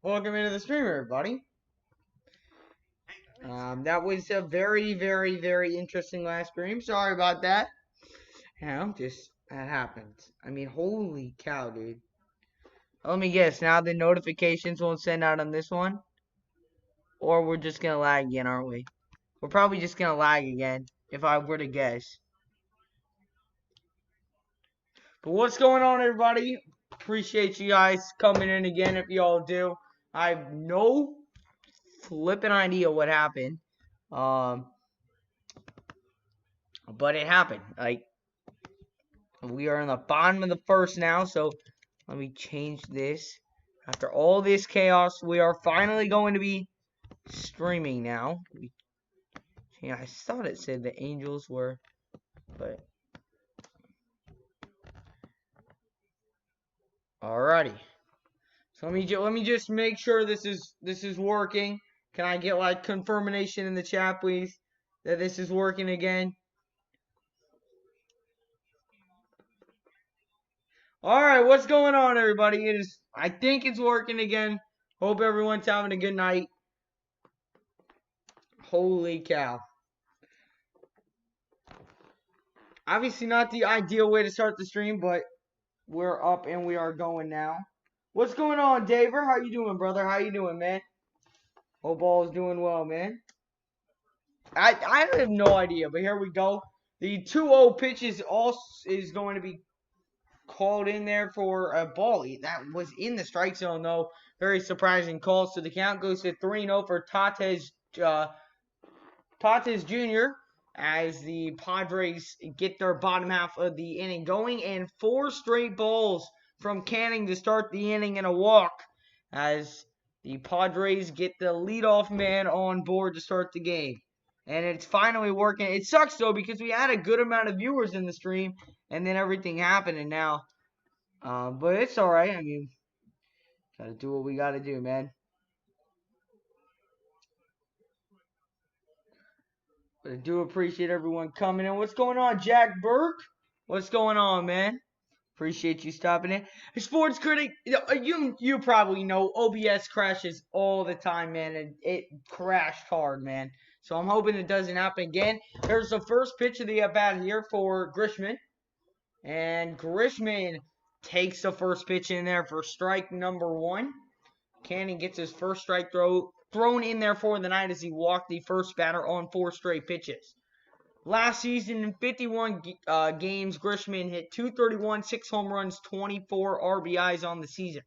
Welcome into the stream, everybody. That was a very, very, very interesting last stream. Sorry about that. That happens. I mean, holy cow, dude. Let me guess, now the notifications won't send out on this one? Or we're just gonna lag again, aren't we? We're probably just gonna lag again, if I were to guess. But what's going on, everybody? Appreciate you guys coming in again if y'all do. I have no flipping idea what happened. But it happened. Like, we are in the bottom of the first now, so let me change this. After all this chaos, we are finally going to be streaming now. Yeah, I thought it said the Angels were, but alrighty. So let me just make sure this is working. Can I get like confirmation in the chat, please, that this is working again? Alright, what's going on, everybody? I think it's working again. Hope everyone's having a good night. Holy cow. Obviously not the ideal way to start the stream, but we're up and we are going now. What's going on, Daver? How you doing, brother? How you doing, man? Hope all is doing well, man. I have no idea, but here we go. The 2-0 pitch is going to be called in there for a ball. That was in the strike zone, though. Very surprising call. So the count goes to 3-0 for Tatis Jr. as the Padres get their bottom half of the inning going, and 4 straight balls from Canning to start the inning and a walk as the Padres get the leadoff man on board to start the game. And it's finally working. It sucks, though, because we had a good amount of viewers in the stream, and then everything happened, and now. But it's all right. I mean, gotta do what we gotta do, man. But I do appreciate everyone coming in. What's going on, Jack Burke? What's going on, man? Appreciate you stopping in. Sports critic, you probably know OBS crashes all the time, man. And it crashed hard, man. So I'm hoping it doesn't happen again. There's the first pitch of the at-bat here for Grishman. And Grishman takes the first pitch in there for strike number 1. Canning gets his first strike thrown in there for the night as he walked the first batter on 4 straight pitches. Last season, in 51 games, Grishman hit .231, 6 home runs, 24 RBIs on the season.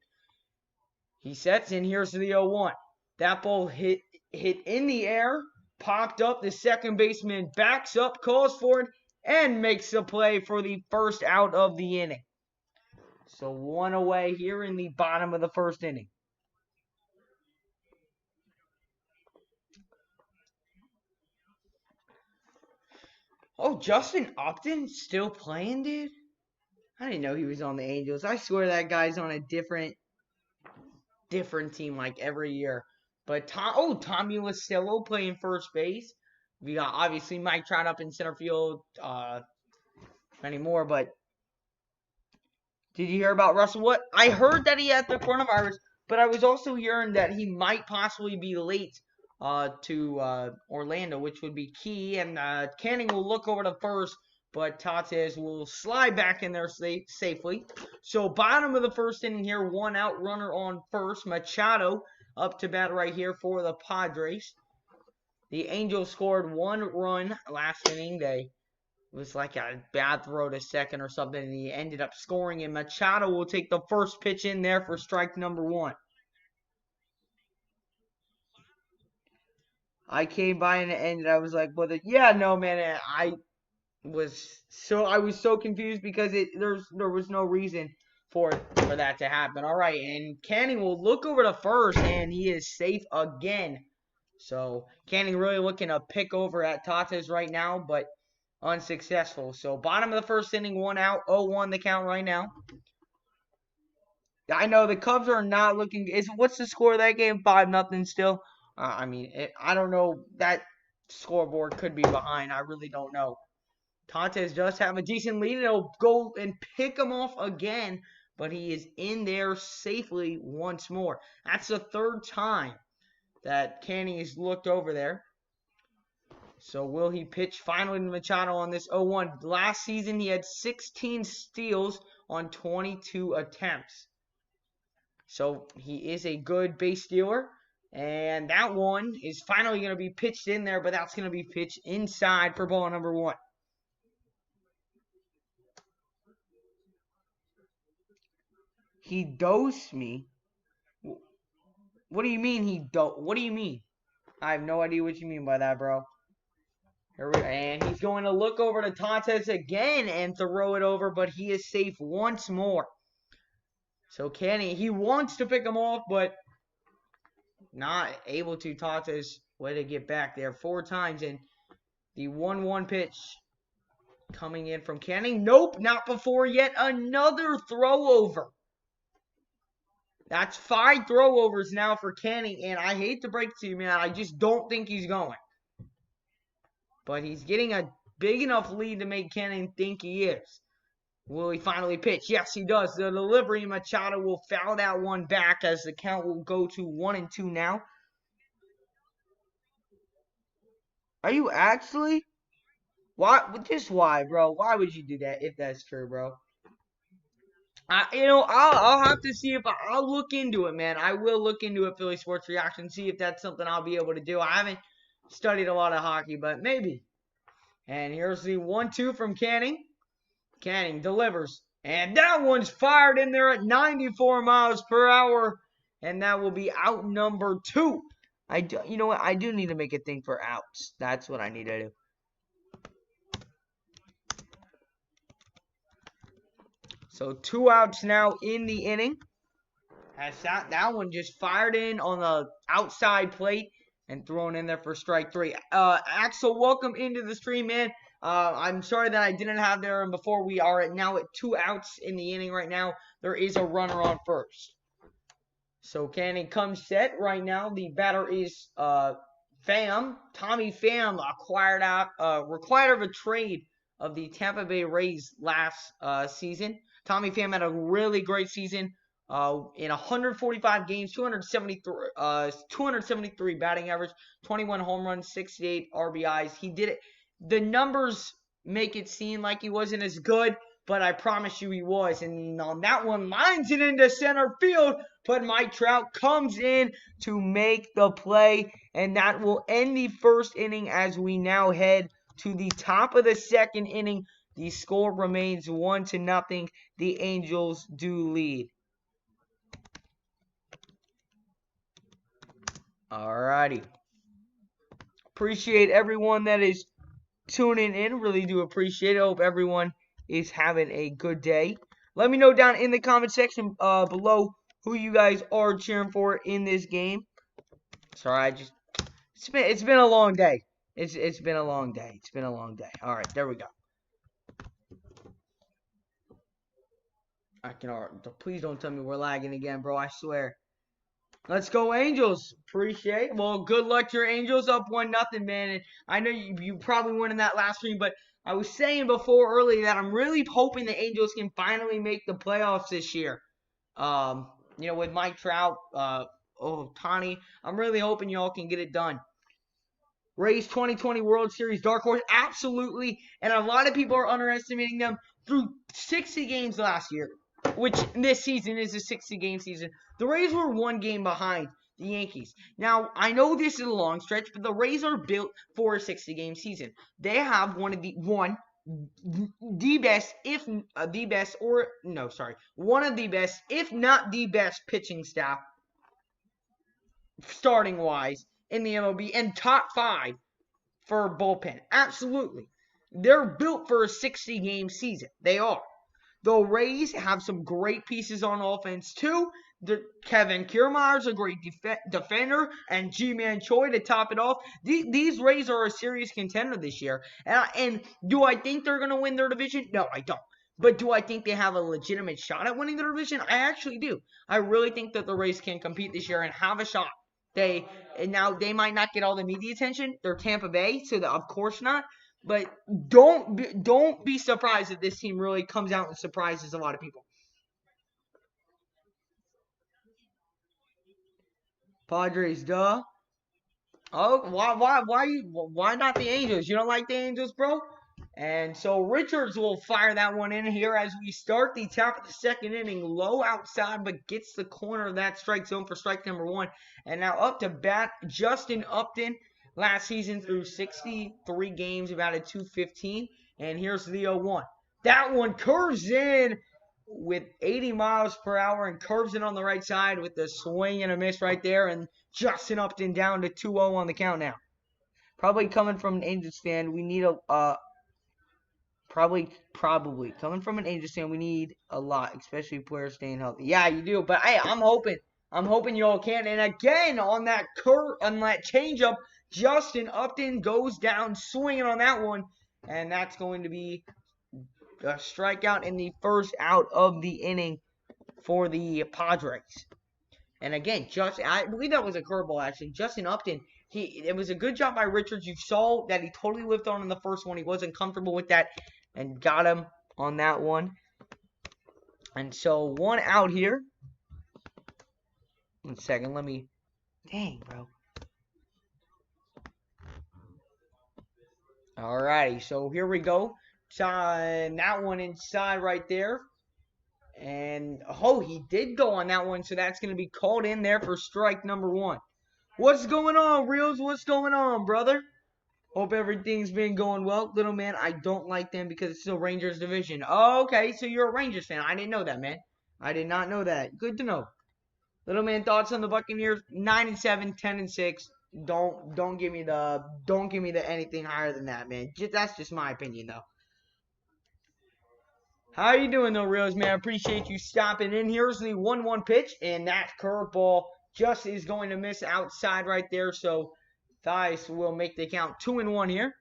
He sets in. Here's the 0-1. That ball hit in the air, popped up. The second baseman backs up, calls for it, and makes the play for the first out of the inning. So 1 away here in the bottom of the first inning. Oh, Justin Upton still playing, dude? I didn't know he was on the Angels. I swear that guy's on a different team like every year. But Tommy Lasillo playing first base. We got obviously Mike Trout up in center field anymore, but did you hear about Russell? What? I heard that he had the coronavirus, but I was also hearing that he might possibly be late to Orlando, which would be key. And Canning will look over to first, but Tatis will slide back in there safely. So bottom of the first inning here, 1 out, runner on first. Machado up to bat right here for the Padres. The Angels scored 1 run last inning. It was like a bad throw to second or something, and he ended up scoring. And Machado will take the first pitch in there for strike number 1. I came by and I was like, "Well, yeah, no, man." I was so confused because there was no reason for that to happen. All right, and Canning will look over to first, and he is safe again. So Canning really looking to pick over at Tatis right now, but unsuccessful. So bottom of the first inning, 1 out, 0-1 the count right now. I know the Cubs are not looking. What's the score of that game? 5-0 still. I mean, I don't know. That scoreboard could be behind. I really don't know. Tatis does have a decent lead. It'll go and pick him off again. but he is in there safely once more. That's the third time that Canning has looked over there. So will he pitch finally to Machado on this 0-1? Last season, he had 16 steals on 22 attempts. So he is a good base stealer. And that one is finally going to be pitched in there, but that's going to be pitched inside for ball number 1. He dosed me? What do you mean what do you mean? I have no idea what you mean by that, bro. And he's going to look over to Tatis again and throw it over, but he is safe once more. So he wants to pick him off, but not able to. Tatis, way to get back there 4 times. And the 1-1 pitch coming in from Canning. Nope, not before yet another throw over. That's 5 throwovers now for Canning, and I hate to break it to you, man. I just don't think he's going. But he's getting a big enough lead to make Canning think he is. Will he finally pitch? Yes, he does. The delivery, Machado will foul that one back as the count will go to 1-2 now. Are you actually? Why? Just why, bro? Why would you do that if that's true, bro? I'll have to see if I'll look into it, man. I will look into it, Philly Sports Reaction, see if that's something I'll be able to do. I haven't studied a lot of hockey, but maybe. And here's the 1-2 from Canning. Canning delivers. And that one's fired in there at 94 miles per hour. And that will be out number 2. You know what? I do need to make a thing for outs. That's what I need to do. So 2 outs now in the inning. As that one just fired in on the outside plate and thrown in there for strike 3. Axel, welcome into the stream, man. I'm sorry that I didn't have there before. We are now at 2 outs in the inning right now. There is a runner on first. So Canning comes set right now. The batter is Pham. Tommy Pham required of a trade of the Tampa Bay Rays last season. Tommy Pham had a really great season in 145 games, 273 batting average, 21 home runs, 68 RBIs. He did it. The numbers make it seem like he wasn't as good, but I promise you he was. And on that one, lines it into center field, but Mike Trout comes in to make the play, and that will end the first inning as we now head to the top of the second inning. The score remains 1-0. The Angels do lead. Alrighty. Appreciate everyone that is tuning in. Really do appreciate it. Hope everyone is having a good day. Let me know down in the comment section below who you guys are cheering for in this game. Sorry, it's been a long day. It's been a long day. It's been a long day. All right, there we go. Please don't tell me we're lagging again, bro. I swear. Let's go, Angels. Appreciate it. Well, good luck to your Angels. Up 1-0, man. And I know you probably won in that last stream, but I was saying before earlier that I'm really hoping the Angels can finally make the playoffs this year. With Mike Trout, Ohtani, I'm really hoping y'all can get it done. Rays 2020 World Series dark horse, absolutely. And a lot of people are underestimating them through 60 games last year, which this season is a 60-game season. The Rays were 1 game behind the Yankees. Now, I know this is a long stretch, but the Rays are built for a 60-game season. They have one of the best, if not the best pitching staff, starting-wise, in the MLB, and top 5 for bullpen. Absolutely. They're built for a 60-game season. They are. The Rays have some great pieces on offense, too. Kevin Kiermaier's a great defender, and G-Man Choi to top it off. These Rays are a serious contender this year. And do I think they're going to win their division? No, I don't. But do I think they have a legitimate shot at winning their division? I actually do. I really think that the Rays can compete this year and have a shot. They might not get all the media attention. They're Tampa Bay, so of course not. But don't be surprised if this team really comes out and surprises a lot of people. Padres, duh. Oh, why not the Angels? You don't like the Angels, bro? And so Richards will fire that one in here as we start the top of the second inning. Low outside, but gets the corner of that strike zone for strike number one. And now up to bat, Justin Upton. Last season through 63 games, about a 215. And here's the 0-1. That one curves in with 80 miles per hour and curves in on the right side with the swing and a miss right there. And Justin Upton down to 2-0 on the count now. Probably coming from an Angels fan, we need a probably coming from an Angels fan, we need a lot, especially players staying healthy. Yeah, you do. But hey, I'm hoping you all can. And again, on that changeup, Justin Upton goes down swinging on that one, and that's going to be a strikeout in the first out of the inning for the Padres. And again, I believe that was a curveball, actually. Justin Upton, it was a good job by Richards. You saw that he totally lived on in the first one. He wasn't comfortable with that and got him on that one. And so, one out here. 1 second, dang, bro. Alrighty, so here we go. That one inside right there. And, oh, he did go on that one, so that's going to be called in there for strike number one. What's going on, Reels? What's going on, brother? Hope everything's been going well. Little man, I don't like them because it's still Rangers division. Oh, okay, so you're a Rangers fan. I didn't know that, man. I did not know that. Good to know. Little man, thoughts on the Buccaneers? 9-7, 10-6. Don't give me the anything higher than that, man. That's just my opinion, though. How you doing, though, Reels, man? I appreciate you stopping in. Here's the 1-1 pitch, and that curveball just is going to miss outside right there. So Thies will make the count 2-1 here.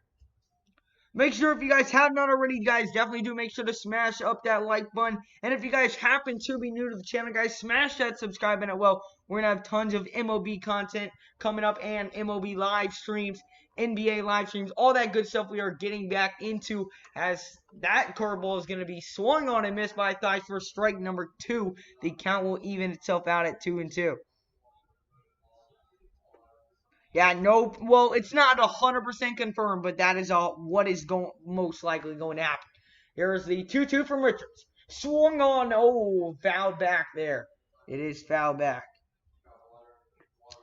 Make sure if you guys have not already, guys, definitely do make sure to smash up that like button. And if you guys happen to be new to the channel, guys, smash that subscribe button. Well, we're going to have tons of MLB content coming up and MLB live streams, NBA live streams, all that good stuff we are getting back into, as that curveball is going to be swung on and missed by Thies for strike number 2. The count will even itself out at 2-2. Yeah, no, well, it's not 100% confirmed, but that is what is most likely going to happen. Here's the 2-2 from Richards. Swung on, foul back there. It is foul back.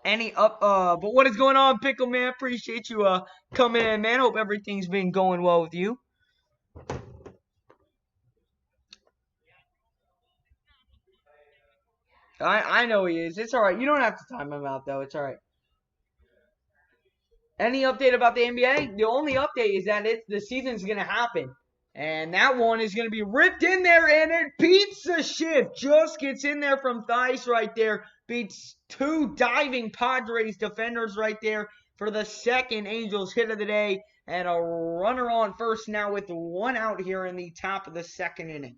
But what is going on, Pickle Man? Appreciate you coming in, man. Hope everything's been going well with you. I know he is. It's alright. You don't have to time him out, though. It's alright. Any update about the NBA? The only update is that the season's going to happen. And that one is going to be ripped in there, and it beats the shift. Just gets in there from Thies right there. Beats 2 diving Padres defenders right there for the second Angels hit of the day. And a runner on first now with 1 out here in the top of the second inning.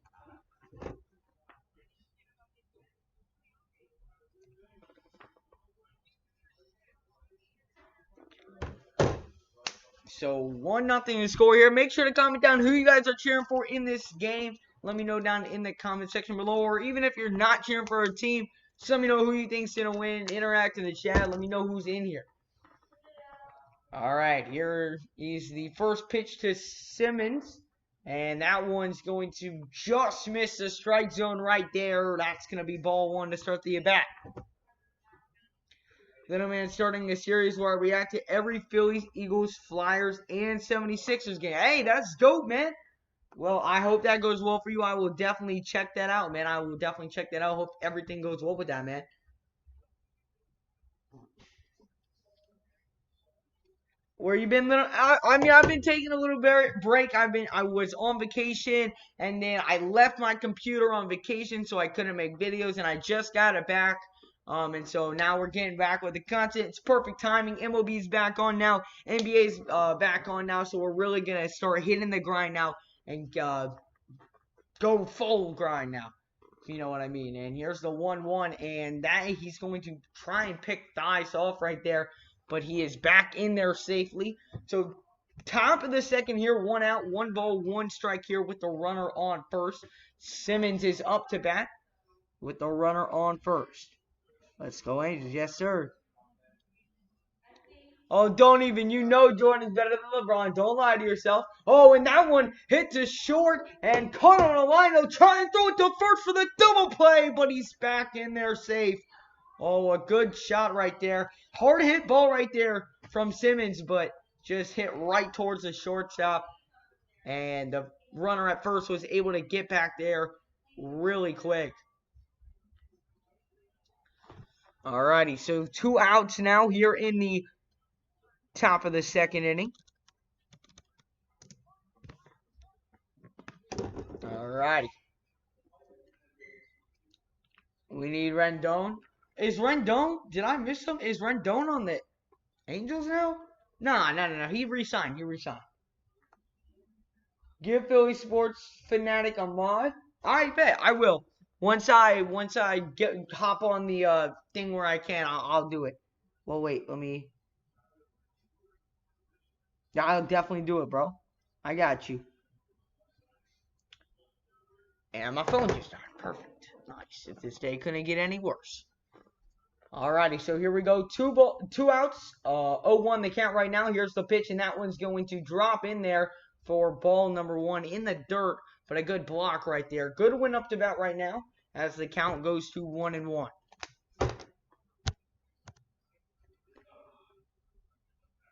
So 1-0 to score here. Make sure to comment down who you guys are cheering for in this game. Let me know down in the comment section below. Or even if you're not cheering for a team, just let me know who you think's going to win. Interact in the chat. Let me know who's in here. Alright, here is the first pitch to Simmons. And that one's going to just miss the strike zone right there. That's going to be ball 1 to start the at-bat. Little man starting a series where I react to every Phillies, Eagles, Flyers, and 76ers game. Hey, that's dope, man. Well, I hope that goes well for you. I will definitely check that out, man. I will definitely check that out. Hope everything goes well with that, man. Where you been, little? I mean, I've been taking a little break. I was on vacation, and then I left my computer on vacation, so I couldn't make videos, and I just got it back. And so now we're getting back with the content. It's perfect timing. MLB's back on now. NBA's back on now. So we're really going to start hitting the grind now and go full grind now. If you know what I mean. And here's the 1-1. And he's going to try and pick Thies off right there. But he is back in there safely. So top of the second here. 1 out, 1 ball, 1 strike here with the runner on first. Simmons is up to bat with the runner on first. Let's go, Angels. Yes, sir. Oh, don't even. You know Jordan's better than LeBron. Don't lie to yourself. Oh, and that one hit to short and caught on a line. They'll try and throw it to first for the double play, but he's back in there safe. Oh, a good shot right there. Hard hit ball right there from Simmons, but just hit right towards the shortstop. And the runner at first was able to get back there really quick. Alrighty, so 2 outs now here in the top of the second inning. Alrighty. We need Rendon. Is Rendon? Did I miss him? Is Rendon on the Angels now? No. He re-signed. Give Philly Sports Fanatic a mod. I bet I will. Once I hop on the thing where I can, I'll do it. Well, wait. I'll definitely do it, bro. I got you. And my phone just died. Perfect. Nice. If this day couldn't get any worse. Alrighty, so here we go. 2 outs. 0-1 the count right now. Here's the pitch, and that one's going to drop in there for ball number 1 in the dirt. But a good block right there. Good win up to bat right now as the count goes to 1-1.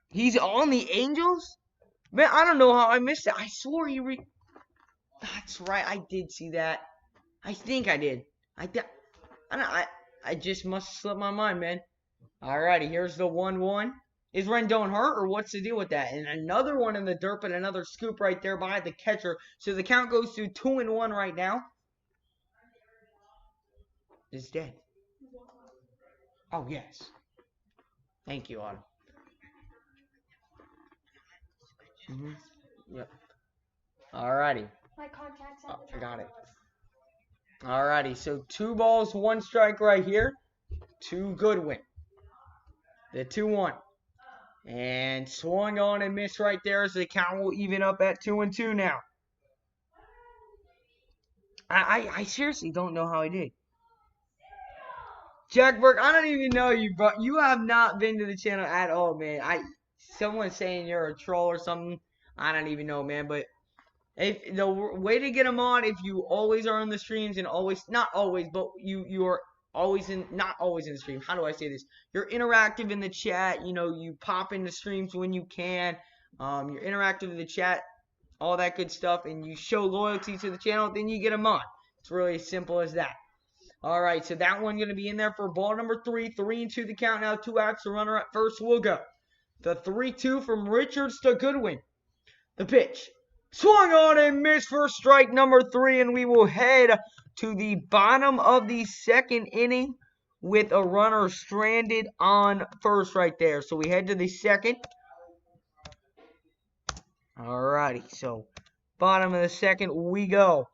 He's on the Angels? Man, I don't know how I missed it. I swore he That's right. I did see that. I think I did. I just must have slipped my mind, man. Alrighty, here's the 1-1. Is Rendon hurt, or what's the deal with that? And another one in the dirt, but another scoop right there by the catcher. So the count goes to 2-1 right now. It's dead. Oh, yes. Thank you, Autumn. Yep. Alrighty. My contacts. Oh, I got it. Alrighty, so 2 balls, 1 strike right here to Goodwin. The 2-1. And swung on and missed right there, so the count will even up at 2-2 now. I seriously don't know how I did. Jack Burke, I don't even know you, but you have not been to the channel at all, man. Someone's saying you're a troll or something. I don't even know, man, but if the way to get them on, if you always are in the streams and always, not always, but you are always in, not always in the stream. How do I say this? You're interactive in the chat. You know, you pop in the streams when you can. You're interactive in the chat, all that good stuff, and you show loyalty to the channel, then you get them on. It's really as simple as that. All right, so that one going to be in there for ball number 3. 3-2 the count now. 2 outs. The runner at first will go. The 3-2 from Richards to Goodwin. The pitch. Swung on and missed for strike number 3, and we will head to the bottom of the second inning with a runner stranded on first right there. So we head to the second. Alrighty, so bottom of the second we go.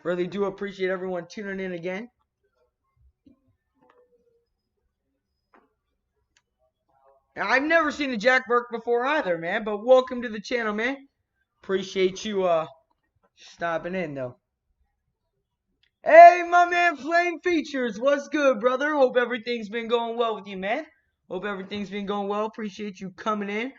Really do appreciate everyone tuning in again. I've never seen a Jack Burke before either, man. But welcome to the channel, man. Appreciate you stopping in, though. Hey, my man, Flame Features. What's good, brother? Hope everything's been going well with you, man. Hope everything's been going well. Appreciate you coming in.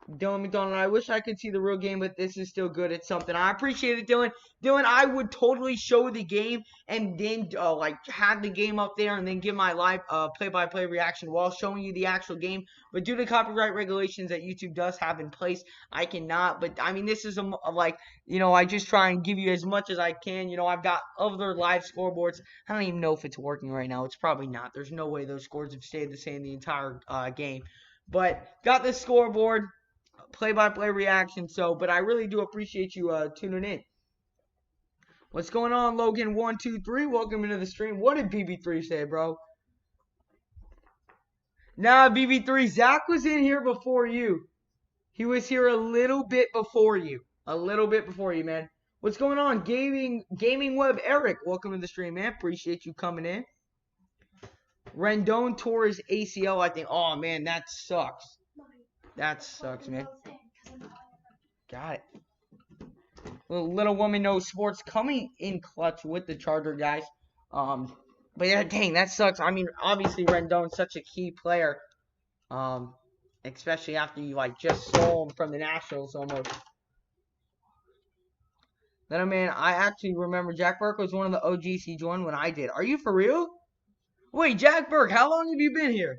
Dylan McDonald, I wish I could see the real game, but this is still good. It's something. I appreciate it, Dylan. Dylan, I would totally show the game and then like have the game up there and then give my live play-by-play reaction while showing you the actual game. But due to copyright regulations that YouTube does have in place, I cannot. But I mean, this is like, you know, I just try and give you as much as I can. You know, I've got other live scoreboards. I don't even know if it's working right now. It's probably not. There's no way those scores have stayed the same the entire game. But got this scoreboard. Play-by-play reaction, but I really do appreciate you tuning in. What's going on, Logan? 1, 2, 3. Welcome into the stream. What did BB3 say, bro? Nah, BB3. Zach was in here before you. He was here a little bit before you. A little bit before you, man. What's going on, Gaming Web Eric? Welcome to the stream, man. Appreciate you coming in. Rendon tore his ACL, I think. Oh man, that sucks. That sucks, man. Got it. Little woman knows sports coming in clutch with the Charger guys. But yeah, dang, that sucks. I mean, obviously Rendon's such a key player. Especially after you like just stole him from the Nationals almost. Then I mean, I actually remember Jack Burke was one of the OGs he joined when I did. Are you for real? Wait, Jack Burke, how long have you been here?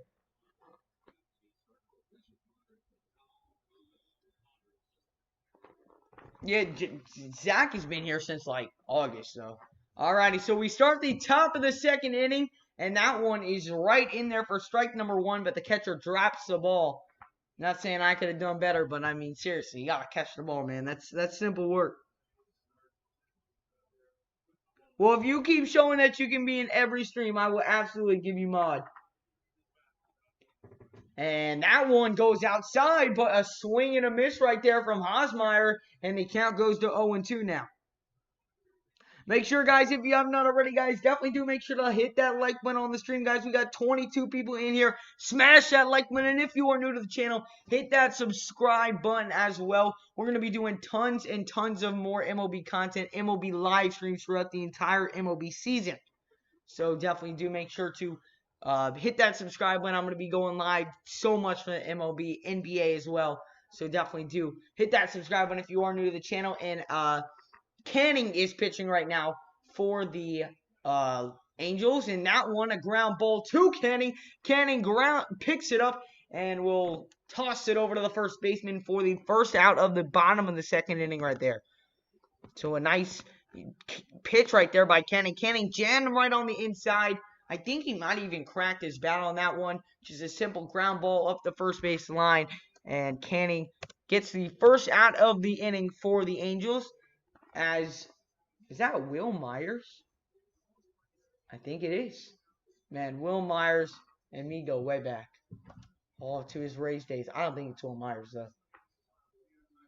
Yeah, Zach has been here since like August, though. Alrighty, so we start the top of the second inning, and that one is right in there for strike number one, but the catcher drops the ball. Not saying I could have done better, but I mean, seriously, you gotta catch the ball, man. That's simple work. Well, if you keep showing that you can be in every stream, I will absolutely give you mod. And that one goes outside, but a swing and a miss right there from Hosmeyer, and the count goes to 0-2 now. Make sure, guys, if you have not already, guys, definitely do make sure to hit that like button on the stream, guys. We got 22 people in here. Smash that like button, and if you are new to the channel, hit that subscribe button as well. We're going to be doing tons and tons of more MLB content, MLB live streams throughout the entire MLB season. So definitely do make sure to hit that subscribe button. I'm going to be going live so much for the MLB, NBA as well. So definitely do hit that subscribe button if you are new to the channel. And Canning is pitching right now for the Angels, and that one a ground ball to Canning. Canning picks it up and will toss it over to the first baseman for the first out of the bottom of the second inning right there. So a nice pitch right there by Canning. Canning jammed right on the inside. I think he might even cracked his bat on that one. Just a simple ground ball up the first base line, and Canning gets the first out of the inning for the Angels. Is that Will Myers? I think it is. Man, Will Myers and me go way back. All to his Rays days. I don't think it's Will Myers, though.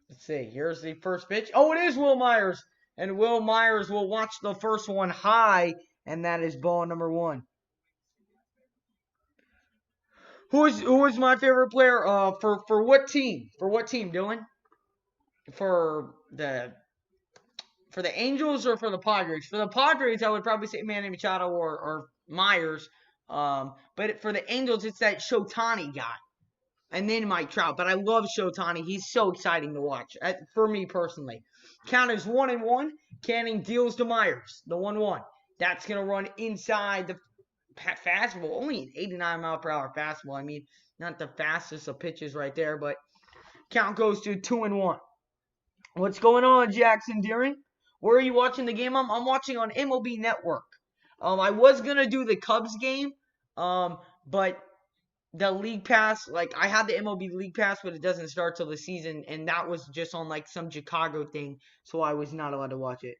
Let's see. Here's the first pitch. Oh, it is Will Myers. And Will Myers will watch the first one high, and that is ball number one. Who is my favorite player? For what team? For what team, Dylan? For the Angels or for the Padres? For the Padres, I would probably say Manny Machado or Myers. But for the Angels, it's that Shotani guy. And then Mike Trout. But I love Shotani. He's so exciting to watch. For me personally. Count is 1-1. Canning deals to Myers. The 1-1. That's going to run inside the fastball. Only an 89-mile-per-hour fastball. I mean, not the fastest of pitches right there. But count goes to 2-1. What's going on, Jackson Deering? Where are you watching the game? I'm watching on MLB Network. I was going to do the Cubs game, but the League Pass, like, I had the MLB League Pass, but it doesn't start till the season, and that was just on, like, some Chicago thing, so I was not allowed to watch it.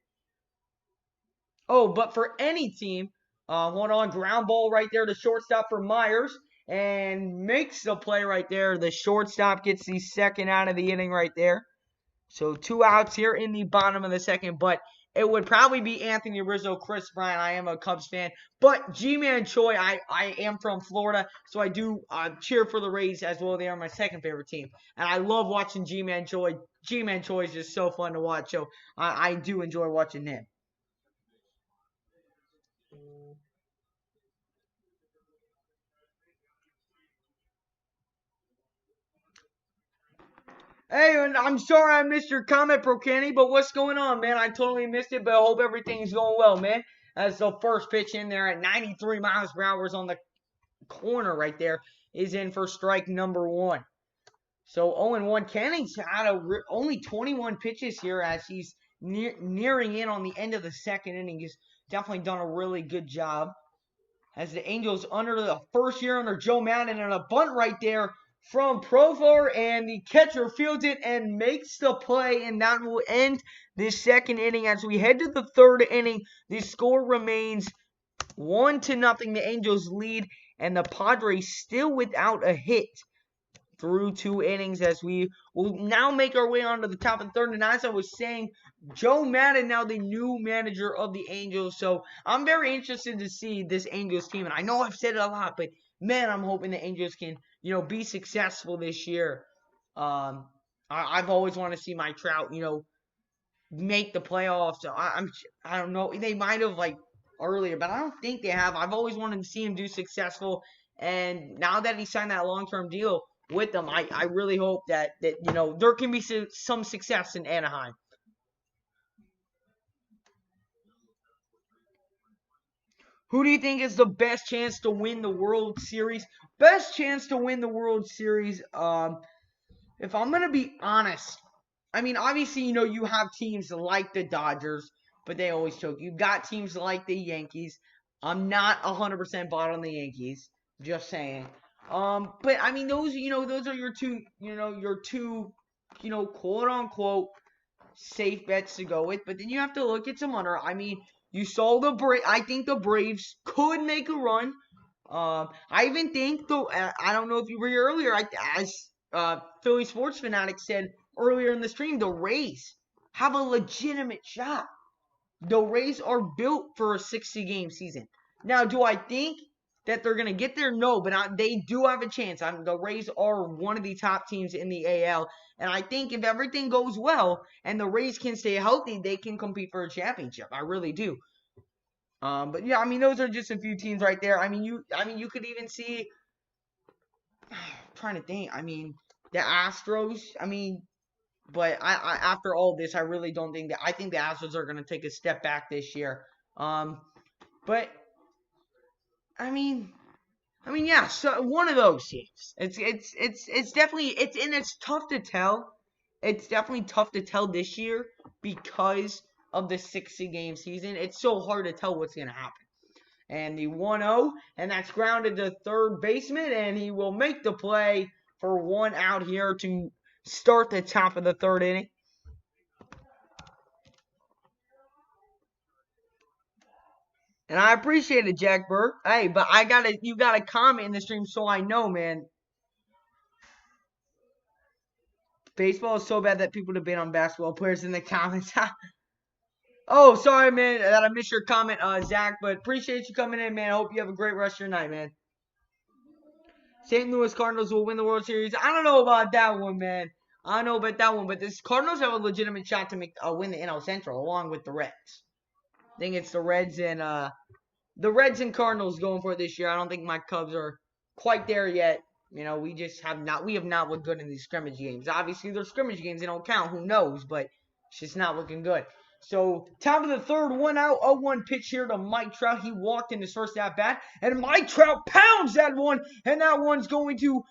Oh, but for any team, hold on, ground ball right there to shortstop for Myers, and makes the play right there. The shortstop gets the second out of the inning right there. So 2 outs here in the bottom of the second, but it would probably be Anthony Rizzo, Chris Bryant. I am a Cubs fan, but G-Man Choi, I am from Florida, so I do cheer for the Rays as well. They are my second favorite team, and I love watching G-Man Choi. G-Man Choi is just so fun to watch, so I do enjoy watching him. Hey, and I'm sorry I missed your comment, Pro Kenny, but what's going on, man? I totally missed it, but I hope everything's going well, man. As the first pitch in there at 93 miles per hour on the corner right there is in for strike number one. So 0-1. Canning's had only 21 pitches here as he's nearing in on the end of the second inning. He's definitely done a really good job. As the Angels under the first year under Joe Madden, and a bunt right there from Profar, and the catcher fields it and makes the play, and that will end this second inning. As we head to the third inning, the score remains 1-0. The Angels lead, and the Padres still without a hit through 2 innings, as we will now make our way onto the top of the third. And as I was saying, Joe Madden now the new manager of the Angels. So I'm very interested to see this Angels team. And I know I've said it a lot, but man, I'm hoping the Angels can, be successful this year. I've always wanted to see Mike Trout, make the playoffs. So I don't know. They might have, earlier, but I don't think they have. I've always wanted to see him do successful, and now that he signed that long-term deal with them, I really hope that there can be some success in Anaheim. Who do you think is the best chance to win the World Series? Best chance to win the World Series. If I'm gonna be honest, I mean, obviously, you have teams like the Dodgers, but they always choke. You've got teams like the Yankees. I'm not 100% bought on the Yankees. Just saying. But I mean, those are your two, quote unquote safe bets to go with. But then you have to look at some other. I mean, you saw I think the Braves could make a run. I even think though. I don't know if you were here earlier. As Philly Sports Fanatic said earlier in the stream, the Rays have a legitimate shot. The Rays are built for a 60-game season. Now, do I think that they're going to get there? No, but they do have a chance. The Rays are one of the top teams in the AL, and I think if everything goes well and the Rays can stay healthy, they can compete for a championship. I really do. But yeah, I mean, those are just a few teams right there. I mean, you could even see. I'm trying to think. I mean, the Astros. I mean, but after all this, I really don't think that. I think the Astros are going to take a step back this year. But I mean, yeah. So one of those teams. It's definitely it's tough to tell. It's definitely tough to tell this year because of the 60-game season. It's so hard to tell what's going to happen. And the 1-0, and that's grounded to third baseman, and he will make the play for one out here to start the top of the third inning. And I appreciate it, Jack Burke. Hey, but you gotta comment in the stream so I know, man. Baseball is so bad that people debate on basketball players in the comments. Oh, sorry, man, that I missed your comment, Zach, but appreciate you coming in, man. I hope you have a great rest of your night, man. St. Louis Cardinals will win the World Series. I don't know about that one, man. I don't know about that one, but the Cardinals have a legitimate shot to win the NL Central along with the Reds. I think it's the Reds and Cardinals going for it this year. I don't think my Cubs are quite there yet. We have not looked good in these scrimmage games. Obviously, they're scrimmage games. They don't count. Who knows? But it's just not looking good. So, top of the third, 1 out, 0-1 pitch here to Mike Trout. He walked in his first at-bat, and Mike Trout pounds that one, and that one's going to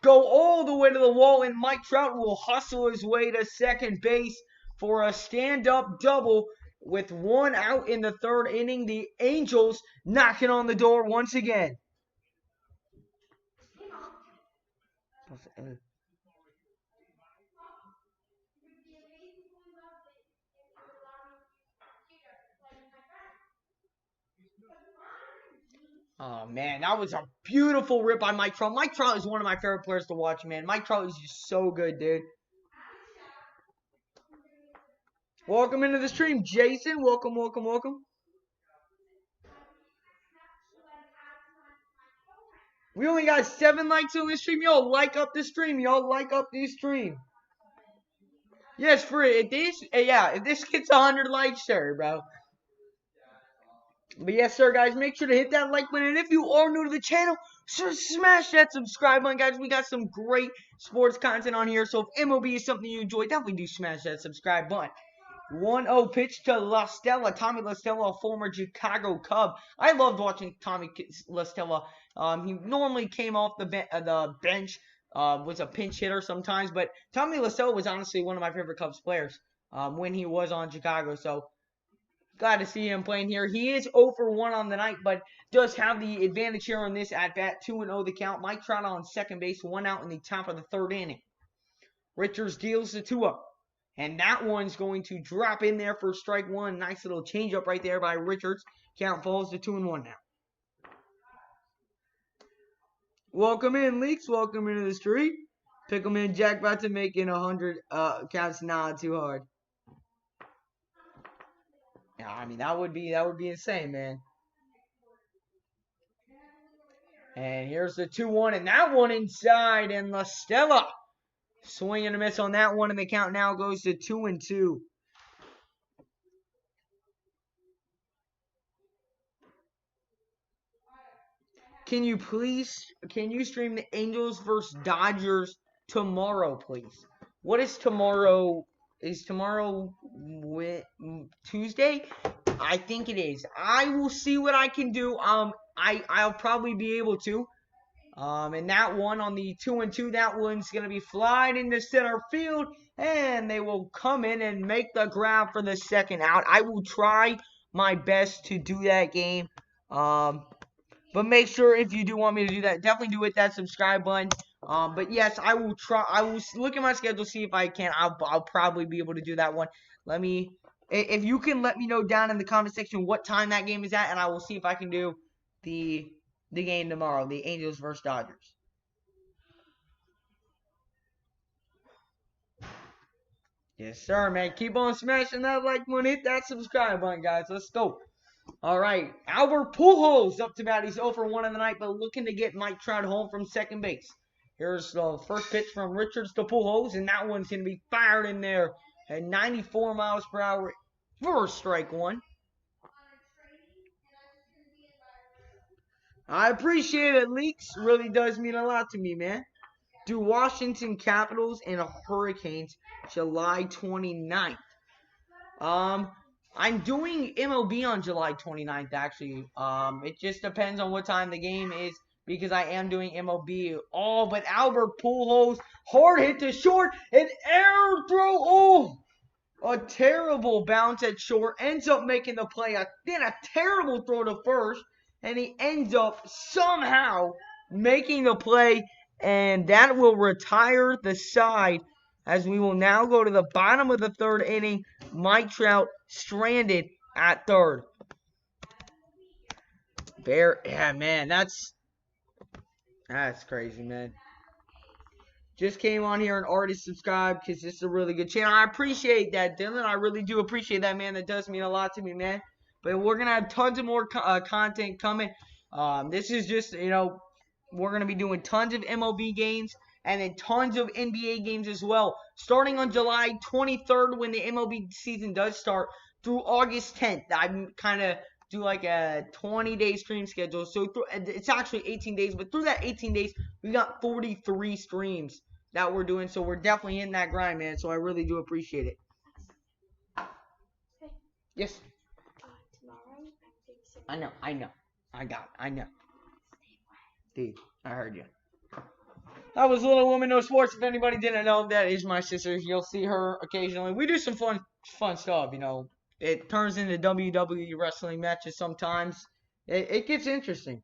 go all the way to the wall, and Mike Trout will hustle his way to second base for a stand-up double with 1 out in the third inning. The Angels knocking on the door once again. Oh, man, that was a beautiful rip by Mike Trout. Mike Trout is one of my favorite players to watch, man. Mike Trout is just so good, dude. Welcome into the stream, Jason. Welcome, welcome, welcome. We only got 7 likes on this stream. Y'all like up the stream. Y'all like up the stream. Yes, if this gets 100 likes, sir, bro. But yes, sir, guys, make sure to hit that like button. And if you are new to the channel, smash that subscribe button, guys. We got some great sports content on here. So if MLB is something you enjoy, definitely do smash that subscribe button. 1-0 pitch to La Stella. Tommy La Stella, a former Chicago Cub. I loved watching Tommy La Stella. He normally came off the bench, was a pinch hitter sometimes. But Tommy La Stella was honestly one of my favorite Cubs players when he was on Chicago. So glad to see him playing here. He is 0 for 1 on the night, but does have the advantage here on this at-bat. 2-0 the count. Mike Trout on second base, 1 out in the top of the third inning. Richards deals the 2-0. And that one's going to drop in there for strike 1. Nice little changeup right there by Richards. Count falls to 2-1 now. Welcome in, Leaks. Welcome into the street. Pick them in. Jack about to make in 100 counts. Not too hard. Yeah, I mean that would be insane, man. And here's the 2-1, and that one inside, and La Stella swing and a miss on that one, and the count now goes to 2-2. can you stream the Angels versus Dodgers tomorrow, please? What is tomorrow? Is tomorrow Tuesday? I think it is. I will see what I can do. I'll probably be able to. And that one on the 2-2, that one's gonna be flying into center field, and they will come in and make the grab for the second out. I will try my best to do that game. But make sure if you do want me to do that, definitely do hit that subscribe button. But yes, I will try. I will look at my schedule, see if I can. I'll probably be able to do that one. If you can let me know down in the comment section what time that game is at, and I will see if I can do the game tomorrow, the Angels versus Dodgers. Yes, sir, man. Keep on smashing that like button, hit that subscribe button, guys. Let's go. All right, Albert Pujols up to bat. He's 0 for 1 in the night, but looking to get Mike Trout home from second base. Here's the first pitch from Richards to Pujols, and that one's going to be fired in there at 94 miles per hour for strike one. I appreciate it, Leaks. Really does mean a lot to me, man. Do Washington Capitals and Hurricanes July 29th. I'm doing MLB on July 29th, actually. It just depends on what time the game is, because I am doing MLB. Oh, but Albert Pujols, hard hit to short, an air throw. Oh, a terrible bounce at short. Ends up making the play. Then a terrible throw to first, and he ends up somehow making the play, and that will retire the side, as we will now go to the bottom of the third inning. Mike Trout stranded at third. Yeah, man, that's crazy, man. Just came on here and already subscribed because this is a really good channel. I appreciate that, Dylan. I really do appreciate that, man. That does mean a lot to me, man. But we're going to have tons of more content coming. This is just, we're going to be doing tons of MLB games and then tons of NBA games as well. Starting on July 23rd when the MLB season does start through August 10th. I kind of do like a 20-day stream schedule. So it's actually 18 days. But through that 18 days, we got 43 streams that we're doing. So we're definitely in that grind, man. So I really do appreciate it. Yes. I know. I know. Dude, I heard you. That was Little Woman No Sports. If anybody didn't know, that is my sister. You'll see her occasionally. We do some fun stuff, It turns into WWE wrestling matches sometimes. It gets interesting.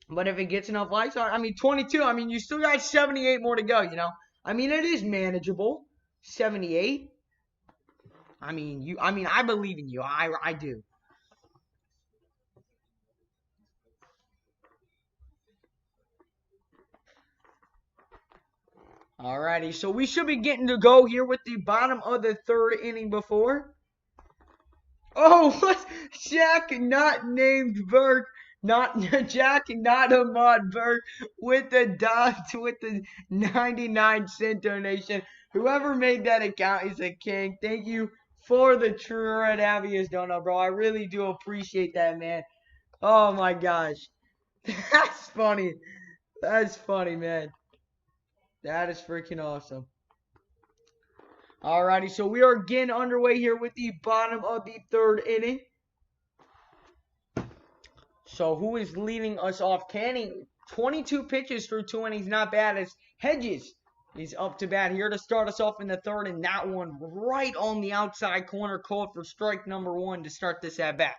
But if it gets enough likes, 22, you still got 78 more to go, it is manageable. 78. I believe in you. I do. Alrighty, so we should be getting to go here with the bottom of the third inning before. Oh, what? Jack not named Burke. Not Jack, not Ahmad Burke with the 99-cent donation. Whoever made that account is a king. Thank you for the true red Avius donut, bro. I really do appreciate that, man. Oh my gosh. That's funny. That's funny, man. That is freaking awesome. Alrighty, so we are getting underway here with the bottom of the third inning. So who is leading us off? Canning, 22 pitches through 2 innings, not bad. As Hedges is up to bat here to start us off in the third, and that one right on the outside corner, called for strike number 1 to start this at bat.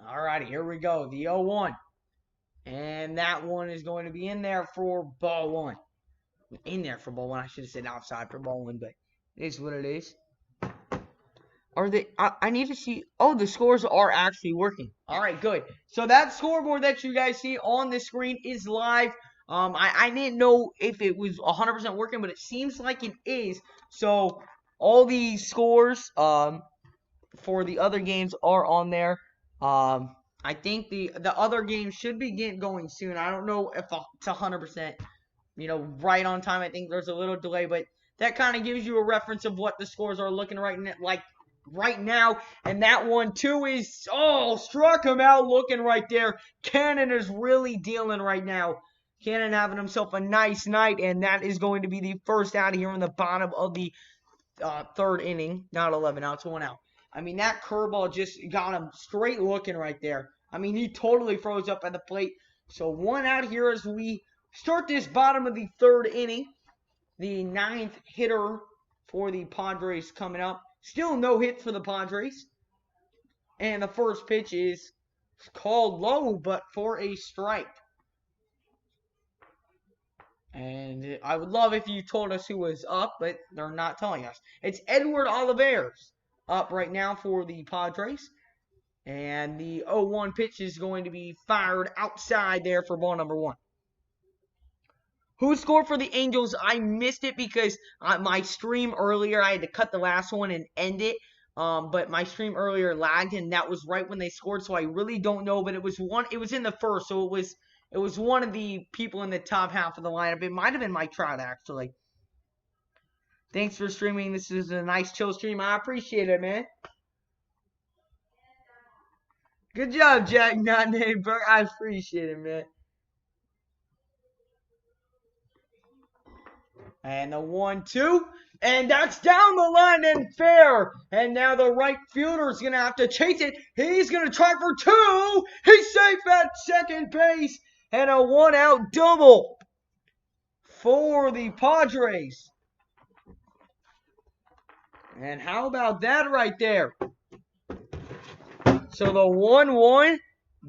Alrighty, here we go. The 0-1. And that one is going to be in there for ball 1. In there for ball 1. I should have said outside for ball 1, but it is what it is. Are they? I need to see. Oh, the scores are actually working. Alright, good. So that scoreboard that you guys see on the screen is live. I didn't know if it was 100% working, but it seems like it is. So all the scores for the other games are on there. I think the other games should be getting going soon. I don't know if it's 100%, right on time. I think there's a little delay, but that kind of gives you a reference of what the scores are looking like right now. And that one, too, is, oh, struck him out looking right there. Cannon is really dealing right now. Cannon having himself a nice night, and that is going to be the first out here in the bottom of the third inning. Not 11 outs, 1 out. I mean, that curveball just got him straight looking right there. I mean, he totally froze up at the plate. So 1 out here as we start this bottom of the third inning. The 9th hitter for the Padres coming up. Still no hits for the Padres. And the first pitch is called low, but for a strike. And I would love if you told us who was up, but they're not telling us. It's Edward Olivares up right now for the Padres. And the 0-1 pitch is going to be fired outside there for ball number 1. Who scored for the Angels? I missed it because my stream earlier, I had to cut the last one and end it. But my stream earlier lagged, and that was right when they scored, so I really don't know. But it was in the first, so it was one of the people in the top half of the lineup. It might have been Mike Trout, actually. Thanks for streaming. This is a nice chill stream. I appreciate it, man. Good job, Jack, not named Burke. I appreciate it, man. And the 1-2. And that's down the line and fair. And now the right fielder is going to have to chase it. He's going to try for 2. He's safe at second base. And a 1-out double for the Padres. And how about that right there? So the 1-1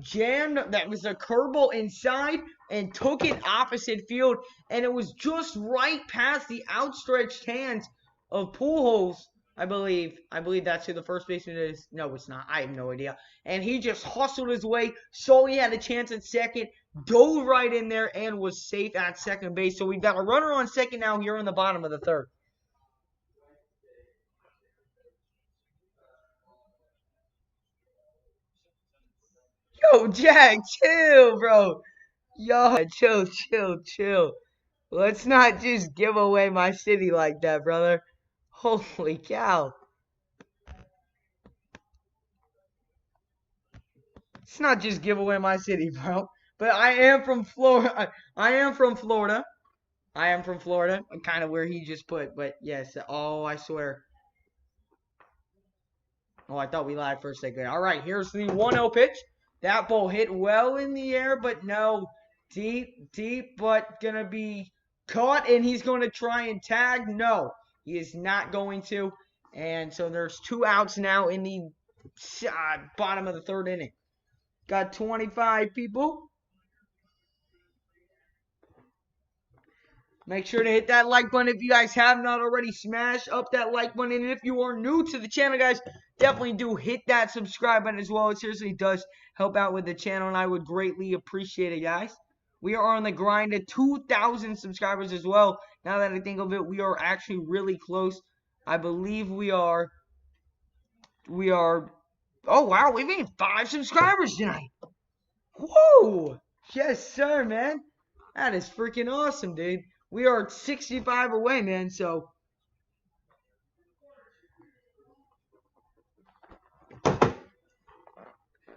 jammed. That was a curveball inside and took it opposite field. And it was just right past the outstretched hands of Pujols, I believe. I believe that's who the first baseman is. No, it's not. I have no idea. And he just hustled his way. So he had a chance at second. Dove right in there and was safe at second base. So we've got a runner on second now here in the bottom of the third. Yo, Jack, chill, bro. Yo, chill. Let's not just give away my city like that, brother. Holy cow. Let's not just give away my city, bro. But I am from Florida. I am from Florida. Kind of where he just put. But yes. Oh, I swear. Oh, I thought we lied for a second. All right, here's the 1-0 pitch. That ball hit well in the air, but no. Deep, but going to be caught, and he's going to try and tag. No, he is not going to. And so there's 2 outs now in the bottom of the third inning. Got 25 people. Make sure to hit that like button if you guys have not already. Smash up that like button. And if you are new to the channel, guys, definitely do hit that subscribe button as well. It seriously does help out with the channel, and I would greatly appreciate it, guys. We are on the grind to 2,000 subscribers as well. Now that I think of it, we are actually really close. I believe we are. Oh, wow, we made 5 subscribers tonight. Whoa! Yes, sir, man. That is freaking awesome, dude. We are 65 away, man, so.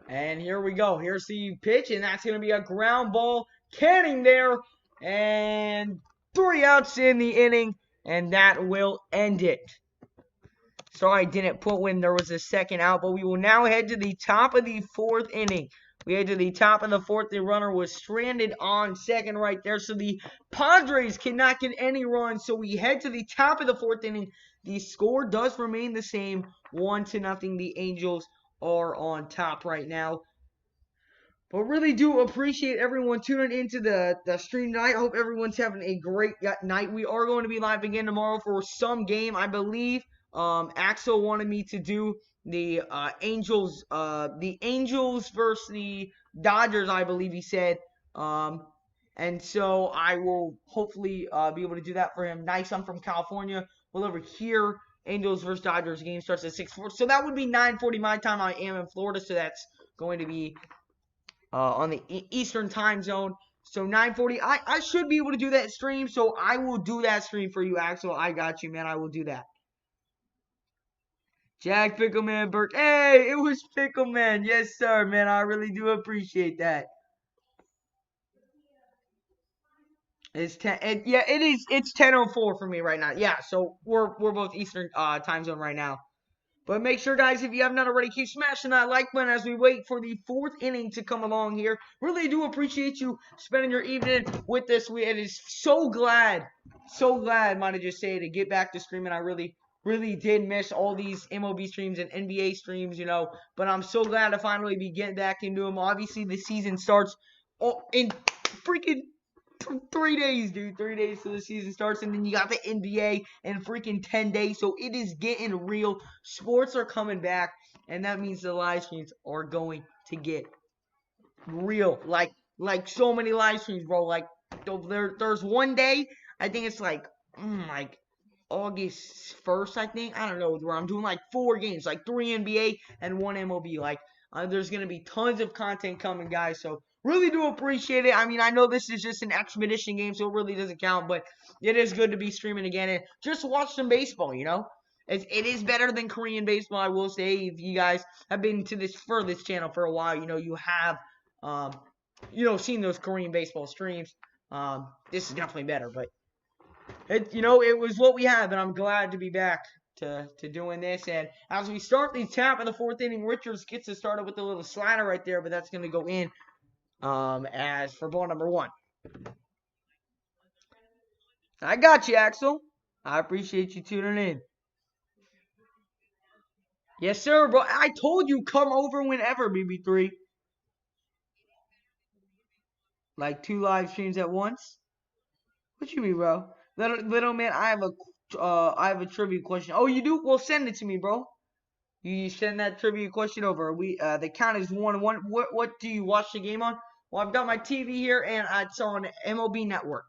And here we go. Here's the pitch, and that's going to be a ground ball. Canning there, and 3 outs in the inning, and that will end it. Sorry I didn't put when there was a second out, but we will now head to the top of the 4th inning. We head to the top of the 4th. The runner was stranded on second right there, so the Padres cannot get any runs. So we head to the top of the 4th inning. The score does remain the same, 1-0. The Angels are on top right now. But really do appreciate everyone tuning into the stream tonight. I hope everyone's having a great night. We are going to be live again tomorrow for some game. I believe Axel wanted me to do the Angels versus the Dodgers, I believe he said. And so I will hopefully be able to do that for him. Nice, I'm from California. Well, over here, Angels versus Dodgers game starts at 6:40. So that would be 9:40 my time. I am in Florida, so that's going to be on the Eastern time zone. So 9:40. I should be able to do that stream, so I will do that stream for you, Axel. I got you, man. I will do that. Jack Pickleman Burke. Hey, it was Pickleman. Yes, sir, man. I really do appreciate that. It's 10. Yeah, it is. It's 10:04 for me right now. Yeah, so we're both Eastern time zone right now. But make sure, guys, if you have not already, keep smashing that like button as we wait for the fourth inning to come along here. Really do appreciate you spending your evening with us. It is so glad, might I just say, to get back to streaming. I really did miss all these MLB streams and NBA streams, But I'm so glad to finally be getting back into them. Obviously, the season starts in freaking 3 days, dude. 3 days till the season starts, and then you got the NBA in freaking 10 days. So it is getting real. Sports are coming back, and that means the live streams are going to get real. Like so many live streams, bro. Like there's one day, I think it's like August 1st, I think. I don't know, where I'm doing like 4 games, like 3 NBA and 1 MLB. Like there's gonna be tons of content coming, guys. So really do appreciate it. I mean, I know this is just an expedition game, so it really doesn't count, but it is good to be streaming again and just watch some baseball, It is better than Korean baseball, I will say. If you guys have been to this channel for a while, you have, seen those Korean baseball streams. This is definitely better, but it was what we had, and I'm glad to be back to doing this. And as we start the top of the 4th inning, Richards gets us started with a little slider right there, but that's going to go in. As for ball number 1. I got you, Axel. I appreciate you tuning in. Yes, sir, bro. I told you, come over whenever, BB3. Like 2 live streams at once? What you mean, bro? Little man, I have a trivia question. Oh, you do? Well, send it to me, bro. You send that trivia question over. The count is 1-1. What do you watch the game on? Well, I've got my TV here, and it's on MLB Network.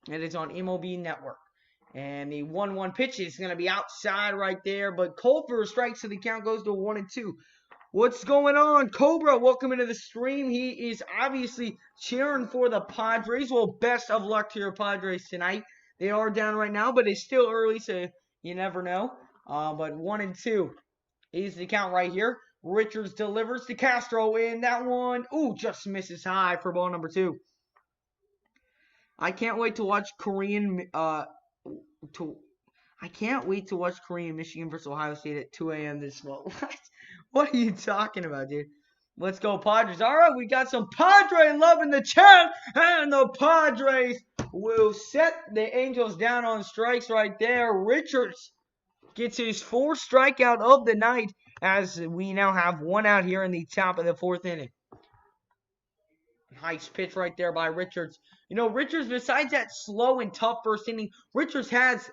It is on MLB Network. And the 1-1 pitch is going to be outside right there. But Culver strikes, so the count goes to 1-2. What's going on? Cobra, welcome into the stream. He is obviously cheering for the Padres. Well, best of luck to your Padres tonight. They are down right now, but it's still early, so you never know. But 1-2 is the count right here. Richards delivers to Castro, and that one, just misses high for ball number 2. I can't wait to watch I can't wait to watch Korean Michigan versus Ohio State at 2 a.m. this month. What are you talking about, dude? Let's go, Padres. All right, we got some Padre love in the chat, and the Padres will set the Angels down on strikes right there. Richards gets his 4th strikeout of the night, as we now have 1 out here in the top of the 4th inning. Nice pitch right there by Richards. Richards, besides that slow and tough first inning, Richards has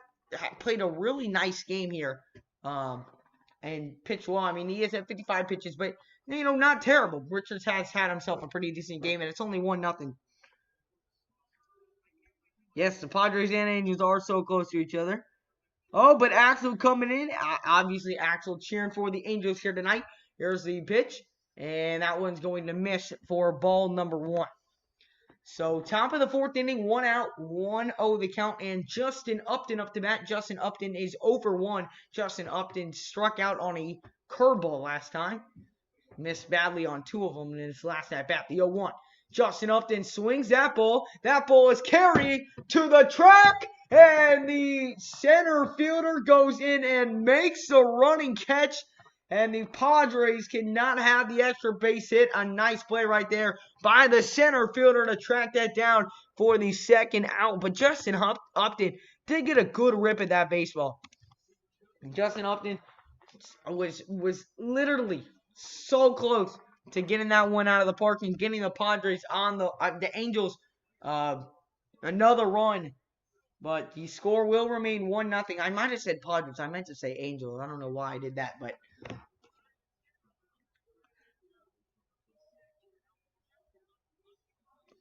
played a really nice game here. And pitched well. I mean, he has had 55 pitches, but, not terrible. Richards has had himself a pretty decent game, and it's only 1-0. Yes, the Padres and Angels are so close to each other. Oh, but Axel coming in. Obviously, Axel cheering for the Angels here tonight. Here's the pitch. And that one's going to miss for ball number 1. So, top of the 4th inning, 1 out, 1-0 the count. And Justin Upton up to bat. Justin Upton is 0-1. Justin Upton struck out on a curveball last time. Missed badly on 2 of them in his last at bat, the 0-1. Justin Upton swings that ball. That ball is carried to the track. And the center fielder goes in and makes the running catch. And the Padres cannot have the extra base hit. A nice play right there by the center fielder to track that down for the 2nd out. But Justin Upton did get a good rip at that baseball. Justin Upton was literally so close to getting that one out of the park and getting the Padres on the Angels another run. But the score will remain 1-0. I might have said Padres. I meant to say Angels. I don't know why I did that, but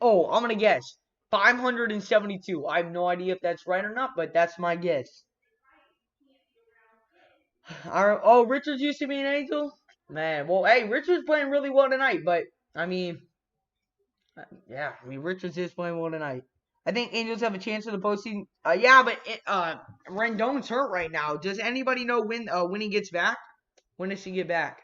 I'm going to guess 572. I have no idea if that's right or not, but that's my guess. Richards used to be an Angel? Man, well, hey, Richards playing really well tonight, but, Richards is playing well tonight. I think Angels have a chance in the postseason. Yeah, but Rendon's hurt right now. Does anybody know when he gets back? When does he get back?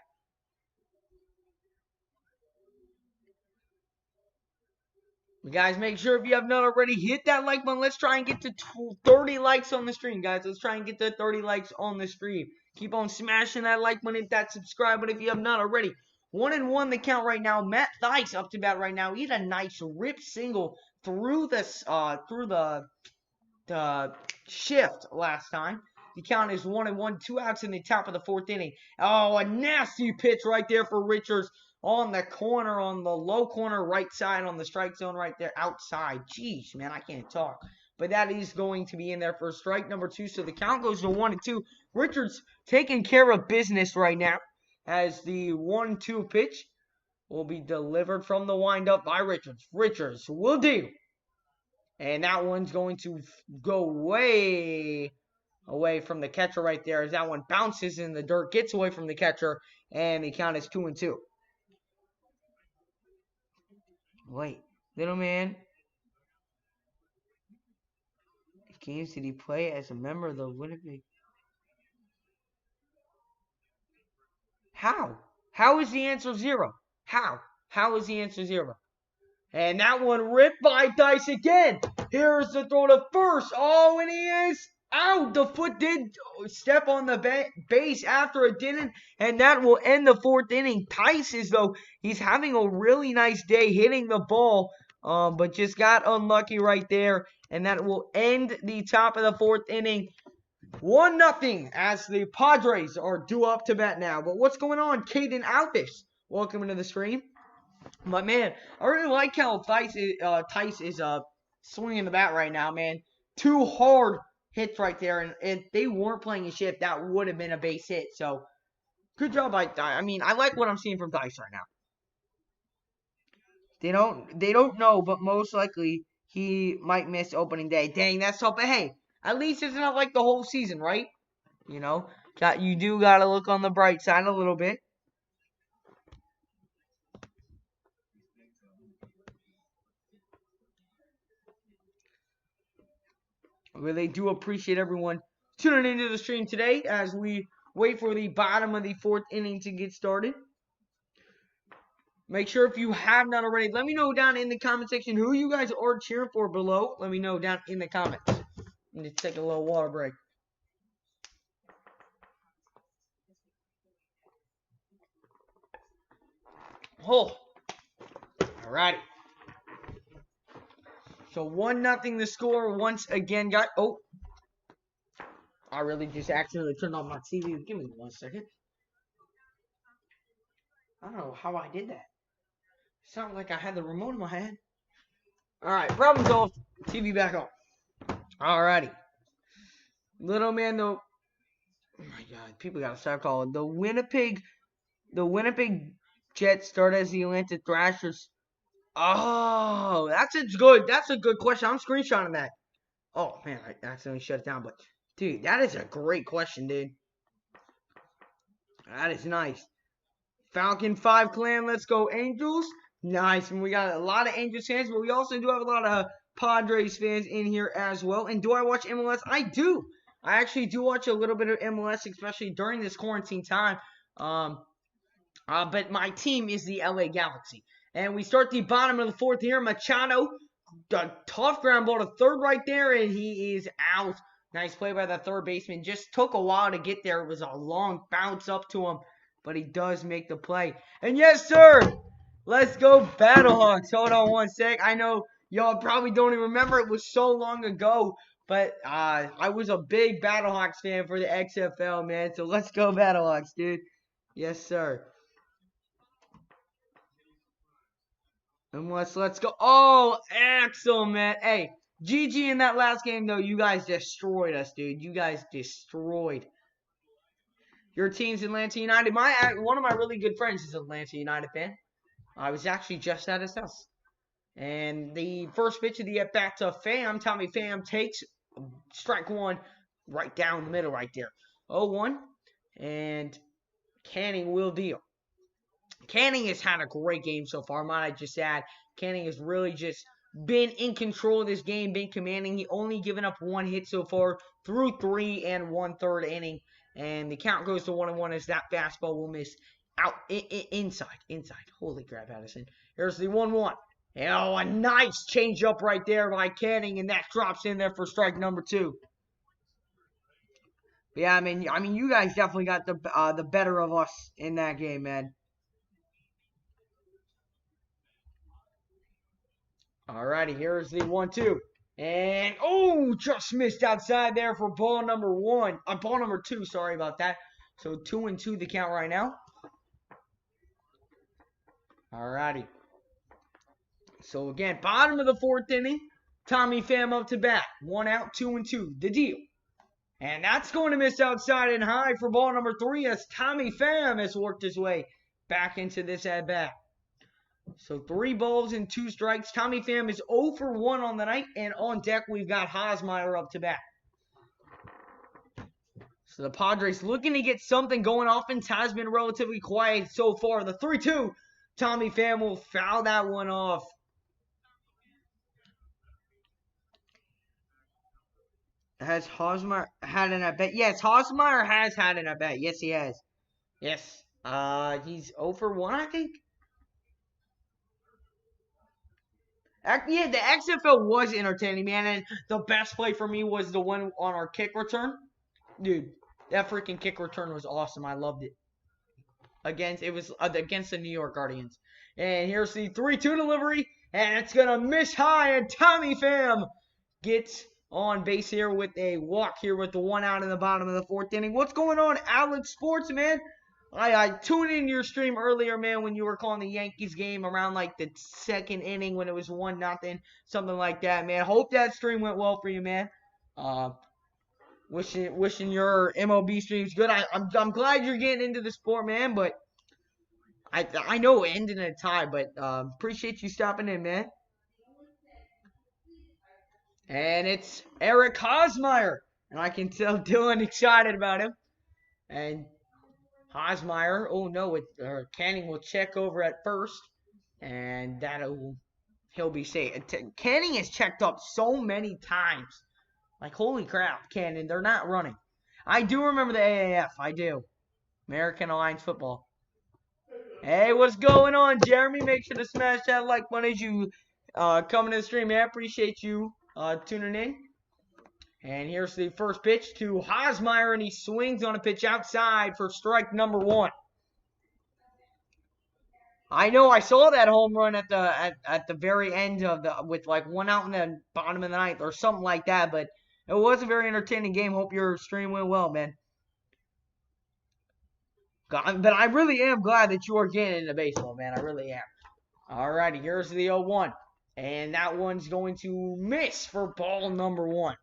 Guys, make sure if you have not already, hit that like button. Let's try and get to 30 likes on the stream, guys. Let's try and get to 30 likes on the stream. Keep on smashing that like button, hit that subscribe button if you have not already. 1-1 the count right now. Matt Thaiss up to bat right now. He had a nice rip single through the shift last time. The count is 1-1, 2 outs in the top of the 4th inning. Oh, a nasty pitch right there for Richards on the corner, on the low corner right side, on the strike zone right there outside. Jeez, man, I can't talk. But that is going to be in there for strike number 2. So the count goes to 1-2. Richards taking care of business right now as the 1-2 pitch will be delivered from the windup by Richards. Richards will deal. And that one's going to go way away from the catcher right there as that one bounces in the dirt, gets away from the catcher, and the count is 2-2. Wait, little man. Games did he play as a member of the Winnipeg? How? How is the answer 0? How? How is the answer 0? And that one ripped by Thaiss again. Here's the throw to first. Oh, and he is out. The foot did step on the base after it didn't. And that will end the 4th inning. Thaiss is, though, he's having a really nice day hitting the ball. But just got unlucky right there. And that will end the top of the 4th inning. 1-0 as the Padres are due up to bat now. But what's going on? Caden Alvis, welcome into the stream. But, man, I really like how Thaiss is swinging the bat right now, man. 2 hard hits right there. And if they weren't playing a shift, that would have been a base hit. So, good job by Thaiss. I mean, I like what I'm seeing from Thaiss right now. They don't know, but most likely he might miss opening day. Dang, that's tough. But, hey, at least it's not like the whole season, right? You know, you do got to look on the bright side a little bit. I really do appreciate everyone tuning into the stream today as we wait for the bottom of the 4th inning to get started. Make sure if you have not already, let me know down in the comment section who you guys are cheering for below. Let me know down in the comments. I need to take a little water break. Oh, alrighty. So 1-0 the score once again. I really just accidentally turned on my TV. Give me 1 second. I don't know how I did that. It sounded like I had the remote in my hand. Alright, problem solved. TV back on. Alrighty. Little man, though. Oh my god, people gotta start calling. The Winnipeg Jets start as the Atlanta Thrashers. Oh, that's a good question. I'm screenshotting that. Oh man, I accidentally shut it down, but dude, that is a great question, dude. That is nice. Falcon 5 clan, let's go Angels. Nice, and we got a lot of Angels fans, but we also do have a lot of Padres fans in here as well. And do I watch MLS? I do. I actually do watch a little bit of MLS, especially during this quarantine time. But my team is the LA Galaxy. And we start the bottom of the 4th here. Machado, a tough ground ball to third right there, and he is out. Nice play by the third baseman. Just took a while to get there. It was a long bounce up to him, but he does make the play. And yes, sir, let's go Battlehawks. Hold on 1 sec. I know y'all probably don't even remember. It was so long ago, but I was a big Battlehawks fan for the XFL, man. So let's go Battlehawks, dude. Yes, sir. And let's go. Oh, Axel, man. Hey, GG in that last game, though. You guys destroyed us, dude. You guys destroyed. Your team's Atlanta United. One of my really good friends is an Atlanta United fan. I was actually just at his house. And the first pitch of the at-bat to Pham. Tommy Pham takes strike 1 right down the middle right there. 0-1. And Canning will deal. Canning has had a great game so far, might I just add. Canning is really just been in control of this game, been commanding. He only given up 1 hit so far through 3 1/3 inning. And the count goes to 1-1 as that fastball will miss out inside. Holy crap, Addison. Here's the 1-1. Oh, a nice changeup right there by Canning, and that drops in there for strike number 2. Yeah, I mean, you guys definitely got the better of us in that game, man. Alrighty, here's the 1-2. And, oh, just missed outside there for ball number 2, sorry about that. So 2-2 the count right now. Alrighty. So again, bottom of the 4th inning. Tommy Pham up to bat. 1 out, 2-2. The deal. And that's going to miss outside and high for ball number 3 as Tommy Pham has worked his way back into this at-bat. So 3 balls and 2 strikes. Tommy Pham is 0 for 1 on the night. And on deck, we've got Hosmeyer up to bat. So the Padres looking to get something going. Offense has been relatively quiet so far. The 3-2. Tommy Pham will foul that one off. Has Hosmeyer had an at-bat? Yes, Hosmeyer has had an at-bat. Yes, he has. Yes. He's 0 for 1, I think. Yeah, the XFL was entertaining, man, and the best play for me was the one on our kick return. Dude, that freaking kick return was awesome. I loved it. It was against the New York Guardians. And here's the 3-2 delivery, and it's going to miss high, and Tommy Pham gets on base here with a walk here with the 1 out in the bottom of the 4th inning. What's going on, Alex Sports, man? I tuned in your stream earlier, man, when you were calling the Yankees game around like the 2nd inning when it was 1-0, something like that, man. Hope that stream went well for you, man. Wishing your MLB streams good. I'm glad you're getting into the sport, man, but I know it ended in a tie, but appreciate you stopping in, man. And it's Eric Hosmeyer, and I can tell Dylan excited about him. And Hosmeyer, oh no, Canning will check over at first, and he'll be safe. Canning has checked up so many times. Like, holy crap, Canning, they're not running. I do remember the AAF, I do. American Alliance Football. Hey, what's going on, Jeremy? Make sure to smash that like button as you come to the stream, man. I appreciate you tuning in. And here's the first pitch to Hosmeyer, and he swings on a pitch outside for strike number 1. I know I saw that home run at the very end of with like 1 out in the bottom of the 9th or something like that, but it was a very entertaining game. Hope your stream went well, man. But I really am glad that you are getting into baseball, man. I really am. Alrighty, here's the 0-1. And that one's going to miss for ball number 1.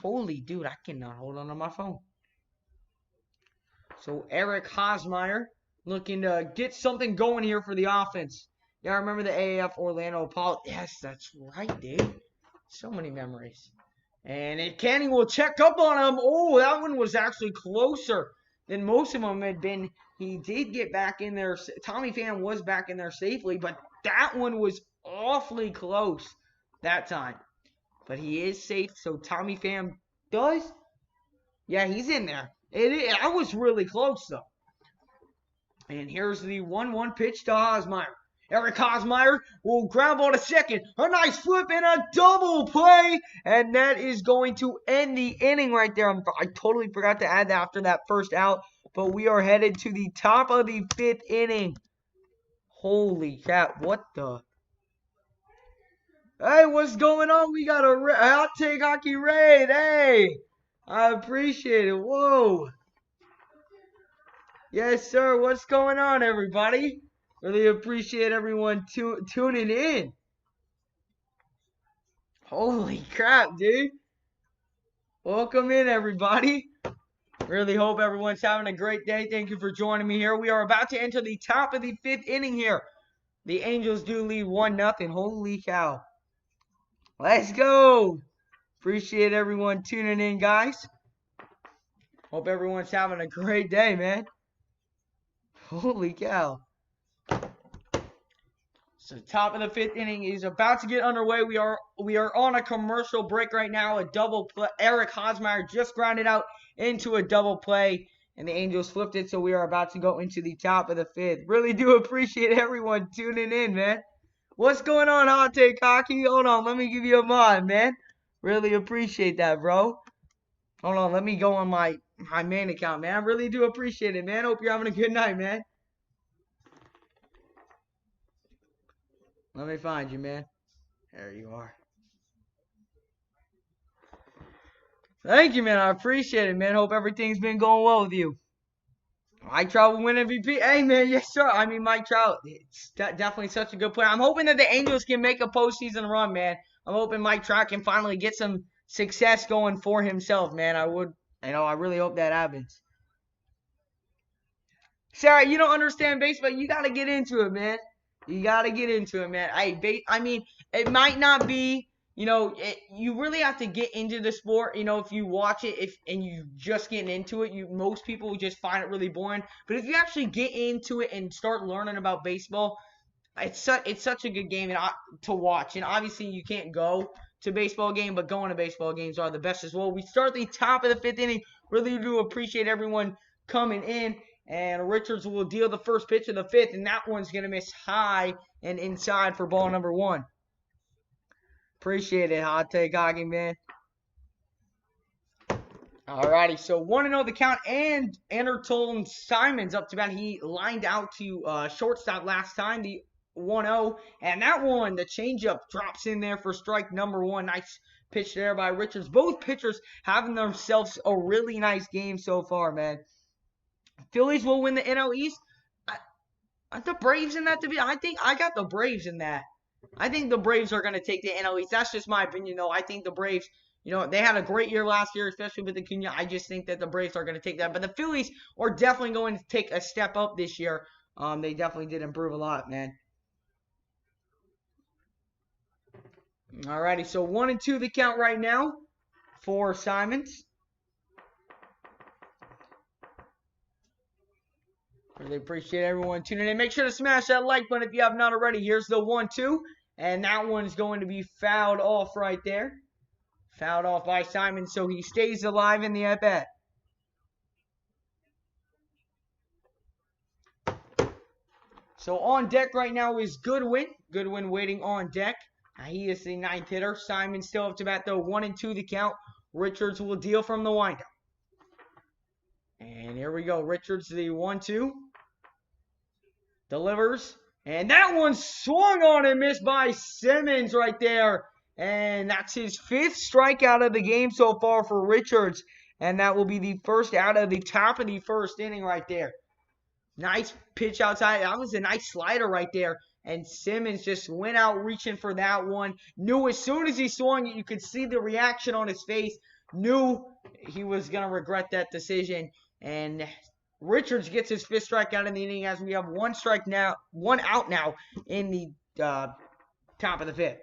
Holy dude, I cannot hold on to my phone. So Eric Hosmeyer looking to get something going here for the offense. Yeah, I remember the AAF Orlando Apollo. Yes, that's right, dude. So many memories. And Canning will check up on him. Oh, that one was actually closer than most of them had been. He did get back in there. Tommy Pham was back in there safely, but that one was awfully close that time. But he is safe, so Tommy Pham does. Yeah, he's in there. I was really close, though. And here's the 1-1 pitch to Hosmeyer. Eric Hosmeyer will ground ball to second. A nice flip and a double play. And that is going to end the inning right there. I totally forgot to add that after that first out. But we are headed to the top of the 5th inning. Holy crap. What the... Hey, what's going on? We got a hot take hockey raid. Hey, I appreciate it. Whoa. Yes, sir. What's going on, everybody? Really appreciate everyone tuning in. Holy crap, dude. Welcome in, everybody. Really hope everyone's having a great day. Thank you for joining me here. We are about to enter the top of the 5th inning here. The Angels do lead 1-0. Holy cow. Let's go. Appreciate everyone tuning in, guys. Hope everyone's having a great day, man. Holy cow. So top of the 5th inning is about to get underway. We are on a commercial break right now. A double play. Eric Hosmeyer just grounded out into a double play, and the Angels flipped it. So we are about to go into the top of the 5th. Really do appreciate everyone tuning in, man. What's going on, Hot Take Hockey? Hold on, let me give you a mod, man. Really appreciate that, bro. Hold on, let me go on my main account, man. I really do appreciate it, man. Hope you're having a good night, man. Let me find you, man. There you are. Thank you, man. I appreciate it, man. Hope everything's been going well with you. Mike Trout will win MVP. Hey, man, yes, sir. I mean, Mike Trout, it's definitely such a good player. I'm hoping that the Angels can make a postseason run, man. I'm hoping Mike Trout can finally get some success going for himself, man. I really hope that happens. Sarah, you don't understand baseball. You got to get into it, man. You got to get into it, man. I mean, it might not be, you really have to get into the sport. If you watch it and you just getting into it, most people just find it really boring. But if you actually get into it and start learning about baseball, it's such a good game to watch. And obviously, you can't go to baseball game, but going to baseball games are the best as well. We start the top of the 5th inning. Really do appreciate everyone coming in. And Richards will deal the first pitch of the 5th, and that one's going to miss high and inside for ball number 1. Appreciate it, Hot Take Hockey, man. Alrighty, so 1-0 the count, and Anderton Simons up to bat. He lined out to shortstop last time, the 1-0, and that one, the changeup, drops in there for strike number 1. Nice pitch there by Richards. Both pitchers having themselves a really nice game so far, man. Phillies will win the NL East. Aren't the Braves in that division? I think I got the Braves in that. I think the Braves are going to take the NL East. That's just my opinion, though. I think the Braves, they had a great year last year, especially with Acuna. I just think that the Braves are going to take that. But the Phillies are definitely going to take a step up this year. They definitely did improve a lot, man. Alrighty, so 1-2 the count right now for Simons. Really appreciate everyone tuning in. Make sure to smash that like button if you have not already. Here's the 1-2. And that one's going to be fouled off right there. Fouled off by Simon, so he stays alive in the at-bat. So on deck right now is Goodwin. Goodwin waiting on deck. He is the 9th hitter. Simon still up to bat, though. 1-2 the count. Richards will deal from the windup. And here we go. Richards, the 1-2. Delivers. And that one swung on and missed by Simmons right there. And that's his 5th strikeout of the game so far for Richards. And that will be the first out of the top of the 1st inning right there. Nice pitch outside. That was a nice slider right there. And Simmons just went out reaching for that one. Knew as soon as he swung it, you could see the reaction on his face. Knew he was going to regret that decision. And Richards gets his 5th strikeout in the inning as we have one out now in the top of the 5th.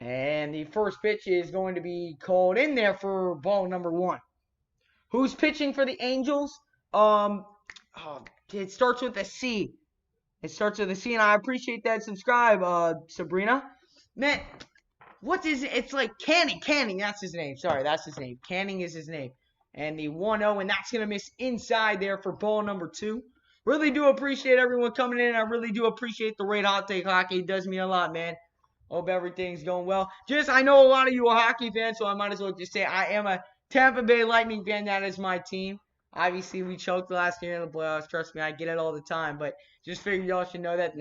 And the first pitch is going to be called in there for ball number 1. Who's pitching for the Angels? It starts with a C. It starts with a C, and I appreciate that. Subscribe, Sabrina. Man, what is it? It's like Canning, that's his name. Sorry, that's his name. Canning is his name. And the 1-0, and that's going to miss inside there for ball number 2. Really do appreciate everyone coming in. I really do appreciate the Raid Hot Take Hockey. It does mean a lot, man. Hope everything's going well. I know a lot of you are hockey fans, so I might as well just say I am a Tampa Bay Lightning fan. That is my team. Obviously, we choked last year in the playoffs. Trust me, I get it all the time. But just figured y'all should know that,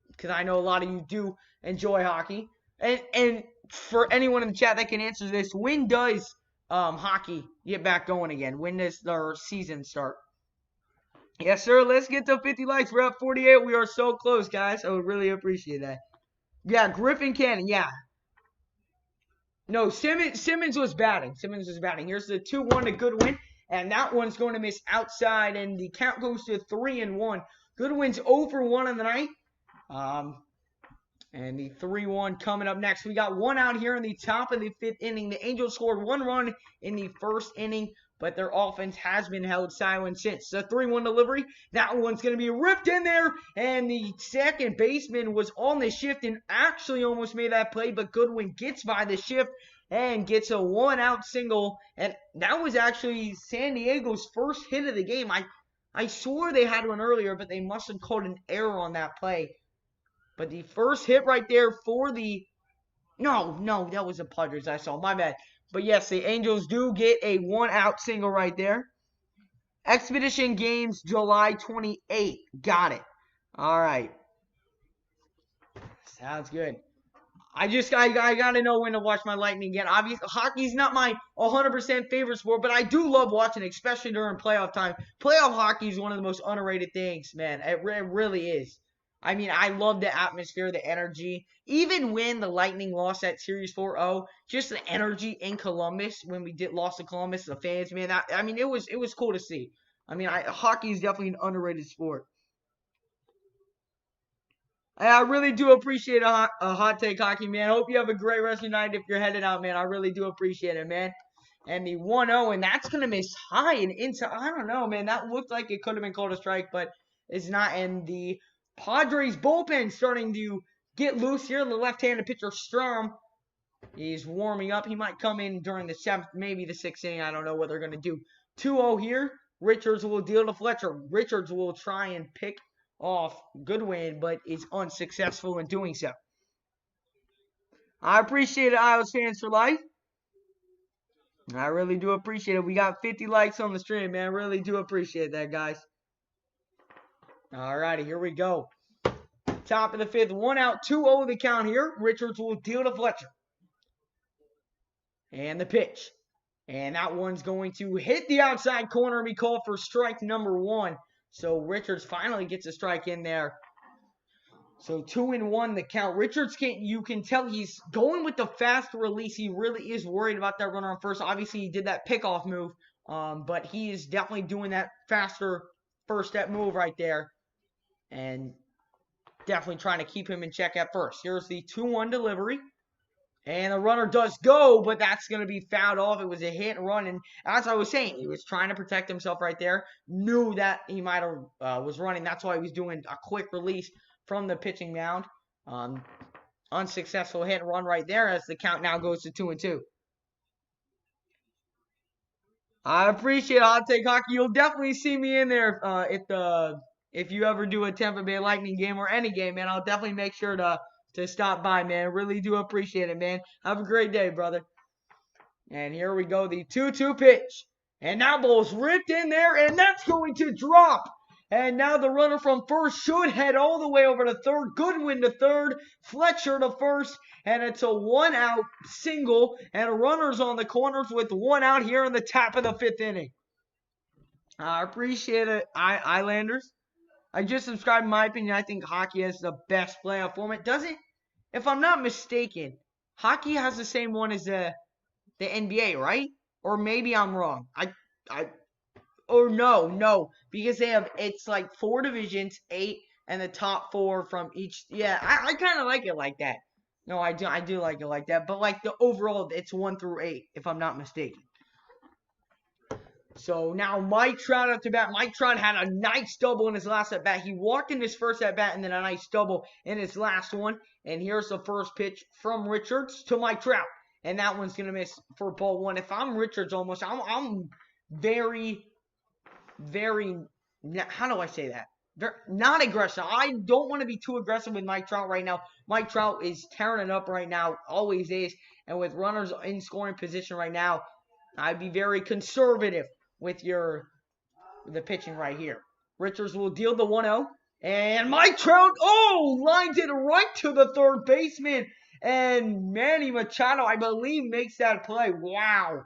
because I know a lot of you do enjoy hockey. And for anyone in the chat that can answer this, when does hockey get back going again? When does their season start? Yes, sir. Let's get to 50 likes. We're at 48. We are so close, guys. I would really appreciate that. Yeah, Griffin Cannon. Yeah. No, Simmons was batting. Here's the 2-1 to Goodwin. And that one's going to miss outside. And the count goes to 3-1. Goodwin's 0 for 1 on the night. And the 3-1 coming up next. We got one out here in the top of the 5th inning. The Angels scored 1 run in the 1st inning but their offense has been held silent since. The 3-1 delivery, that one's going to be ripped in there, and the second baseman was on the shift and actually almost made that play, but Goodwin gets by the shift and gets a 1-out single, and that was actually San Diego's first hit of the game. I swore they had one earlier, but they must have called an error on that play. But the first hit right there for the... No, that was the Padres I saw. My bad. But yes, the Angels do get a 1-out single right there. Expedition Games, July 28th. Got it. All right. Sounds good. I gotta know when to watch my Lightning again. Obviously, hockey's not my 100% favorite sport, but I do love watching it, especially during playoff time. Playoff hockey is one of the most underrated things, man. It really is. I mean, I love the atmosphere, the energy. Even when the Lightning lost that series 4-0, just the energy in Columbus when we lost to Columbus, the fans, man. It was cool to see. I mean, hockey is definitely an underrated sport. I really do appreciate a hot take hockey, man. Hope you have a great rest of your night if you're headed out, man. I really do appreciate it, man. And the 1-0, and that's going to miss high and inside. I don't know, man. That looked like it could have been called a strike, but it's not. And the Padres bullpen starting to get loose here. The left-handed pitcher, Strom, he's warming up. He might come in during the 7th, maybe the 6th inning. I don't know what they're going to do. 2-0 here. Richards will deal to Fletcher. Richards will try and pick off Goodwin, but is unsuccessful in doing so. I appreciate it, Isles fans for life. I really do appreciate it. We got 50 likes on the stream, man. I really do appreciate that, guys. Alrighty, here we go. Top of the 5th, 1-out, 2-0 the count here. Richards will deal to Fletcher. And the pitch. And that one's going to hit the outside corner and be called for strike number 1. So Richards finally gets a strike in there. So 2-1 the count. Richards, you can tell he's going with the fast release. He really is worried about that runner on first. Obviously, he did that pickoff move. But he is definitely doing that faster first step move right there. And definitely trying to keep him in check at first. Here's the 2-1 delivery. And the runner does go, but that's going to be fouled off. It was a hit and run. And as I was saying, he was trying to protect himself right there. Knew that he might have was running. That's why he was doing a quick release from the pitching mound. Unsuccessful hit and run right there as the count now goes to 2-2. I appreciate Hot Take Hockey. You'll definitely see me in there if you ever do a Tampa Bay Lightning game or any game, man. I'll definitely make sure to stop by, man. Really do appreciate it, man. Have a great day, brother. And here we go, the 2-2 pitch. And that ball's ripped in there, and that's going to drop. And now the runner from first should head all the way over to third. Goodwin to third, Fletcher to first, and it's a 1-out single. And runners on the corners with 1 out here in the top of the 5th inning. I appreciate it, Islanders. I just subscribed. In my opinion, I think hockey has the best playoff format. Does it? If I'm not mistaken, hockey has the same one as the NBA, right? Or maybe I'm wrong. Or no, because it's like 4 divisions, 8, and the top 4 from each. Yeah, I kind of like it like that. No, I do like it like that. But like the overall, it's 1 through 8, if I'm not mistaken. So now Mike Trout up to bat. Mike Trout had a nice double in his last at bat. He walked in his first at bat and then a nice double in his last one. And here's the first pitch from Richards to Mike Trout. And that one's going to miss for ball 1. If I'm Richards almost, I'm very, how do I say that? Not aggressive. I don't want to be too aggressive with Mike Trout right now. Mike Trout is tearing it up right now. Always is. And with runners in scoring position right now, I'd be very conservative with the pitching right here. Richards will deal the 1-0. And Mike Trout, lines it right to the third baseman. And Manny Machado, I believe, makes that play. Wow.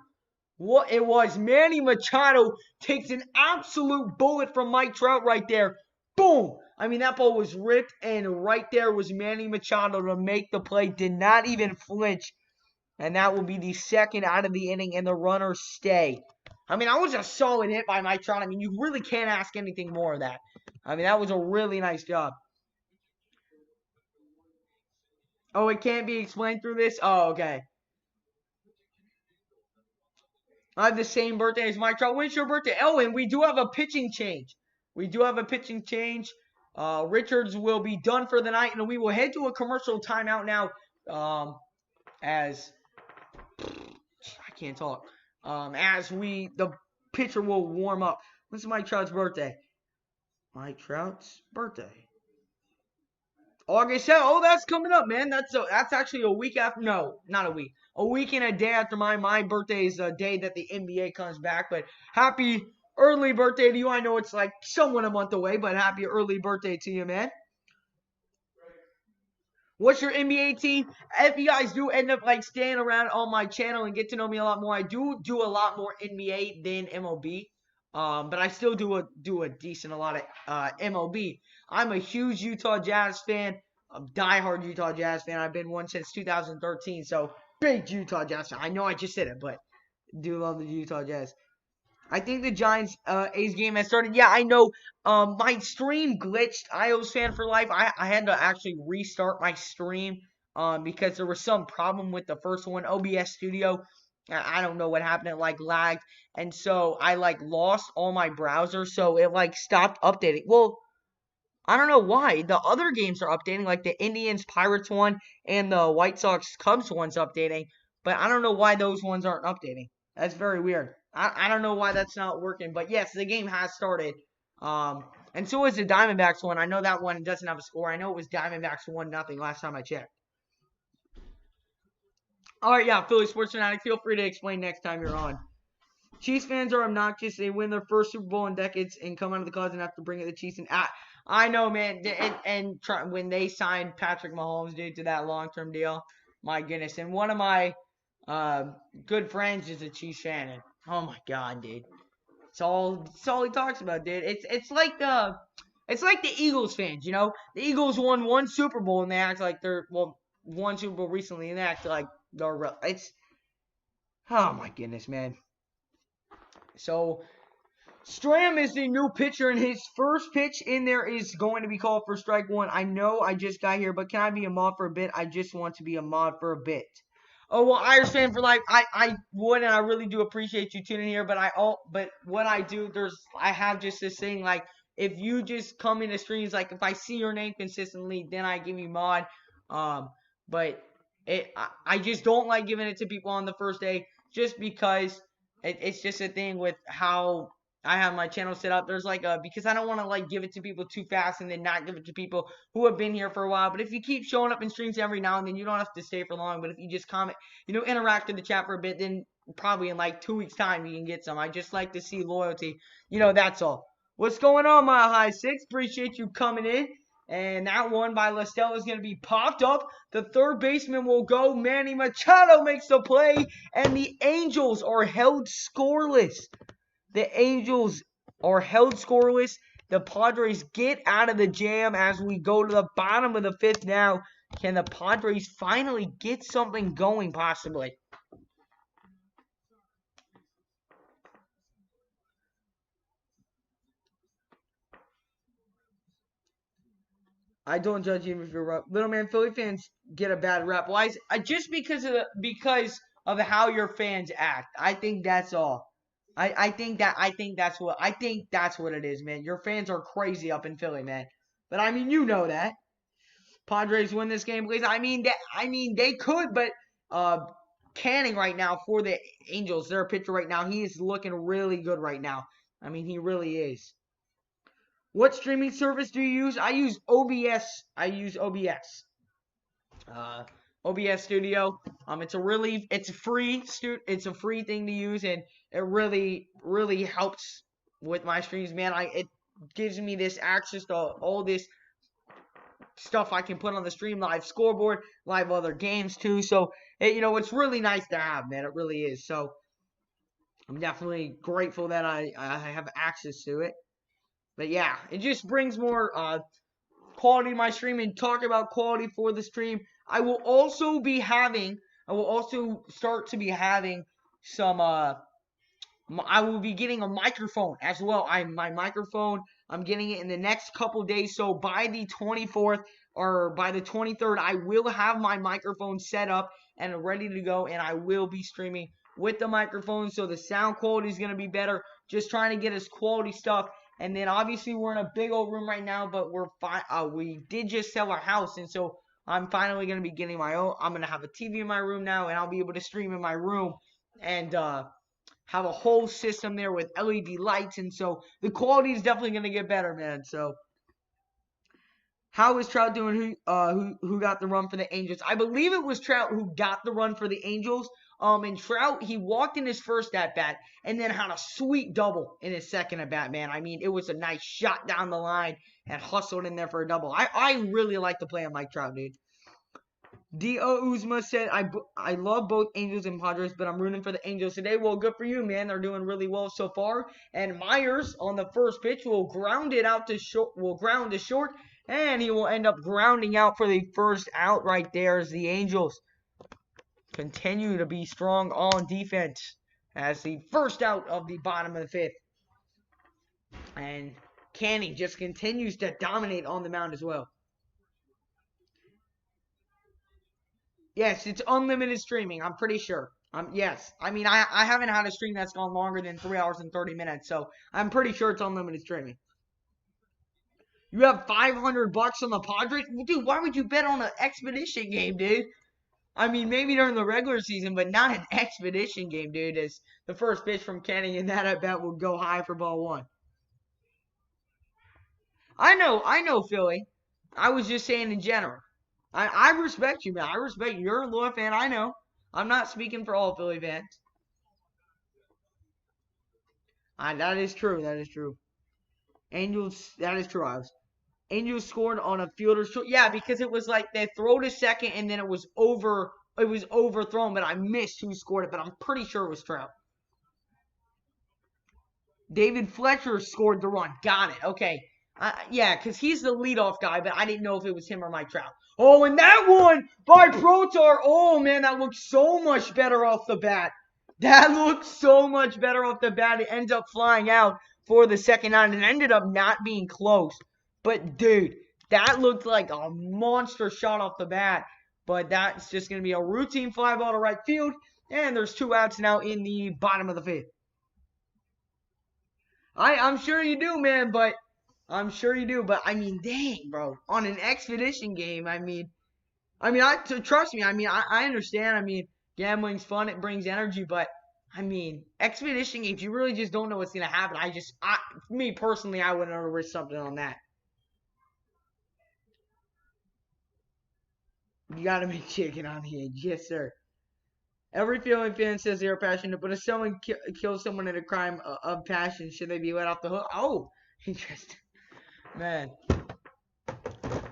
What it was. Manny Machado takes an absolute bullet from Mike Trout right there. Boom. I mean, that ball was ripped. And right there was Manny Machado to make the play. Did not even flinch. And that will be the 2nd out of the inning. And the runners stay. I mean, that was a solid hit by Mike Trout. I mean, you really can't ask anything more of that. I mean, that was a really nice job. Oh, it can't be explained through this? Oh, okay. I have the same birthday as Mike Trout. When's your birthday? Oh, and we do have a pitching change. We do have a pitching change. Richards will be done for the night, and we will head to a commercial timeout now. As I can't talk. As the pitcher will warm up. When's Mike Trout's birthday? Mike Trout's birthday. August 7th. Oh, that's coming up, man. That's actually a week after. No, not a week. A week and a day after mine. My birthday is the day that the NBA comes back. But happy early birthday to you. I know it's like somewhat a month away, but happy early birthday to you, man. What's your NBA team? If you guys do end up like staying around on my channel and get to know me a lot more, I do a lot more NBA than MLB. But I still do a decent a lot of MLB. I'm a huge Utah Jazz fan. A diehard Utah Jazz fan. I've been one since 2013. So big Utah Jazz fan. I know I just said it, but do love the Utah Jazz. I think the Giants A's game has started. Yeah, I know. My stream glitched. iOS fan for life. I had to actually restart my stream because there was some problem with the first one, OBS Studio. I don't know what happened. It like lagged, and so I like lost all my browsers, so it like stopped updating. Well, I don't know why. The other games are updating, like the Indians Pirates one and the White Sox Cubs one's updating, but I don't know why those ones aren't updating. That's very weird. I don't know why that's not working, but yes, the game has started. And so is the Diamondbacks one. I know that one doesn't have a score. I know it was Diamondbacks 1-0 last time I checked. All right, yeah, Philly Sports Fanatic, feel free to explain next time you're on. Chiefs fans are obnoxious. They win their first Super Bowl in decades and come out of the closet and have to bring it to the Chiefs. And I know, man, when they signed Patrick Mahomes, dude, to that long-term deal, my goodness. And one of my good friends is a Chiefs fan, and oh my God, dude. It's all he talks about, dude. It's like the Eagles fans, you know? The Eagles won one Super Bowl and they act like they're one Super Bowl recently and they act like they're real. It's oh my goodness, man. So Stram is the new pitcher, and his first pitch in there is going to be called for strike one. I know I just got here, but can I be a mod for a bit? I just want to be a mod for a bit. Oh, well, Irish fan for life. I would, and I really do appreciate you tuning here. But what I do, I have just this thing, like, if you just come into streams, like, if I see your name consistently, then I give you mod. But I just don't like giving it to people on the first day, just because it's just a thing with how I have my channel set up. There's because I don't want to like give it to people too fast and then not give it to people who have been here for a while. But if you keep showing up in streams every now and then, you don't have to stay for long. But if you just comment, interact in the chat for a bit, then probably in like 2 weeks time you can get some. I just like to see loyalty. That's all. What's going on, my high six? Appreciate you coming in. And that one by Lestelle is going to be popped up. The third baseman will go. Manny Machado makes the play. And the Angels are held scoreless. The Angels are held scoreless. The Padres get out of the jam as we go to the bottom of the fifth now. Can the Padres finally get something going, possibly? I don't judge you if you're rep. Little man, Philly fans get a bad rep. Why? Just because of how your fans act. I think that's all. I think that's what it is, man. Your fans are crazy up in Philly, man. But I mean, you know that. Padres win this game, please. I mean they could, but Canning right now for the Angels, their pitcher right now, he is looking really good right now. I mean, he really is. What streaming service do you use? I use OBS. OBS Studio. It's a free thing to use, and it really helps with my streams, man. It gives me this access to all this stuff I can put on the stream, live scoreboard, live other games too. So it's really nice to have, man. It really is. So I'm definitely grateful that I have access to it. But yeah, it just brings more quality to my stream. And talk about quality for the stream, I will also start to be having some I will be getting a microphone as well. My microphone, I'm getting it in the next couple days. So by the 24th or by the 23rd, I will have my microphone set up and ready to go, and I will be streaming with the microphone, so the sound quality is going to be better. Just trying to get us quality stuff. And then obviously we're in a big old room right now, but we're fine. We did just sell our house, and so I'm finally going to be getting my own. I'm going to have a TV in my room now, and I'll be able to stream in my room and have a whole system there with LED lights, and so the quality is definitely going to get better, man. So how is Trout doing? Who got the run for the Angels? I believe it was Trout who got the run for the Angels. And Trout, he walked in his first at-bat and then had a sweet double in his second at-bat, man. I mean, it was a nice shot down the line and hustled in there for a double. I really like the play on Mike Trout, dude. D.O. Uzma said, I love both Angels and Padres, but I'm rooting for the Angels today. Well, good for you, man. They're doing really well so far. And Myers, on the first pitch, will ground it out to short, and he will end up grounding out for the first out right there as the Angels continue to be strong on defense as the first out of the bottom of the fifth. And Canning just continues to dominate on the mound as well. Yes, it's unlimited streaming, I'm pretty sure. Yes, I mean, I haven't had a stream that's gone longer than 3 hours and 30 minutes, so I'm pretty sure it's unlimited streaming. You have $500 on the Padres? Dude, why would you bet on an expedition game, dude? I mean, maybe during the regular season, but not an expedition game, dude. As the first pitch from Kenny and that at bat will go high for ball one. I know, Philly. I was just saying in general. I respect you, man. I respect you. You're a loyal fan. I know. I'm not speaking for all Philly fans. That is true. That is true. Angels, that is true. Angels scored on a fielder's short. Yeah, because it was like they throw to second and then it was overthrown, but I missed who scored it, but I'm pretty sure it was Trout. David Fletcher scored the run. Got it. Okay. Yeah, because he's the leadoff guy, but I didn't know if it was him or Mike Trout. Oh, and that one by Protar. Oh, man, that looks so much better off the bat. That looks so much better off the bat. It ends up flying out for the second out and ended up not being close. But, dude, that looked like a monster shot off the bat. But that's just going to be a routine fly ball to right field. And there's 2 outs now in the bottom of the fifth. I'm sure you do, man, but I'm sure you do. But, I mean, dang, bro. On an expedition game, trust me. I understand. I mean, gambling's fun. It brings energy. But, I mean, expedition games, you really just don't know what's going to happen. Me personally, I wouldn't ever risk something on that. You gotta make chicken on the edge. Yes, sir. Every Philly fan says they are passionate, but if someone kills someone in a crime of passion, should they be let off the hook? Oh, interesting. Man.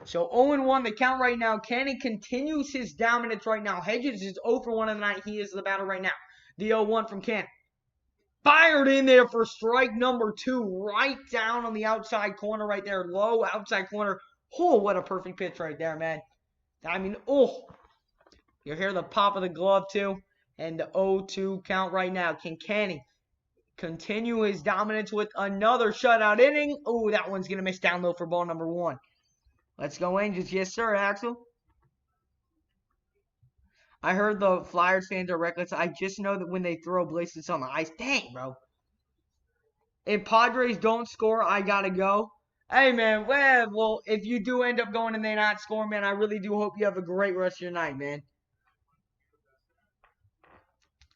So 0-1 the count right now. Canning continues his dominance right now. Hedges is 0 for 1 of the night. He is the batter right now. The 0-1 from Canning. Fired in there for strike number 2. Right down on the outside corner right there. Low outside corner. Oh, what a perfect pitch right there, man. I mean, oh. You hear the pop of the glove, too. And the 0-2 count right now. Can Canning continue his dominance with another shutout inning? Oh, that one's going to miss down low for ball number 1. Let's go, Angels. Yes, sir, Axel. I heard the Flyers fans are reckless. I just know that when they throw blazes on the ice. Dang, bro. If Padres don't score, I got to go. Hey, man, well, if you do end up going and they not score, man, I really do hope you have a great rest of your night, man.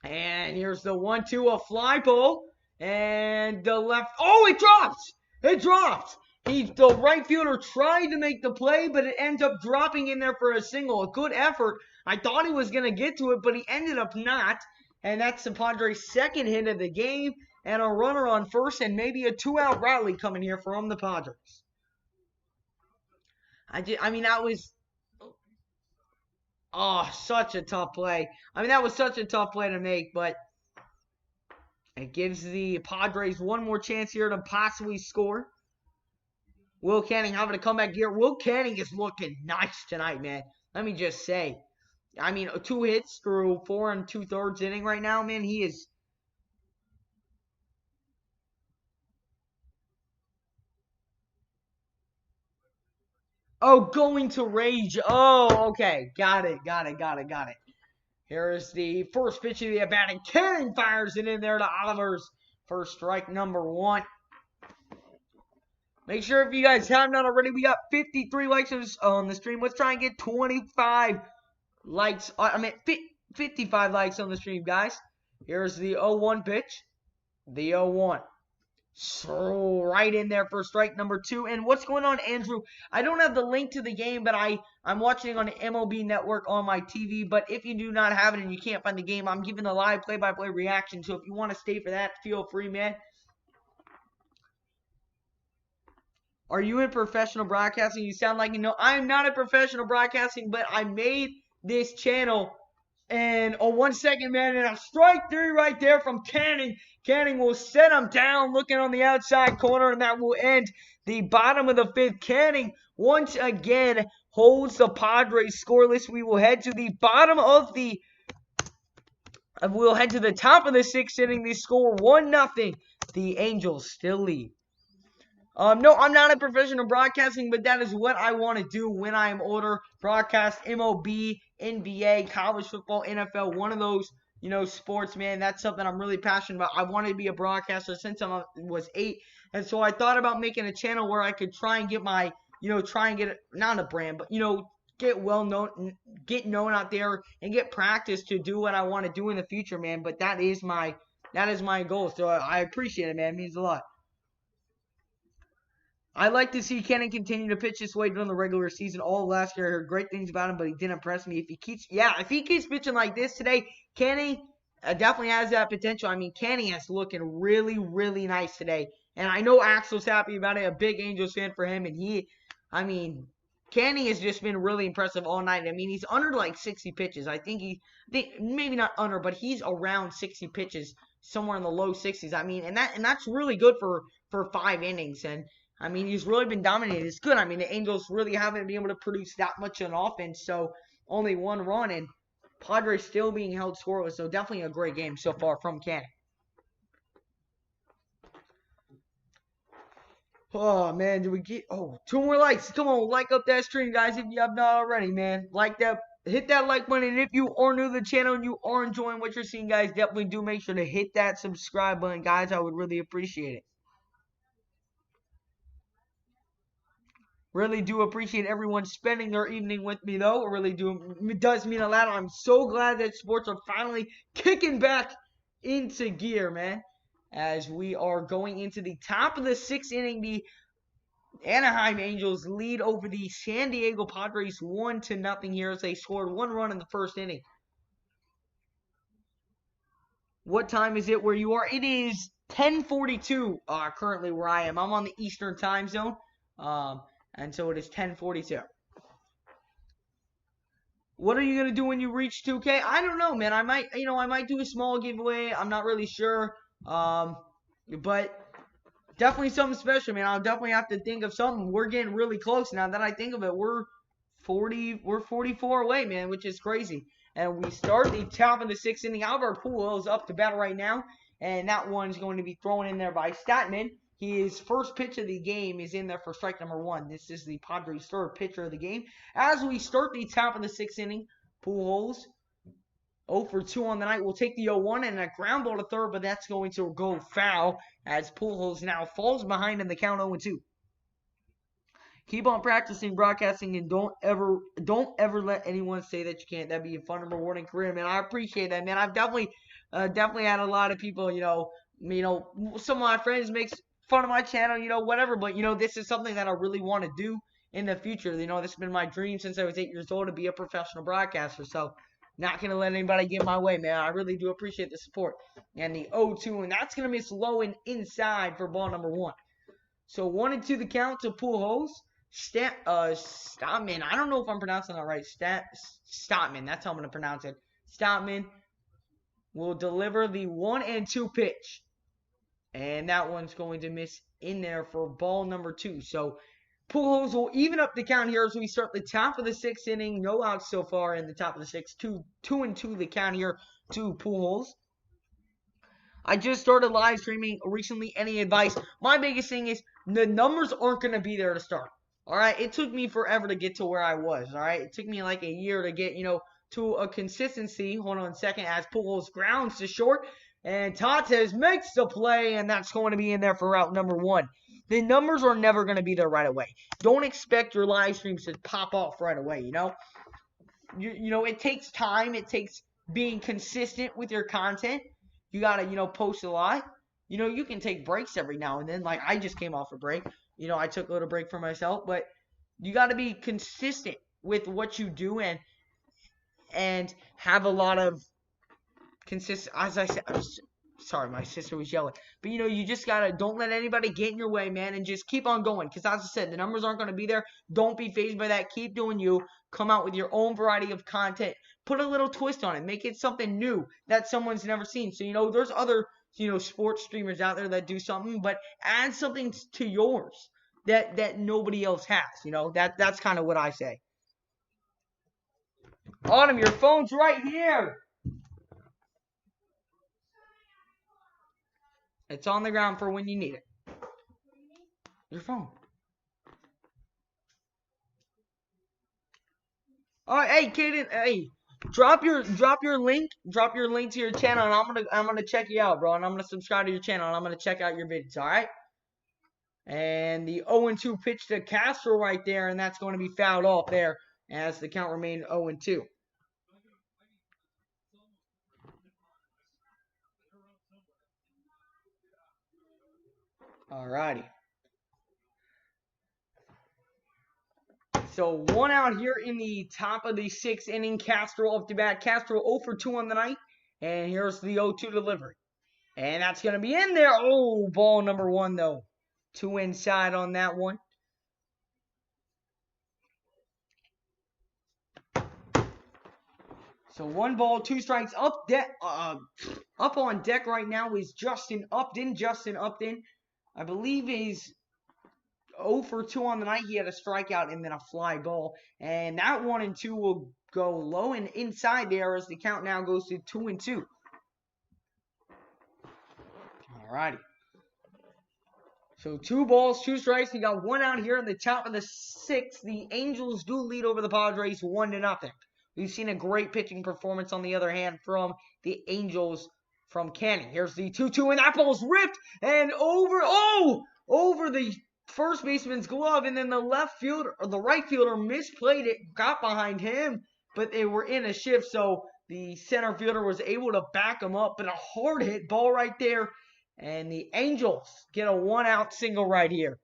And here's the 1-2, a fly ball. And the left. Oh, it dropped. It dropped. The right fielder tried to make the play, but it ends up dropping in there for a single. A good effort. I thought he was going to get to it, but he ended up not. And that's the Padres' second hit of the game. And a runner on first and maybe a 2-out rally coming here from the Padres. That was... Oh, such a tough play. That was such a tough play to make, but it gives the Padres one more chance here to possibly score. Will Canning having to come back here. Will Canning is looking nice tonight, man. Let me just say. 2 hits through 4 2/3 inning right now, man. He is... Oh, going to rage. Oh, okay. Got it. Here is the first pitch of the at bat, and Canning fires it in there to Oliver's first strike number 1. Make sure if you guys have not already, we got 53 likes on the stream. Let's try and get 25 likes. 55 likes on the stream, guys. Here's the 0-1 pitch. The 0-1. So right in there for strike number 2. And what's going on, Andrew? I don't have the link to the game, but I'm watching on the MLB Network on my TV. But if you do not have it and you can't find the game, I'm giving a live play-by-play reaction. So if you want to stay for that, feel free, man. Are you in professional broadcasting? You sound like you know. I'm not in professional broadcasting, but I made this channel. And 1 second, man, and a strike 3 right there from Canning. Canning will set him down, looking on the outside corner, and that will end the bottom of the 5th. Canning once again holds the Padres scoreless. We will head to the bottom of the. We'll head to the top of the 6th inning. They score 1-0. The Angels still lead. No, I'm not a professional broadcasting, but that is what I want to do when I am older. Broadcast MLB, NBA, college football, NFL, one of those, sports, man. That's something I'm really passionate about. I wanted to be a broadcaster since I was 8, and so I thought about making a channel where I could try and get my, not a brand, but, get get known out there and get practice to do what I want to do in the future, man. But that is my goal, so I appreciate it, man. It means a lot. I'd like to see Canning continue to pitch this way during the regular season. All last year, I heard great things about him, but he didn't impress me. If he keeps pitching like this today, Canning definitely has that potential. I mean, Canning is looking really, really nice today. And I know Axel's happy about it, a big Angels fan for him. And Canning has just been really impressive all night. I mean, he's under like 60 pitches. I think maybe not under, but he's around 60 pitches, somewhere in the low 60s. I mean, and that's really good for 5 innings. And I mean, he's really been dominating. It's good. I mean, the Angels really haven't been able to produce that much on offense, so only 1 run, and Padres still being held scoreless. So definitely a great game so far from Canning. Oh, man, did we get... Oh, 2 more likes. Come on, like up that stream, guys, if you have not already, man. Like that. Hit that like button, and if you are new to the channel and you are enjoying what you're seeing, guys, definitely do make sure to hit that subscribe button, guys. I would really appreciate it. Really do appreciate everyone spending their evening with me, though. It does mean a lot. I'm so glad that sports are finally kicking back into gear, man. As we are going into the top of the 6th inning, the Anaheim Angels lead over the San Diego Padres 1-0 here as they scored 1 run in the 1st inning. What time is it where you are? It is 10:42 currently where I am. I'm on the Eastern time zone. And so it is 10:42. What are you going to do when you reach 2K? I don't know, man. I might do a small giveaway. I'm not really sure. But definitely something special, man. I'll definitely have to think of something. We're getting really close now that I think of it. We're 44 away, man, which is crazy. And we start the top of the 6th inning. Albert Pujols is up to bat right now. And that one's going to be thrown in there by Statman. His first pitch of the game is in there for strike number 1. This is the Padres' 3rd pitcher of the game. As we start the top of the 6th inning, Pujols 0 for 2 on the night. We'll take the 0-1 and a ground ball to 3rd, but that's going to go foul as Pujols now falls behind in the count 0-2. Keep on practicing broadcasting and don't ever let anyone say that you can't. That'd be a fun and rewarding career, man. I appreciate that, man. I've definitely had a lot of people, some of my friends makes fun of my channel, whatever, but this is something that I really want to do in the future. This has been my dream since I was 8 years old to be a professional broadcaster, so not going to let anybody get in my way, man. I really do appreciate the support. And the 0-2, and that's going to miss low and inside for ball number 1. So 1-2 the count to Pujols. Statman, I don't know if I'm pronouncing that right. Statman, that's how I'm going to pronounce it. Statman will deliver the 1-2 pitch. And that one's going to miss in there for ball number 2. So Pujols will even up the count here as we start the top of the 6th inning. No outs so far in the top of the 6th. 2-2 the count here to Pujols. I just started live streaming recently. Any advice? My biggest thing is the numbers aren't going to be there to start. All right, it took me forever to get to where I was. All right, it took me like a year to get, to a consistency. Hold on a second. As Pujols grounds to short. And Tatis makes the play, and that's going to be in there for route number 1. The numbers are never going to be there right away. Don't expect your live streams to pop off right away, you know? You know, it takes time. It takes being consistent with your content. You got to, you know, post a lot. You know, you can take breaks every now and then. Like, I just came off a break. You know, I took a little break for myself. But you got to be consistent with what you do and have a lot of consistent. As I said, sorry, my sister was yelling. But, you know, you just got to, don't let anybody get in your way, man, and just keep on going. Because, as I said, the numbers aren't going to be there. Don't be fazed by that. Keep doing you. Come out with your own variety of content. Put a little twist on it. Make it something new that someone's never seen. So, you know, there's other, you know, sports streamers out there that do something, but add something to yours that nobody else has. You know, that's kind of what I say. Autumn, your phone's right here. It's on the ground for when you need it. Your phone. All right, hey, Kaden, hey, drop your link to your channel, and I'm gonna check you out, bro, and I'm gonna subscribe to your channel, and I'm gonna check out your videos. All right. And the 0-2 pitch to Castro right there, and that's going to be fouled off there as the count remained 0-2. Alrighty. So 1 out here in the top of the 6th inning. Castro up to bat. Castro 0 for 2 on the night. And here's the 0-2 delivery. And that's going to be in there. Oh, ball number 1 though. 2 inside on that one. So 1 ball, 2 strikes. Up on deck right now is Justin Upton. Justin Upton, I believe, is 0 for 2 on the night. He had a strikeout and then a fly ball. And that 1-2 will go low and inside there as the count now goes to 2-2. Alrighty. So 2 balls, 2 strikes. We got 1 out here in the top of the 6th. The Angels do lead over the Padres 1-0. We've seen a great pitching performance on the other hand from the Angels from Canning. Here's the 2-2, and that ball's ripped and over the first baseman's glove, and then the right fielder misplayed it, got behind him, but they were in a shift, so the center fielder was able to back him up, but a hard hit ball right there, and the Angels get a 1-out single right here.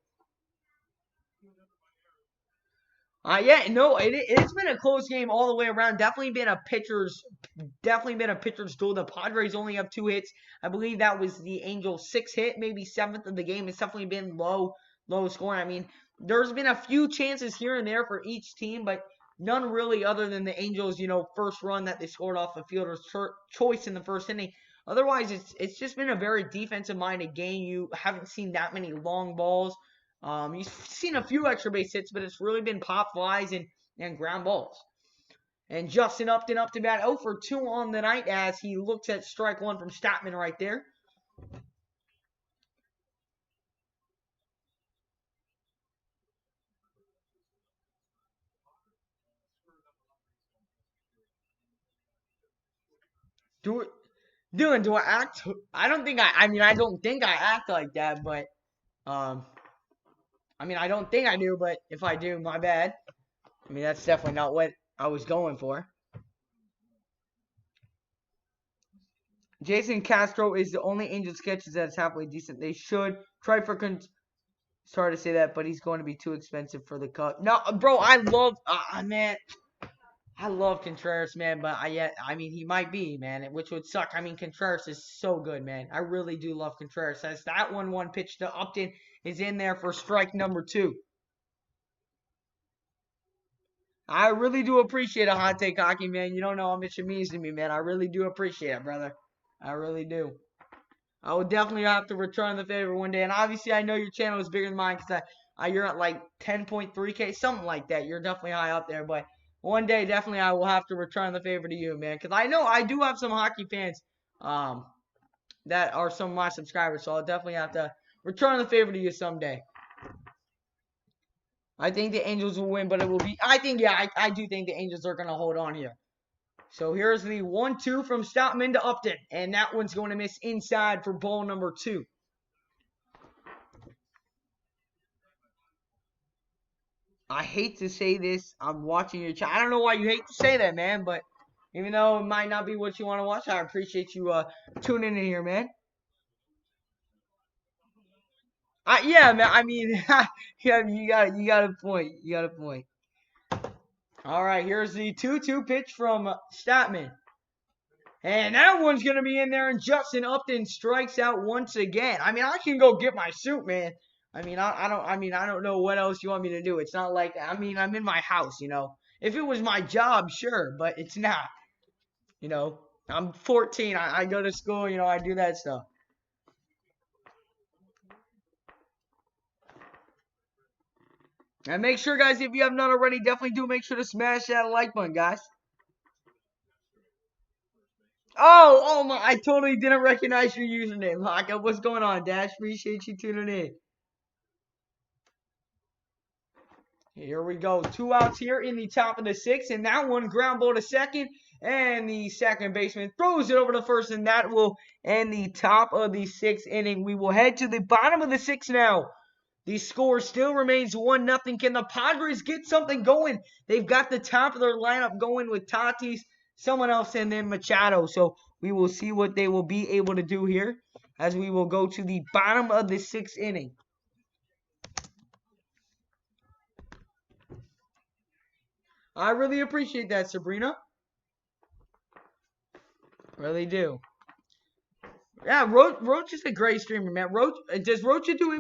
It's been a close game all the way around. Definitely been a pitcher's duel. The Padres only have 2 hits. I believe that was the Angels' 6th hit, maybe 7th of the game. It's definitely been low scoring. I mean, there's been a few chances here and there for each team, but none really other than the Angels, you know, first run that they scored off a fielder's choice in the first inning. Otherwise, it's just been a very defensive-minded game. You haven't seen that many long balls. You've seen a few extra base hits, but it's really been pop flies and ground balls. And Justin Upton up to bat 0 for 2 on the night as he looks at strike 1 from Statman right there. Do I act? I don't think I don't think I act like that, but I don't think I do, but if I do, my bad. I mean, that's definitely not what I was going for. Jason Castro is the only Angels catcher that's halfway decent. They should try for sorry to say that, but he's going to be too expensive for the Cup. No, bro, I love Contreras, man, but he might be, man, which would suck. I mean, Contreras is so good, man. I really do love Contreras. As that 1-1 pitch to Upton is in there for strike number 2. I really do appreciate a hot take, Hockey, man. You don't know how much it means to me, man. I really do appreciate it, brother. I really do. I will definitely have to return the favor one day. And obviously, I know your channel is bigger than mine because you're at like 10.3K, something like that. You're definitely high up there, but one day, definitely, I will have to return the favor to you, man. Because I know I do have some hockey fans that are some of my subscribers. So I'll definitely have to return the favor to you someday. I think the Angels will win, but it will be... I do think the Angels are going to hold on here. So here's the 1-2 from Stoutman to Upton. And that one's going to miss inside for ball number 2. I hate to say this. I'm watching your channel. I don't know why you hate to say that, man. But even though it might not be what you want to watch, I appreciate you tuning in here, man. Yeah, man. I mean, yeah, you got a point. You got a point. All right, here's the 2-2 pitch from Statman. And that one's going to be in there, and Justin Upton strikes out once again. I mean, I can go get my suit, man. I mean, I don't know what else you want me to do. It's not like, I mean, I'm in my house, you know. If it was my job, sure, but it's not. You know, I'm 14. I go to school, you know, I do that stuff. And make sure, guys, if you have not already, definitely do make sure to smash that like button, guys. Oh my, I totally didn't recognize your username. Haka, what's going on, Dash? Appreciate you tuning in. Here we go. 2 outs here in the top of the 6th, and that one ground ball to second, and the second baseman throws it over to first, and that will end the top of the 6th inning. We will head to the bottom of the 6th now. The score still remains 1-0. Can the Padres get something going? They've got the top of their lineup going with Tatis, someone else, and then Machado. So we will see what they will be able to do here as we will go to the bottom of the 6th inning. I really appreciate that, Sabrina. Really do. Yeah, Roach is a great streamer, man. Does Roach do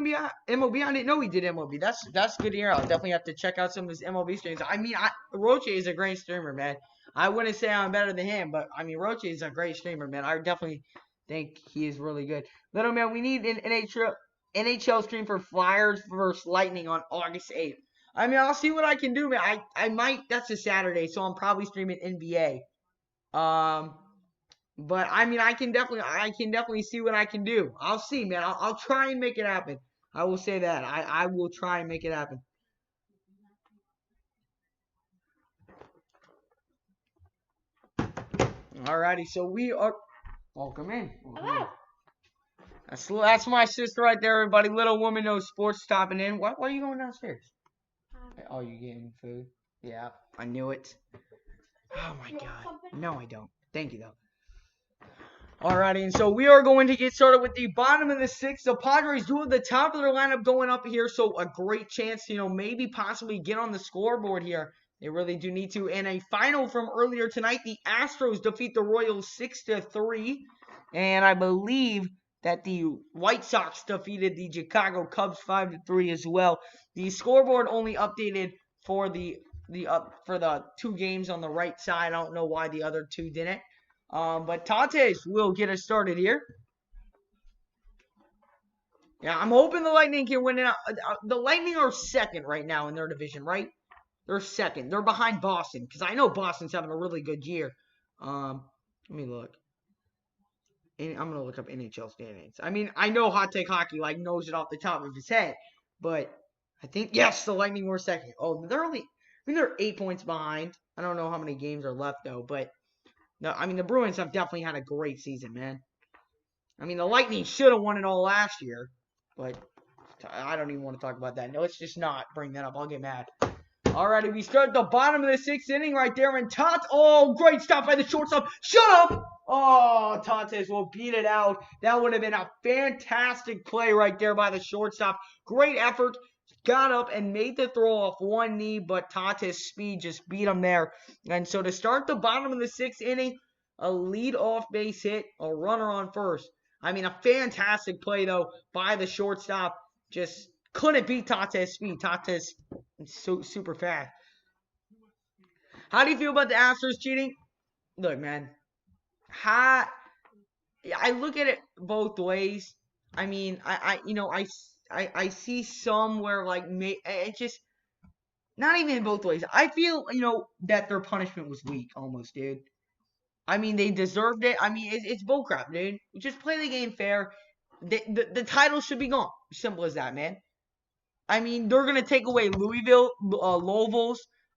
MLB? I didn't know he did MLB. That's good to hear. I'll definitely have to check out some of his MLB streams. I mean, Roach is a great streamer, man. I wouldn't say I'm better than him, but I mean, Roach is a great streamer, man. I definitely think he is really good. Little man, we need an NHL stream for Flyers versus Lightning on August 8th. I mean, I'll see what I can do, man. I might. That's a Saturday, so I'm probably streaming NBA. But I mean, I can definitely see what I can do. I'll see, man. I'll try and make it happen. I will say that. I will try and make it happen. Alrighty, so we are. Welcome in. Hello. That's my sister right there, everybody. Little woman knows sports stopping in. Why are you going downstairs? Oh, you getting food? Yeah, I knew it. Oh my god. No, I don't. Thank you though. Alrighty, and so we are going to get started with the bottom of the 6th. The Padres do have the top of their lineup going up here, so a great chance, you know, maybe possibly get on the scoreboard here. They really do need to. And a final from earlier tonight, the Astros defeat the Royals 6-3. And I believe that the White Sox defeated the Chicago Cubs 5-3 as well. The scoreboard only updated for the 2 games on the right side. I don't know why the other 2 didn't. But Tatis will get us started here. Yeah, I'm hoping the Lightning can win it. The Lightning are second right now in their division, right? They're second. They're behind Boston because I know Boston's having a really good year. Let me look. I'm going to look up NHL standings. I mean, I know Hot Take Hockey like knows it off the top of his head. But I think, yes, the Lightning were second. Oh, they're 8 points behind. I don't know how many games are left, though. But, no, I mean, the Bruins have definitely had a great season, man. I mean, the Lightning should have won it all last year. But I don't even want to talk about that. No, let's just not bring that up. I'll get mad. Alrighty, we start at the bottom of the 6th inning right there. And oh, great stop by the shortstop. Shut up! Oh, Tatis will beat it out. That would have been a fantastic play right there by the shortstop. Great effort. Got up and made the throw off one knee, but Tatis' speed just beat him there. And so to start the bottom of the 6th inning, a lead-off base hit, a runner on first. I mean, a fantastic play, though, by the shortstop. Just couldn't beat Tatis' speed. Tatis is so super fast. How do you feel about the Astros cheating? Look, man. I look at it both ways. I mean, I see some where, like, it just, not even both ways. I feel, that their punishment was weak, almost, dude. I mean, they deserved it. I mean, it's bullcrap, dude. Just play the game fair. The title should be gone. Simple as that, man. I mean, they're going to take away Louisville's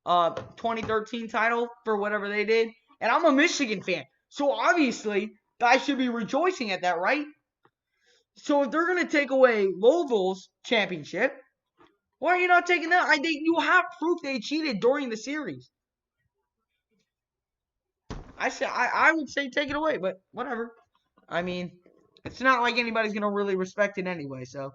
2013 title for whatever they did. And I'm a Michigan fan. So obviously, I should be rejoicing at that, right? So if they're going to take away Louisville's championship, why are you not taking that? I think you have proof they cheated during the series. I would say take it away, but whatever. I mean, it's not like anybody's going to really respect it anyway, so.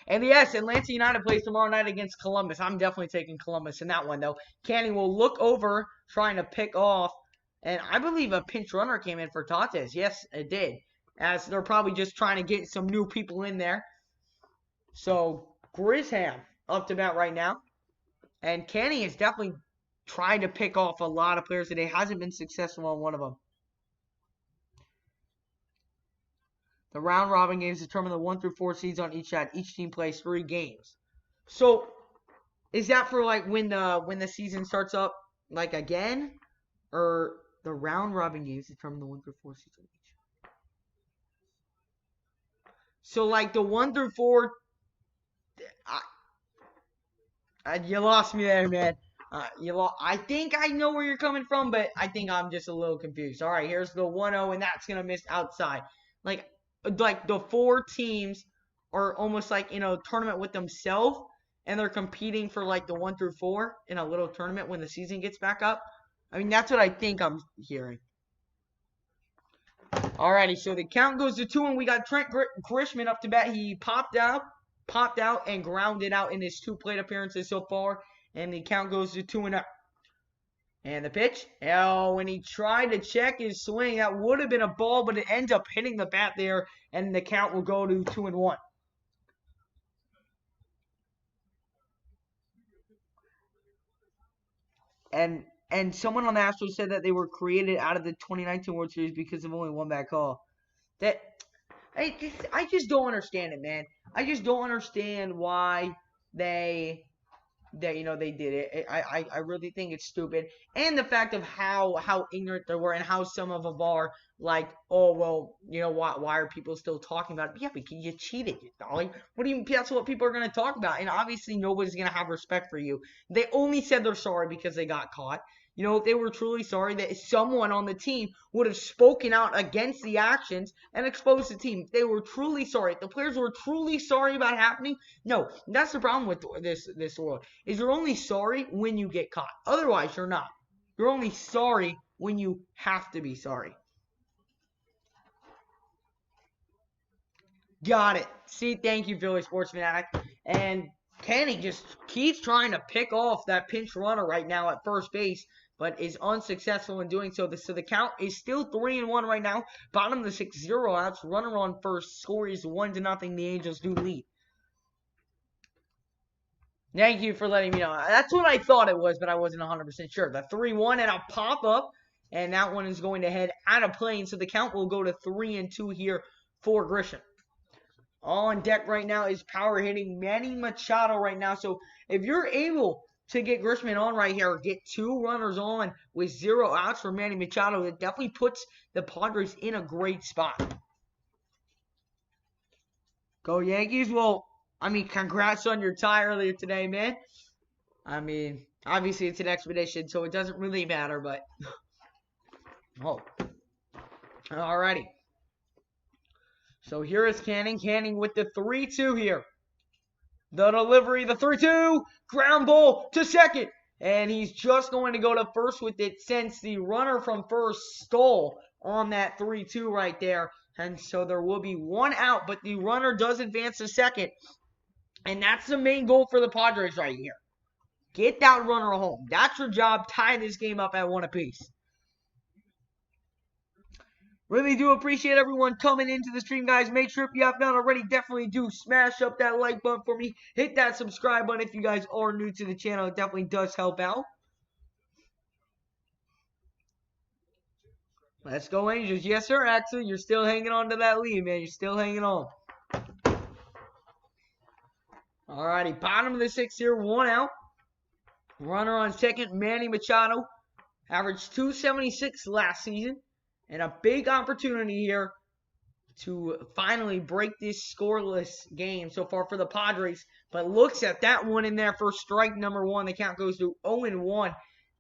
And yes, Atlanta United plays tomorrow night against Columbus. I'm definitely taking Columbus in that one, though. Canning will look over, trying to pick off. And I believe a pinch runner came in for Tates. Yes, it did. As they're probably just trying to get some new people in there. So, Grisham up to bat right now. And Canning is definitely trying to pick off a lot of players today. Hasn't been successful on one of them. The round robin games determine the 1 through 4 seeds on each side. Each team plays 3 games. So, is that for like when the season starts up like again, or the round robin games determine the 1 through 4 seeds on each? So like the 1 through 4, you lost me there, man. I think I know where you're coming from, but I think I'm just a little confused. All right, here's the 1-0, and that's gonna miss outside. Like the 4 teams are almost like in a tournament with themselves, and they're competing for like the 1 through 4 in a little tournament when the season gets back up. I mean, that's what I think I'm hearing. Alrighty, so the count goes to 2, and we got Trent Grisham up to bat. He popped out, and grounded out in his 2 plate appearances so far, and the count goes to 2-0. And the pitch. Oh, when he tried to check his swing, that would have been a ball, but it ends up hitting the bat there, and the count will go to 2-1. And someone on the Astros said that they were created out of the 2019 World Series because of only one bad call. That I just don't understand it, man. I just don't understand why they did it. I really think it's stupid. And the fact of how ignorant they were, and how some of them are like, oh, well, you know, why are people still talking about it? Yeah, because you cheated, you dolly. That's what people are going to talk about. And obviously nobody's going to have respect for you. They only said they're sorry because they got caught. You know, if they were truly sorry, that someone on the team would have spoken out against the actions and exposed the team. If they were truly sorry, if the players were truly sorry about it happening, no, that's the problem with this world, is you're only sorry when you get caught. Otherwise, you're not. You're only sorry when you have to be sorry. Got it. See, thank you, Philly Sports Fanatic. And Canning just keeps trying to pick off that pinch runner right now at first base, but is unsuccessful in doing so. So the count is still 3-1 right now. Bottom of the 6-0 outs. Runner on first. Score is 1-0. The Angels do lead. Thank you for letting me know. That's what I thought it was, but I wasn't 100% sure. The 3-1 and a pop-up, and that one is going to head out of play. And so the count will go to 3-2 here for Grisham. On deck right now is power hitting Manny Machado right now. So if you're able to get Grisham on right here, get 2 runners on with 0 outs for Manny Machado, it definitely puts the Padres in a great spot. Go Yankees. Well, I mean, congrats on your tie earlier today, man. I mean, obviously it's an expedition, so it doesn't really matter, but oh. Alrighty. So here is Canning. Canning with the 3-2 here. The delivery, the 3-2. Ground ball to second. And he's just going to go to first with it since the runner from first stole on that 3-2 right there. And so there will be 1 out, but the runner does advance to second. And that's the main goal for the Padres right here. Get that runner home. That's your job. Tie this game up at 1 apiece. Really do appreciate everyone coming into the stream, guys. Make sure if you have not already, definitely do smash up that like button for me. Hit that subscribe button if you guys are new to the channel. It definitely does help out. Let's go, Angels. Yes, sir, Axel. You're still hanging on to that lead, man. You're still hanging on. Alrighty, bottom of the 6th here, 1 out. Runner on second, Manny Machado. Averaged 276 last season. And a big opportunity here to finally break this scoreless game so far for the Padres. But looks at that one in there for strike number 1. The count goes to 0-1.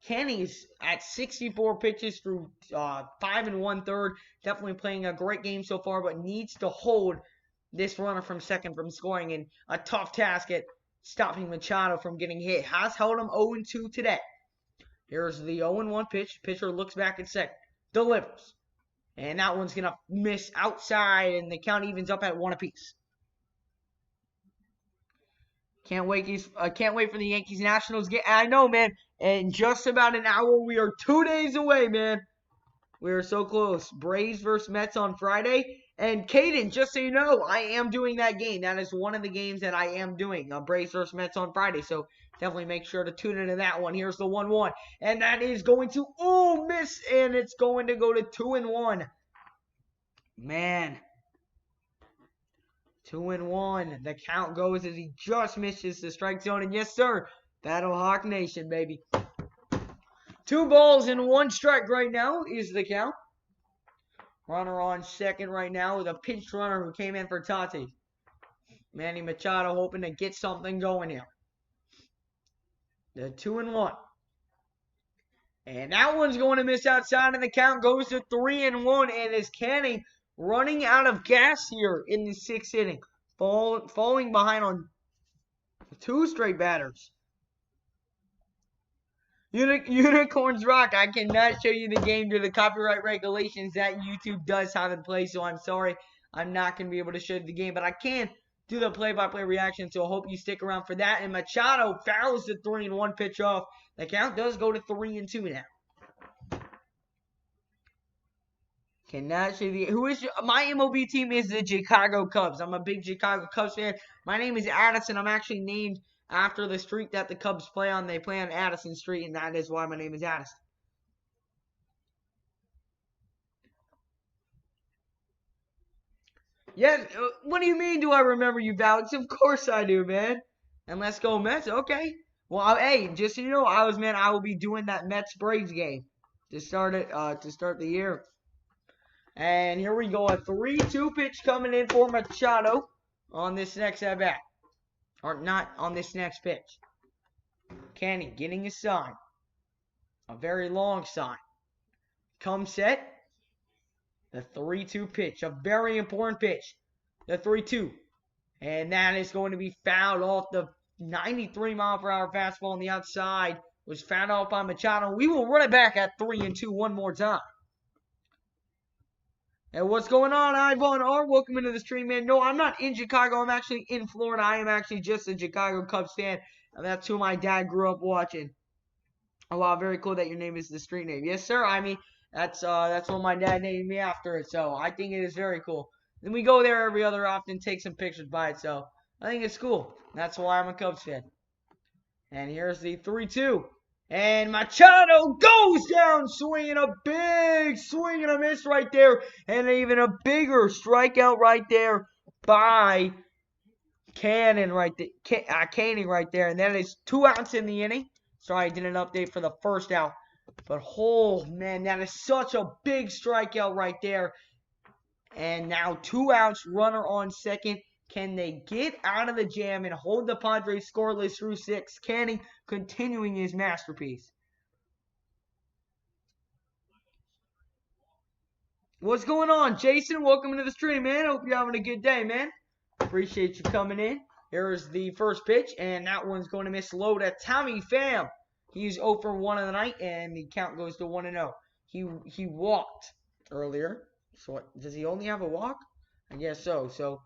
Kenny's at 64 pitches through 5 1/3. Definitely playing a great game so far, but needs to hold this runner from second from scoring, and a tough task at stopping Machado from getting hit. Has held him 0-2 today. Here's the 0-1 pitch. Pitcher looks back at second. Delivers. And that one's going to miss outside, and the count evens up at 1 apiece. Can't wait for the Yankees Nationals game. I know, man. In just about an hour, we are 2 days away, man. We are so close. Braves versus Mets on Friday. And Caden, just so you know, I am doing that game. That is one of the games that I am doing. Braves versus Mets on Friday. So definitely make sure to tune into that one. Here's the 1-1. And that is going to, miss. And it's going to go to 2-1. Man. 2-1. The count goes as he just misses the strike zone. And yes, sir. Battle Hawk Nation, baby. 2 balls and 1 strike right now is the count. Runner on second right now with a pinch runner who came in for Tati. Manny Machado hoping to get something going here. The 2-1. And that one's going to miss outside, and the count goes to 3-1. And is Canning running out of gas here in the 6th inning? Falling behind on 2 straight batters. Unicorns Rock. I cannot show you the game due to the copyright regulations that YouTube does have in place, so I'm sorry. I'm not going to be able to show you the game, but I can do the play-by-play reaction, so I hope you stick around for that. And Machado fouls the 3-1 pitch off. The count does go to 3-2 now. Cannot show you my MLB team is the Chicago Cubs. I'm a big Chicago Cubs fan. My name is Addison. I'm actually named after the street that the Cubs play on. They play on Addison Street, and that is why my name is Addison. Yeah, what do you mean do I remember you, Alex? Of course I do, man. And let's go Mets. Okay. Well, hey, just so you know, I will be doing that Mets-Braves game to start it, to start the year. And here we go, a 3-2 pitch coming in for Machado on this next at-bat. Or not on this next pitch. Canny getting a sign. A very long sign. Come set. The 3-2 pitch. A very important pitch. The 3-2. And that is going to be fouled off. The 93-mile-per-hour fastball on the outside was fouled off by Machado. We will run it back at 3-2 one more time. And what's going on, Ivan R? Welcome into the stream, man. No, I'm not in Chicago. I'm actually in Florida. I am actually just a Chicago Cubs fan. And that's who my dad grew up watching. Oh, wow, very cool that your name is the street name. Yes, sir. I mean, that's what my dad named me after it. So I think it is very cool. Then we go there every other often, take some pictures by it. So I think it's cool. That's why I'm a Cubs fan. And here's the 3-2. And Machado goes down swinging, a big swing and a miss right there. And even a bigger strikeout right there by Canning right there. And that is 2 outs in the inning. Sorry, I did an update for the first out. But, oh, man, that is such a big strikeout right there. And now 2 outs, runner on second. Can they get out of the jam and hold the Padres scoreless through 6? Canning continuing his masterpiece. What's going on, Jason? Welcome into the stream, man. Hope you're having a good day, man. Appreciate you coming in. Here's the first pitch, and that one's going to miss low to Tommy Pham. He's 0 for 1 of the night, and the count goes to 1-0. He walked earlier. So does he only have a walk? I guess so. So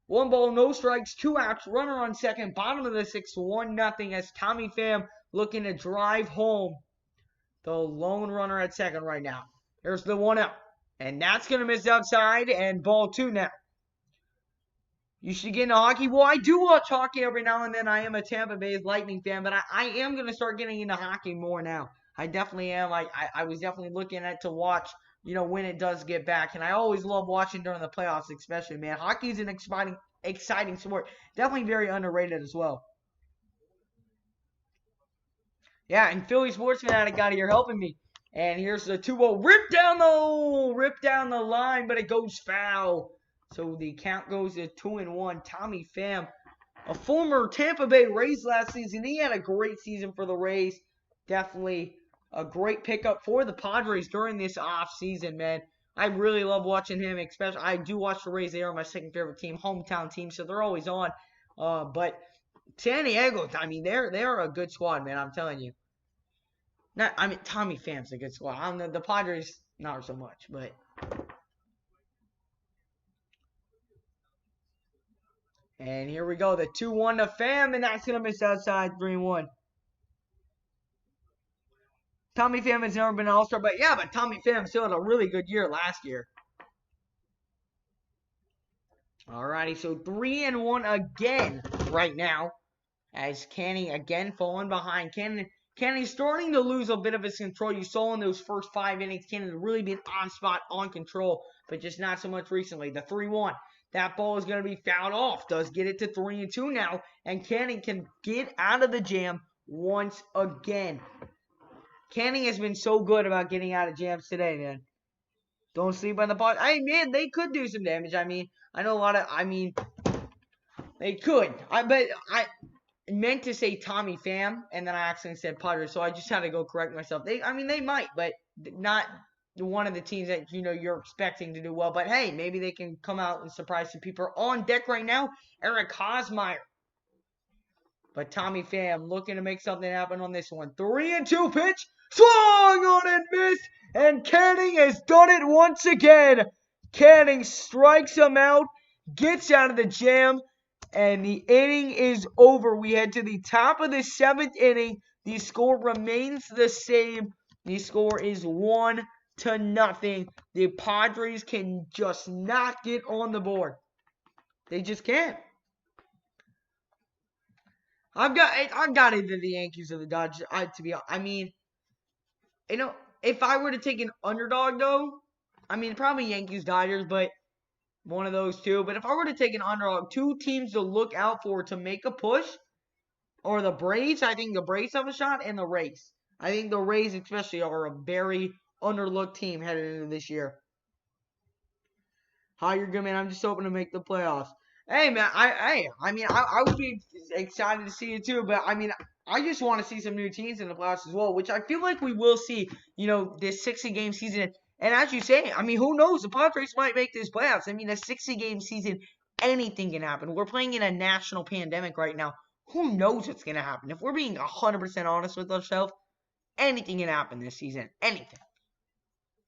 1 ball, no strikes, 2 outs, runner on second, bottom of the 6th, 1-0 as Tommy Pham looking to drive home the lone runner at second right now. Here's the 1-out, and that's going to miss outside, and ball 2 now. You should get into hockey. Well, I do watch hockey every now and then. I am a Tampa Bay Lightning fan, but I am going to start getting into hockey more now. I definitely am. I was definitely looking at to watch, you know, when it does get back. And I always love watching during the playoffs, especially, man. Hockey is an exciting sport. Definitely very underrated as well. Yeah, and Philly Sports Fanatic out here helping me. And here's the 2-0. Rip down the line, but it goes foul. So the count goes to 2-1. Tommy Pham, a former Tampa Bay Rays last season. He had a great season for the Rays. Definitely a great pickup for the Padres during this off season, man. I really love watching him, especially I do watch the Rays. They are my second favorite team, hometown team, so they're always on. But San Diego, I mean, they're a good squad, man. I'm telling you. Tommy Pham's a good squad. The Padres, not so much, but. And here we go, the 2-1 to Pham, and that's gonna miss outside 3-1. Tommy Pham has never been an All-Star, but Tommy Pham still had a really good year last year. Alrighty, so 3-1 again right now. As Canning again falling behind. Canning's starting to lose a bit of his control. You saw in those first 5 innings, Canning really been on spot, on control, but just not so much recently. The 3-1. That ball is going to be fouled off. Does get it to 3-2 now. And Canning can get out of the jam once again. Canning has been so good about getting out of jams today, man. Don't sleep on the ball. Man, they could do some damage. I mean, I know a lot of, they could. But I meant to say Tommy Pham, and then I accidentally said Padres, so I just had to go correct myself. They might, but not one of the teams that, you're expecting to do well. But, hey, maybe they can come out and surprise some people. On deck right now, Eric Hosmeyer. But Tommy Pham looking to make something happen on this one. 3-2 pitch. Swung on and missed. And Canning has done it once again. Canning strikes him out. Gets out of the jam. And the inning is over. We head to the top of the 7th inning. The score remains the same. The score is 1-0. The Padres can just not get on the board. They just can't. I've got either the Yankees or the Dodgers. To be honest, if I were to take an underdog though, probably Yankees, Dodgers, but one of those two. But if I were to take an underdog, 2 teams to look out for to make a push, or the Braves, I think the Braves have a shot, and the Rays. I think the Rays especially are a very underlooked team headed into this year. Hi, you're good, man. I'm just hoping to make the playoffs. Hey, man, I would be excited to see it too, but I just want to see some new teams in the playoffs as well, which I feel like we will see, this 60-game season. And as you say, who knows? The Padres might make this playoffs. A 60-game season, anything can happen. We're playing in a national pandemic right now. Who knows what's going to happen? If we're being 100% honest with ourselves, anything can happen this season. Anything.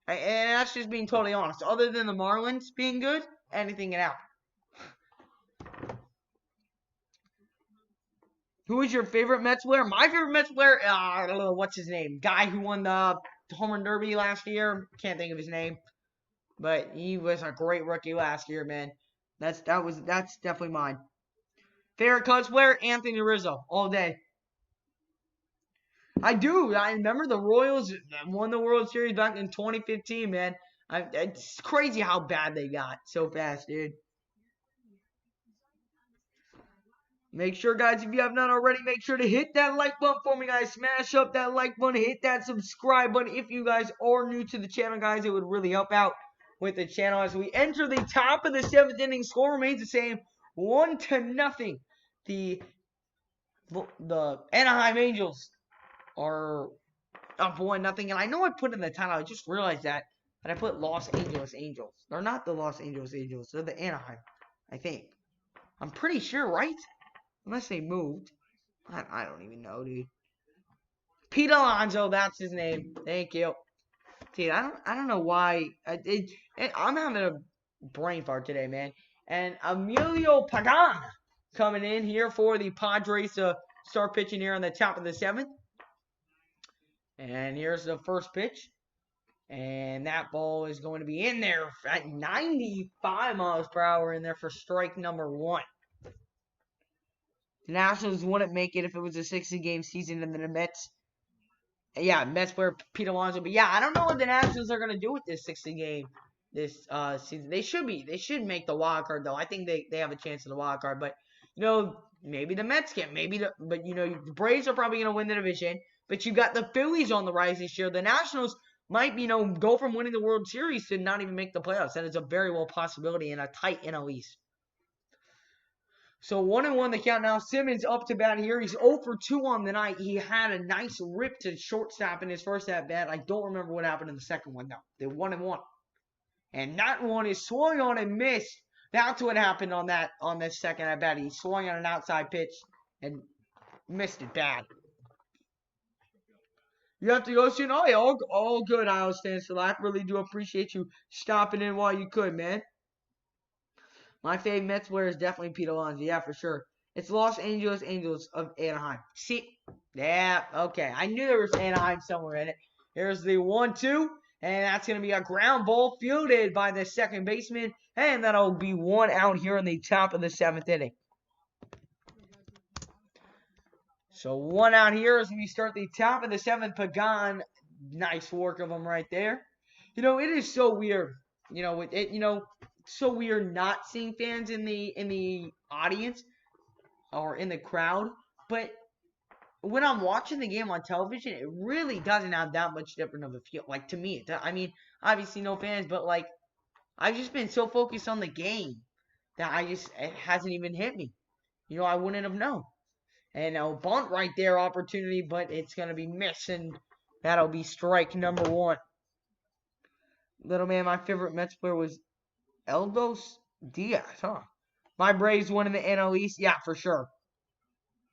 And that's just being totally honest. Other than the Marlins being good, anything can happen. Who is your favorite Mets player? My favorite Mets player, I don't know what's his name. Guy who won the home run derby last year. Can't think of his name. But he was a great rookie last year, man. That's definitely mine. Favorite Cubs player? Anthony Rizzo. All day. I do. I remember the Royals won the World Series back in 2015, man. It's crazy how bad they got so fast, dude. Make sure, guys, if you have not already, make sure to hit that like button for me, guys. Smash up that like button. Hit that subscribe button. If you guys are new to the channel, guys, it would really help out with the channel. As we enter the top of the 7th inning, score remains the same. 1-0. The Anaheim Angels are up 1-0. And I know I put in the title. I just realized that. But I put Los Angeles Angels. They're not the Los Angeles Angels. They're the Anaheim, I think. I'm pretty sure, right? Unless they moved. I don't even know, dude. Pete Alonso, that's his name. Thank you. Dude, I don't know why. I'm having a brain fart today, man. And Emilio Pagan coming in here for the Padres to start pitching here on the top of the 7th. And here's the first pitch. And that ball is going to be in there at 95 miles per hour in there for strike number 1. The Nationals wouldn't make it if it was a 60-game season, and then the Mets. Yeah, Mets player Pete Alonso. But yeah, I don't know what the Nationals are gonna do with this 60-game season. They should make the wild card though. I think they have a chance of the wild card. But maybe the Mets can. But the Braves are probably gonna win the division. But you got the Phillies on the rise this year. The Nationals might go from winning the World Series to not even make the playoffs. That is a very well possibility in a tight NL East. So 1-1 the count now. Simmons up to bat here. He's 0 for 2 on the night. He had a nice rip to shortstop in his first at bat. I don't remember what happened in the second one though. They're 1-1. And that one is swung on and missed. That's what happened on this second at bat. He swung on an outside pitch and missed it bad. You have to go soon. Oh, yeah, all good, Iowa Stanislav. I really do appreciate you stopping in while you could, man. My favorite Mets player is definitely Pete Alonso. Yeah, for sure. It's Los Angeles Angels of Anaheim. See? Yeah, okay. I knew there was Anaheim somewhere in it. Here's the 1-2. And that's going to be a ground ball fielded by the second baseman. And that'll be 1 out here in the top of the 7th inning. So 1 out here as we start the top of the 7th. Pagan, nice work of him right there. You know, it is so weird. You know, so weird not seeing fans in the audience or in the crowd. But when I'm watching the game on television, it really doesn't have that much different of a feel. Like, to me, I mean, obviously no fans, but, like, I've just been so focused on the game that it hasn't even hit me. You know, I wouldn't have known. And a bunt right there, opportunity, but it's going to be missed, and that'll be strike number 1. Little man, my favorite Mets player was Eldos Diaz, huh? My Braves won in the NL East. Yeah, for sure.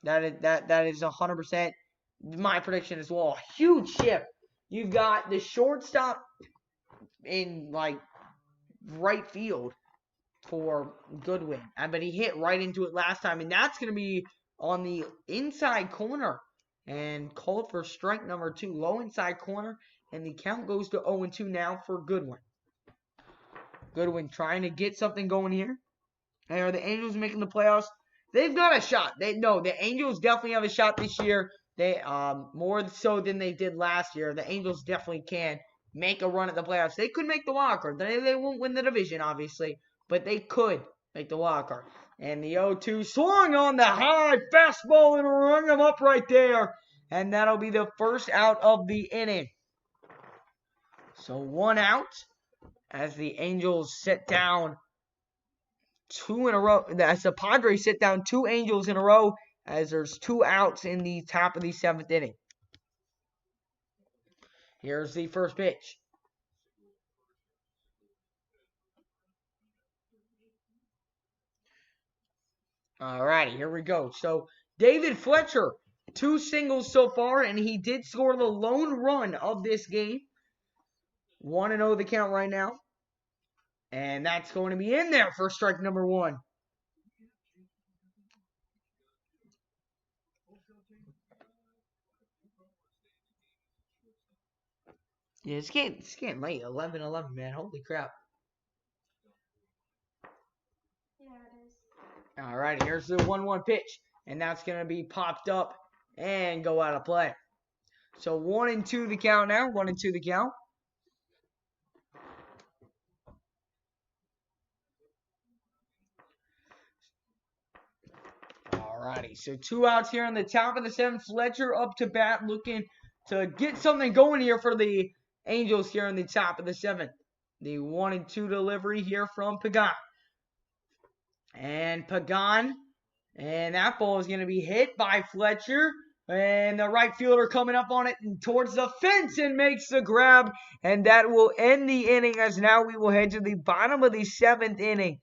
That is 100% my prediction as well. Huge shift. You've got the shortstop in, like, right field for Goodwin. But he hit right into it last time. And that's going to be on the inside corner. And called for strike number 2. Low inside corner. And the count goes to 0-2 now for Goodwin. Goodwin trying to get something going here. And are the Angels making the playoffs? They've got a shot. The Angels definitely have a shot this year. They more so than they did last year. The Angels definitely can make a run at the playoffs. They could make the wild card. They won't win the division, obviously, but they could make the wild card. And the 0-2 swung on the high fastball and rung him up right there. And that'll be the first out of the inning. So 1 out as the Angels sit down 2 in a row. As the Padres sit down 2 Angels in a row, as there's 2 outs in the top of the 7th inning. Here's the first pitch. Alrighty, here we go. So David Fletcher, 2 singles so far, and he did score the lone run of this game. 1-0 the count right now. And that's going to be in there for strike number 1. Yeah, it's getting late. 11-11, man. Holy crap. Yeah, it is. All right, here's the 1-1 pitch. And that's going to be popped up and go out of play. So 1-2 the count now. 1-2 the count. Alrighty, so 2 outs here on the top of the 7th. Fletcher up to bat, looking to get something going here for the Angels here on the top of the 7th. The 1-2 delivery here from Pagan. And Pagan, and that ball is going to be hit by Fletcher. And the right fielder coming up on it and towards the fence and makes the grab. And that will end the inning, as now we will head to the bottom of the 7th inning.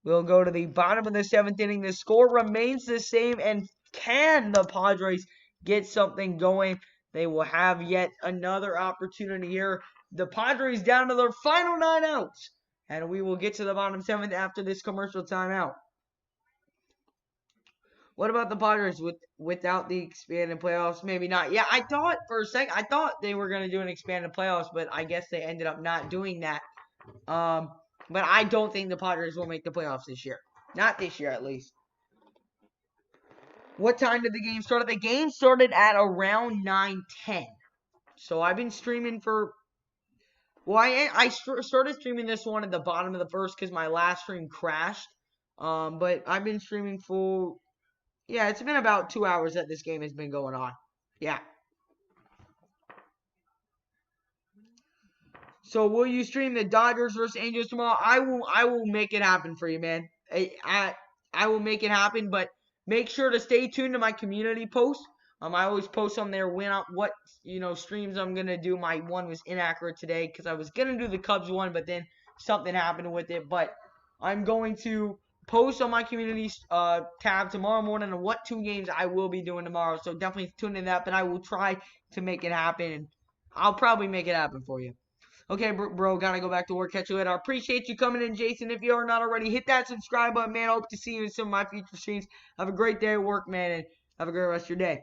We'll go to the bottom of the 7th inning. The score remains the same. And can the Padres get something going? They will have yet another opportunity here. The Padres down to their final 9 outs. And we will get to the bottom 7th after this commercial timeout. What about the Padres without the expanded playoffs? Maybe not. Yeah, I thought for a second, they were going to do an expanded playoffs, but I guess they ended up not doing that. But I don't think the Padres will make the playoffs this year. Not this year, at least. What time did the game start? The game started at around 9:10. So I've been streaming for... Well, I started streaming this one at the bottom of the first because my last stream crashed. But I've been streaming for... Yeah, it's been about 2 hours that this game has been going on. Yeah. So will you stream the Dodgers versus Angels tomorrow? I will make it happen for you, man. I I will make it happen. But make sure to stay tuned to my community post. I always post on there what streams I'm gonna do. My one was inaccurate today because I was gonna do the Cubs one, but then something happened with it. But I'm going to post on my community tab tomorrow morning on what 2 games I will be doing tomorrow. So definitely tune in that. But I will try to make it happen. I'll probably make it happen for you. Okay, bro, gotta go back to work. Catch you later. I appreciate you coming in, Jason. If you are not already, hit that subscribe button, man. I hope to see you in some of my future streams. Have a great day at work, man, and have a great rest of your day.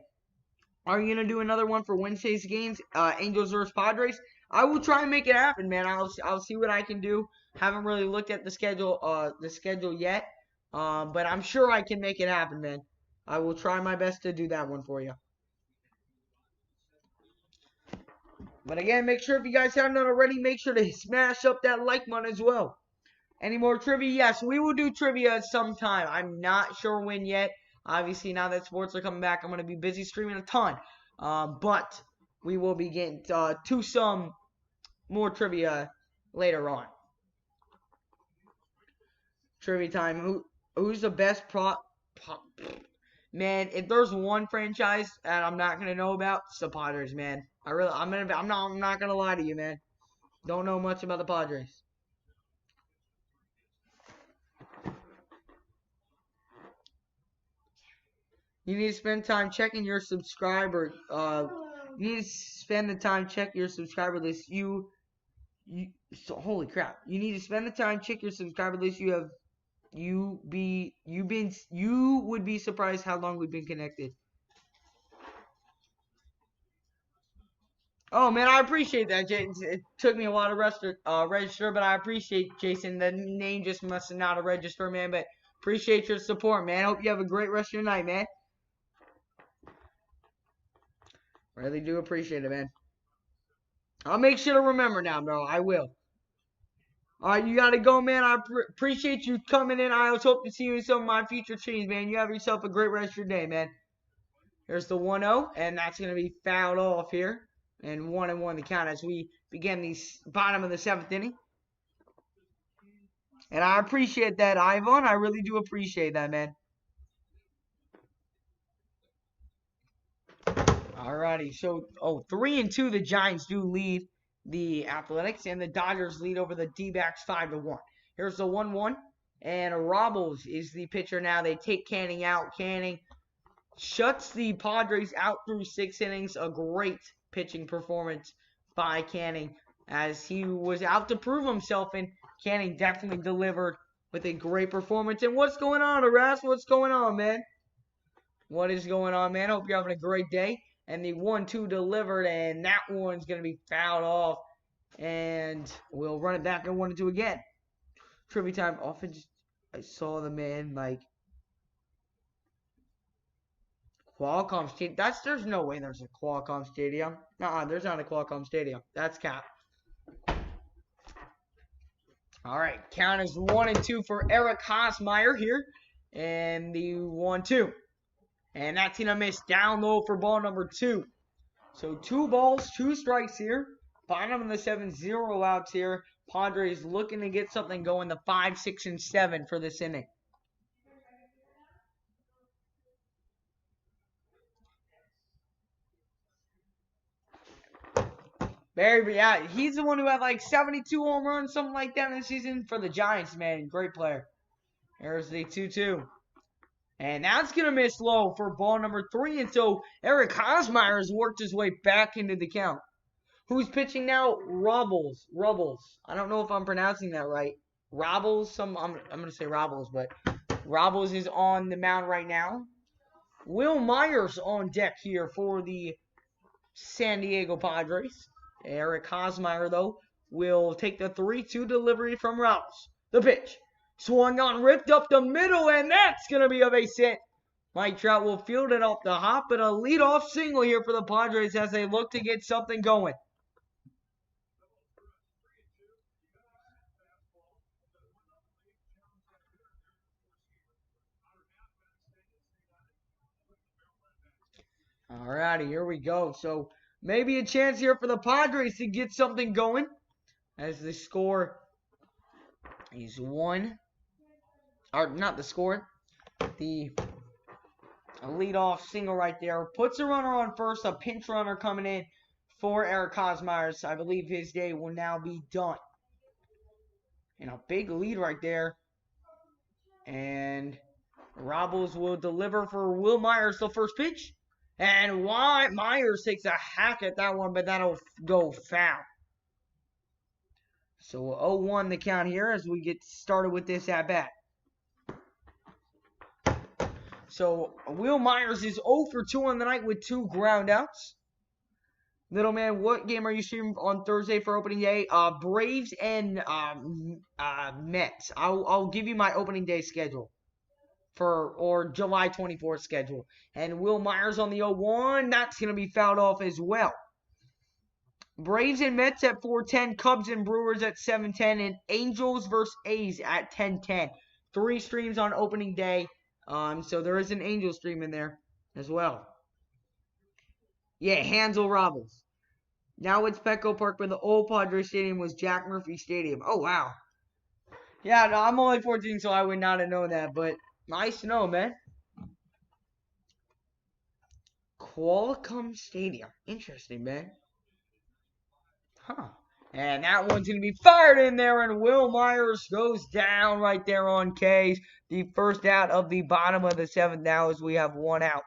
Are you going to do another one for Wednesday's games, Angels versus Padres? I will try and make it happen, man. I'll see what I can do. Haven't really looked at the schedule yet, but I'm sure I can make it happen, man. I will try my best to do that one for you. But again, make sure if you guys haven't done already, make sure to smash up that like button as well. Any more trivia? Yes, we will do trivia sometime. I'm not sure when yet. Obviously, now that sports are coming back, I'm going to be busy streaming a ton. But we will be getting to some more trivia later on. Trivia time. Who's the best man? If there's one franchise that I'm not going to know about, it's the Padres, man. I'm not going to lie to you, man. Don't know much about the Padres. You need to spend time checking your subscriber. You need to spend the time check your subscriber list. Holy crap! You need to spend the time check your subscriber list. You would be surprised how long we've been connected. Oh man, I appreciate that, Jason. It took me a while to register, but I appreciate Jason. The name just must not have registered, man. But appreciate your support, man. Hope you have a great rest of your night, man. Really do appreciate it, man. I'll make sure to remember now, bro. I will. Alright, you gotta go, man. I appreciate you coming in. I always hope to see you in some of my future streams, man. You have yourself a great rest of your day, man. Here's the 1-0, and that's going to be fouled off here. And 1-1 the count as we begin the bottom of the 7th inning. And I appreciate that, Ivan. I really do appreciate that, man. Alrighty, so 3-2, the Giants do lead the Athletics, and the Dodgers lead over the D-backs 5-1. Here's the 1-1, and Robles is the pitcher now. They take Canning out. Canning shuts the Padres out through 6 innings. A great pitching performance by Canning as he was out to prove himself, and Canning definitely delivered with a great performance. And what's going on, Aras? What's going on, man? What is going on, man? Hope you're having a great day. And the 1-2 delivered, and that one's going to be fouled off. And we'll run it back and 1-2 again. Trivia time. Offense. I saw the man, like, Qualcomm Stadium. There's no way there's a Qualcomm Stadium. Nuh-uh, there's not a Qualcomm Stadium. That's cap. Alright, count is 1-2 for Eric Hosmeyer here. And the 1-2. And that's going to miss down low for ball number 2. So 2 balls, 2 strikes here. Bottom of the 7th, 0 outs here. Padres looking to get something going to 5, 6, and 7 for this inning. Barry, yeah, he's the one who had like 72 home runs, something like that in the season for the Giants, man. Great player. Here's the 2-2. And that's going to miss low for ball number 3. And so Eric Hosmeyer has worked his way back into the count. Who's pitching now? Robles. I don't know if I'm pronouncing that right. Robles. I'm going to say Robles, but Robles is on the mound right now. Will Myers on deck here for the San Diego Padres. Eric Hosmeyer, though, will take the 3-2 delivery from Robles. The pitch. Swung on, ripped up the middle, and that's going to be a base hit. Mike Trout will field it off the hop, but a leadoff single here for the Padres as they look to get something going. Alrighty, here we go. So maybe a chance here for the Padres to get something going as the score is 1. Or not the score. the leadoff single right there. Puts a runner on first. A pinch runner coming in for Eric Hosmeyers. I believe his day will now be done. And a big lead right there. And Robles will deliver for Will Myers the first pitch. And Myers takes a hack at that one, but that'll go foul. So 0-1 the count here as we get started with this at bat. So Will Myers is 0 for 2 on the night with 2 groundouts. Little man, what game are you streaming on Thursday for opening day? Braves and Mets. I'll give you my opening day schedule or July 24th schedule. And Will Myers on the 0-1. That's going to be fouled off as well. Braves and Mets at 4:10. Cubs and Brewers at 7:10. And Angels versus A's at 10:10. 3 streams on opening day. So there is an Angel stream in there as well. Yeah, Hansel Robles. Now it's Petco Park, but the old Padres Stadium was Jack Murphy Stadium. Oh, wow. Yeah, no, I'm only 14, so I would not have known that, but nice to know, man. Qualcomm Stadium. Interesting, man. Huh. And that one's going to be fired in there, and Will Myers goes down right there on K's. The first out of the bottom of the 7th now as we have 1 out.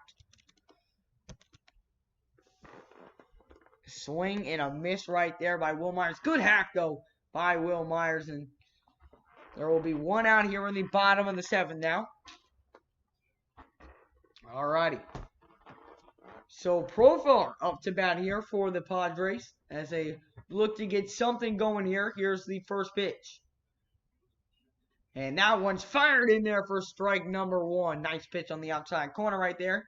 Swing and a miss right there by Will Myers. Good hack, though, by Will Myers. And there will be 1 out here in the bottom of the 7th now. Alrighty. So Profar up to bat here for the Padres as they look to get something going here. Here's the first pitch. And that one's fired in there for strike number 1. Nice pitch on the outside corner right there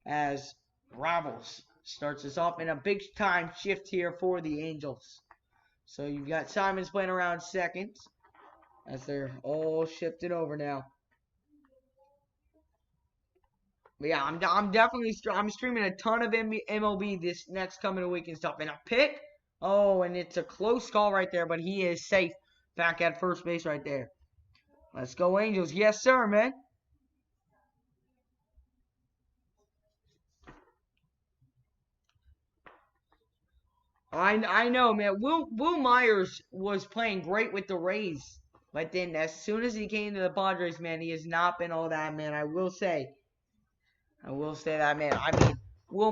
as Robles starts us off in a big-time shift here for the Angels. So you've got Simons playing around second as they're all shifted over now. But yeah, I'm streaming a ton of MLB this next coming week and stuff. And a pick. Oh, and it's a close call right there, but he is safe back at first base right there. Let's go, Angels. Yes, sir, man. I know, man. Will Myers was playing great with the Rays. But then as soon as he came to the Padres, man, he has not been all that, man. I will say that, man. I mean,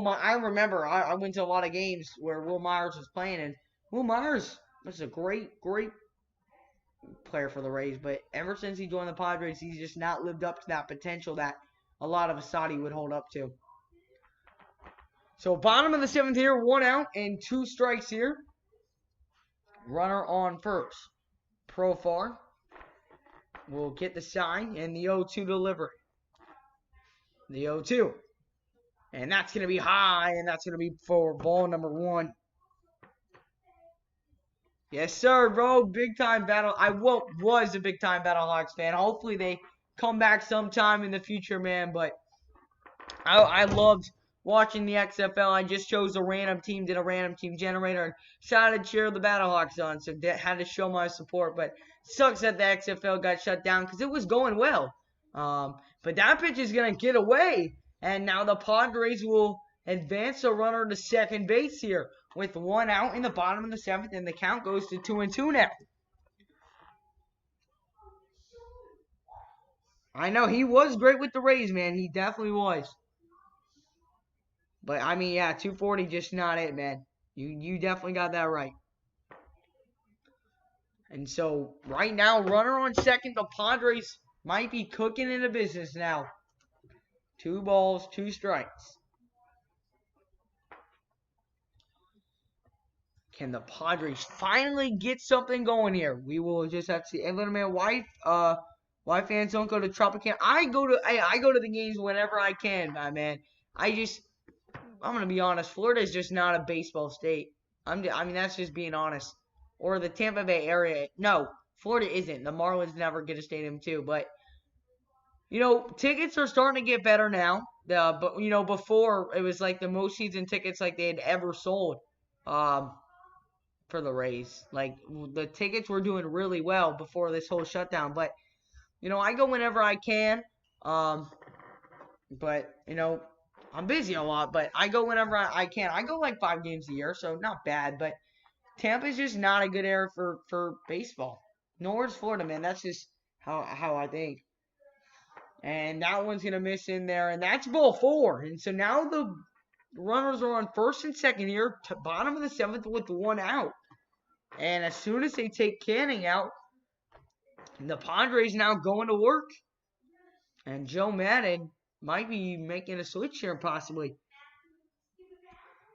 I remember I went to a lot of games where Will Myers was playing, and Will Myers was a great player for the Rays. But ever since he joined the Padres, he's just not lived up to that potential that a lot of Asadi would hold up to. So bottom of the 7th here, 1 out and 2 strikes here. Runner on first. Profar will get the sign and the 0-2 delivery. The 0-2. And that's going to be high, and that's going to be for ball number 1. Yes, sir, bro. Big-time battle. I was a big-time Battlehawks fan. Hopefully they come back sometime in the future, man. But I loved watching the XFL. I just chose a random team, did a random team generator, and decided to cheer the Battlehawks on. So had to show my support. But sucks that the XFL got shut down because it was going well. But that pitch is going to get away. And now the Padres will advance a runner to second base here with 1 out in the bottom of the 7th. And the count goes to 2-2 now. I know, he was great with the Rays, man. He definitely was. But, I mean, yeah, 240 just not it, man. You definitely got that right. And so, right now, runner on second. The Padres might be cooking into business now. 2 balls, 2 strikes. Can the Padres finally get something going here? We will just have to see. And little man, why fans don't go to Tropicana? I go to the games whenever I can, my man. I'm gonna be honest. Florida is just not a baseball state. I mean, that's just being honest. Or the Tampa Bay area. No, Florida isn't. The Marlins never get a stadium too. But you know, tickets are starting to get better now. But you know, before it was like the most season tickets like they had ever sold. For the Rays, like the tickets were doing really well before this whole shutdown. But you know, I go whenever I can. But, you know, I'm busy a lot, but I go whenever I can. I go like 5 games a year, so not bad. But Tampa's just not a good area for baseball. Nor is Florida, man. That's just how I think. And that one's going to miss in there. And that's ball 4. And so now the runners are on first and second here, to bottom of the 7th with 1 out. And as soon as they take Canning out, the Padres now going to work. And Joe Madden might be making a switch here possibly.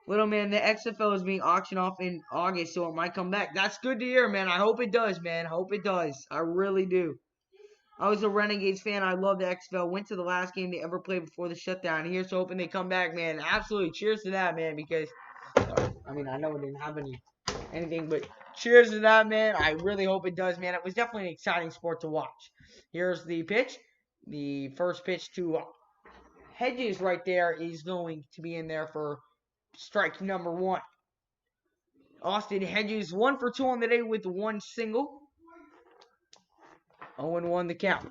Little man, the XFL is being auctioned off in August, so it might come back. That's good to hear, man. I hope it does, man. I hope it does. I really do. I was a Renegades fan. I love the XFL. Went to the last game they ever played before the shutdown. Here's hoping they come back, man. Absolutely. Cheers to that, man, because, I mean, I know it didn't have anything, but cheers to that, man. I really hope it does, man. It was definitely an exciting sport to watch. Here's the pitch. The first pitch to Hedges right there is going to be in there for strike number 1. Austin Hedges 1 for 2 on the day with 1 single. 0-1 the count.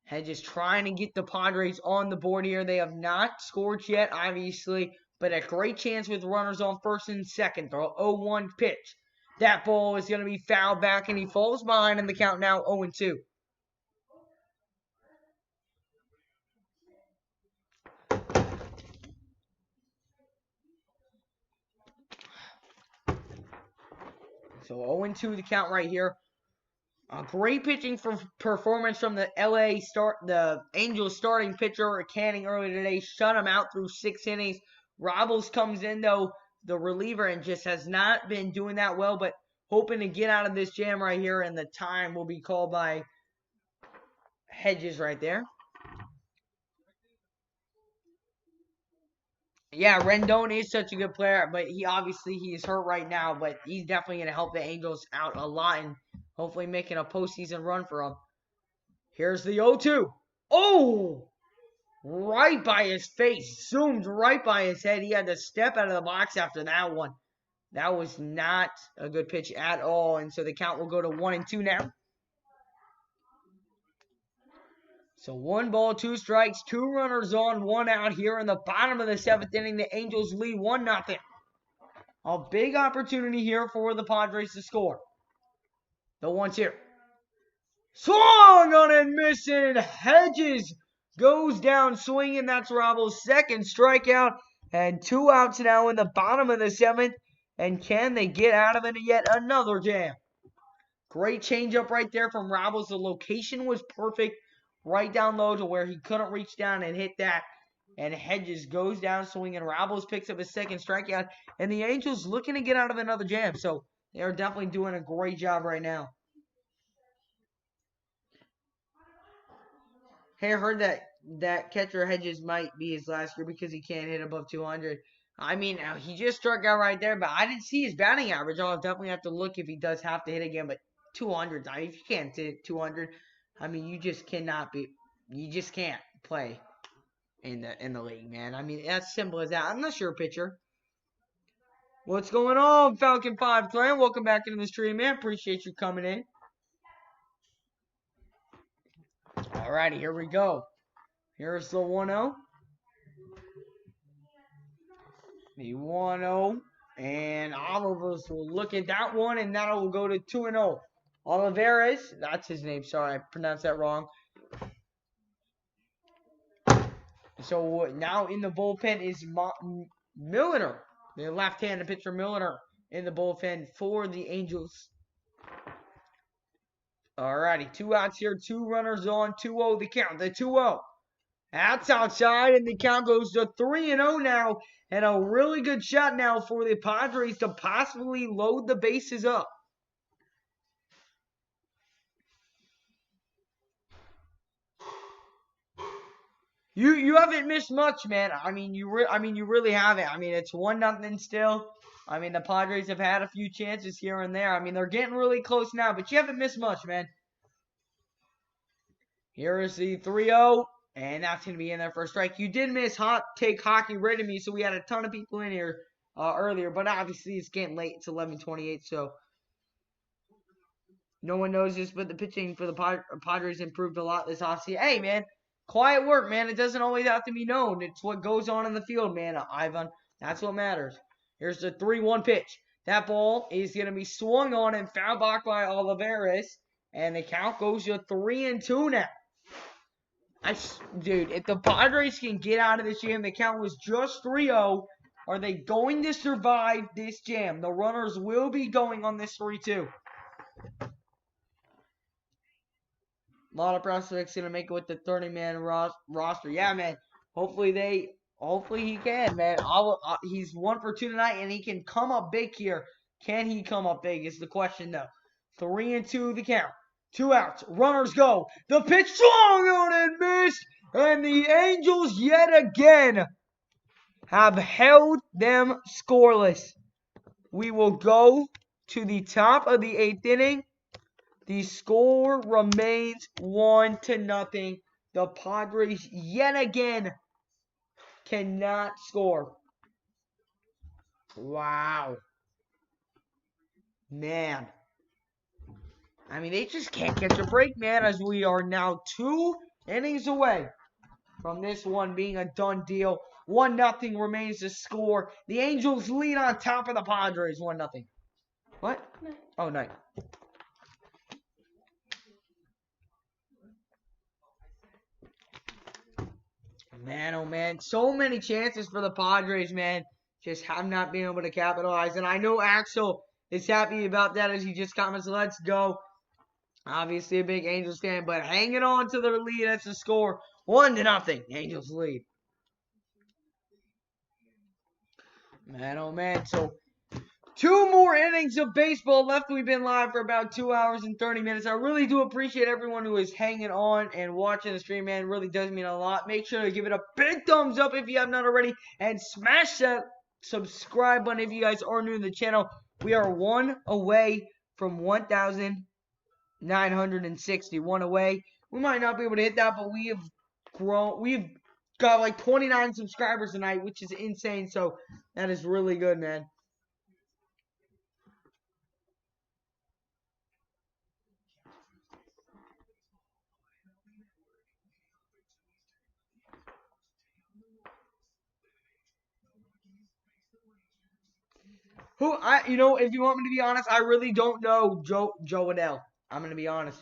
Hedges trying to get the Padres on the board here. They have not scored yet, obviously, but a great chance with runners on first and second. The 0-1 pitch. That ball is going to be fouled back, and he falls behind in the count now, 0-2. So 0-2 the count right here. A great pitching performance from the the Angels starting pitcher Canning earlier today. Shut him out through 6 innings. Robles comes in though, the reliever, and just has not been doing that well, but hoping to get out of this jam right here, and the time will be called by Hedges right there. Yeah, Rendon is such a good player, but he is hurt right now, but he's definitely going to help the Angels out a lot and hopefully making a postseason run for them. Here's the 0-2. Oh! Right by his face. Zoomed right by his head. He had to step out of the box after that one. That was not a good pitch at all, and so the count will go to 1-2 now. So 1 ball, 2 strikes, 2 runners on, 1 out here in the bottom of the 7th inning. The Angels lead 1-0. A big opportunity here for the Padres to score. The 1-2. Swung on and missing. Hedges goes down swinging. That's Robles' second strikeout. And 2 outs now in the bottom of the 7th. And can they get out of it yet another jam? Great changeup right there from Robles. The location was perfect. Right down low to where he couldn't reach down and hit that. And Hedges goes down swinging. Robles picks up his second strikeout. And the Angels looking to get out of another jam. So they are definitely doing a great job right now. Hey, I heard that catcher Hedges might be his last year because he can't hit above 200. I mean, he just struck out right there, but I didn't see his batting average. I'll definitely have to look if he does have to hit again. But 200, I mean, if you can't hit 200, I mean, you just can't play in the league, man. I mean, as simple as that. Unless you're a pitcher. What's going on, Falcon 5 clan? Welcome back into the stream, man. Appreciate you coming in. Alrighty, here we go. Here's the 1-0. The 1-0. And Oliver's will look at that one, and that will go to 2-0. Olivares, that's his name. Sorry, I pronounced that wrong. So now in the bullpen is Milliner. The left-handed pitcher Milliner in the bullpen for the Angels. Alrighty, 2 outs here, 2 runners on, 2-0 the count. The 2-0. That's outside, and the count goes to 3-0 now. And a really good shot now for the Padres to possibly load the bases up. You haven't missed much, man. I mean, you really haven't. I mean, it's 1-0 still. I mean, the Padres have had a few chances here and there. I mean, they're getting really close now, but you haven't missed much, man. Here is the 3-0, and that's going to be in there for a strike. You did miss Hot Take Hockey rid of me, so we had a ton of people in here earlier, but obviously it's getting late. It's 11:28, so No one knows this, but the pitching for the Padres improved a lot this offseason. Hey, man, quiet work, man. It doesn't always have to be known. It's what goes on in the field, man, Ivan. That's what matters. Here's the 3-1 pitch. That ball is going to be swung on and fouled back by Olivares. And the count goes to 3-2 now. Dude, if the Padres can get out of this jam, the count was just 3-0. Are they going to survive this jam? The runners will be going on this 3-2. A lot of prospects going to make it with the 30-man roster. Yeah, man. Hopefully he can, man. He's 1 for 2 tonight, and he can come up big here. Can he come up big is the question, though. 3-2 the count. 2 outs. Runners go. The pitch swung on and missed. And the Angels yet again have held them scoreless. We will go to the top of the 8th inning. The score remains 1-0. The Padres yet again cannot score. Wow. Man. I mean, they just can't catch a break, man, as we are now 2 innings away from this one being a done deal. 1-0 remains the score. The Angels lead on top of the Padres, 1-0. What? Oh, night. Man, oh man, so many chances for the Padres, man. Just have not been able to capitalize. And I know Axel is happy about that as he just comments, let's go. Obviously a big Angels fan, but hanging on to their lead. That's the score. 1-0. Angels lead. Man, oh man. So 2 more innings of baseball left. We've been live for about 2 hours and 30 minutes. I really do appreciate everyone who is hanging on and watching the stream, man. It really does mean a lot. Make sure to give it a big thumbs up if you have not already. And smash that subscribe button if you guys are new to the channel. We are 1 away from 1,960. 1 away. We might not be able to hit that, but we have grown. We've got like 29 subscribers tonight, which is insane. So that is really good, man. If you want me to be honest, I really don't know Joe Adell. I'm going to be honest.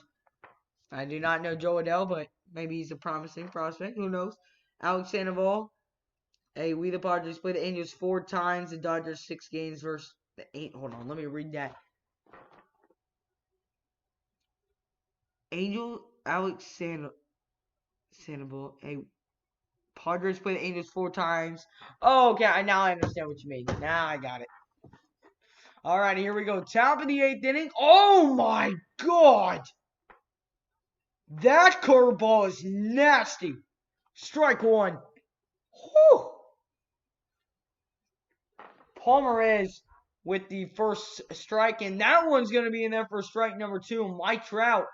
I do not know Joe Adell, but maybe he's a promising prospect. Who knows? Alex Sandoval. Hey, we the Padres played the Angels 4 times. The Dodgers 6 games versus the 8. Hold on, let me read that. Alex Sandoval. Hey, Padres played the Angels 4 times. Oh, okay. Now I understand what you mean. Now I got it. All right, here we go. Top of the 8th inning. Oh, my God. That curveball is nasty. Strike 1. Whew. Palmarez with the first strike, and that one's going to be in there for strike number 2. Mike Trout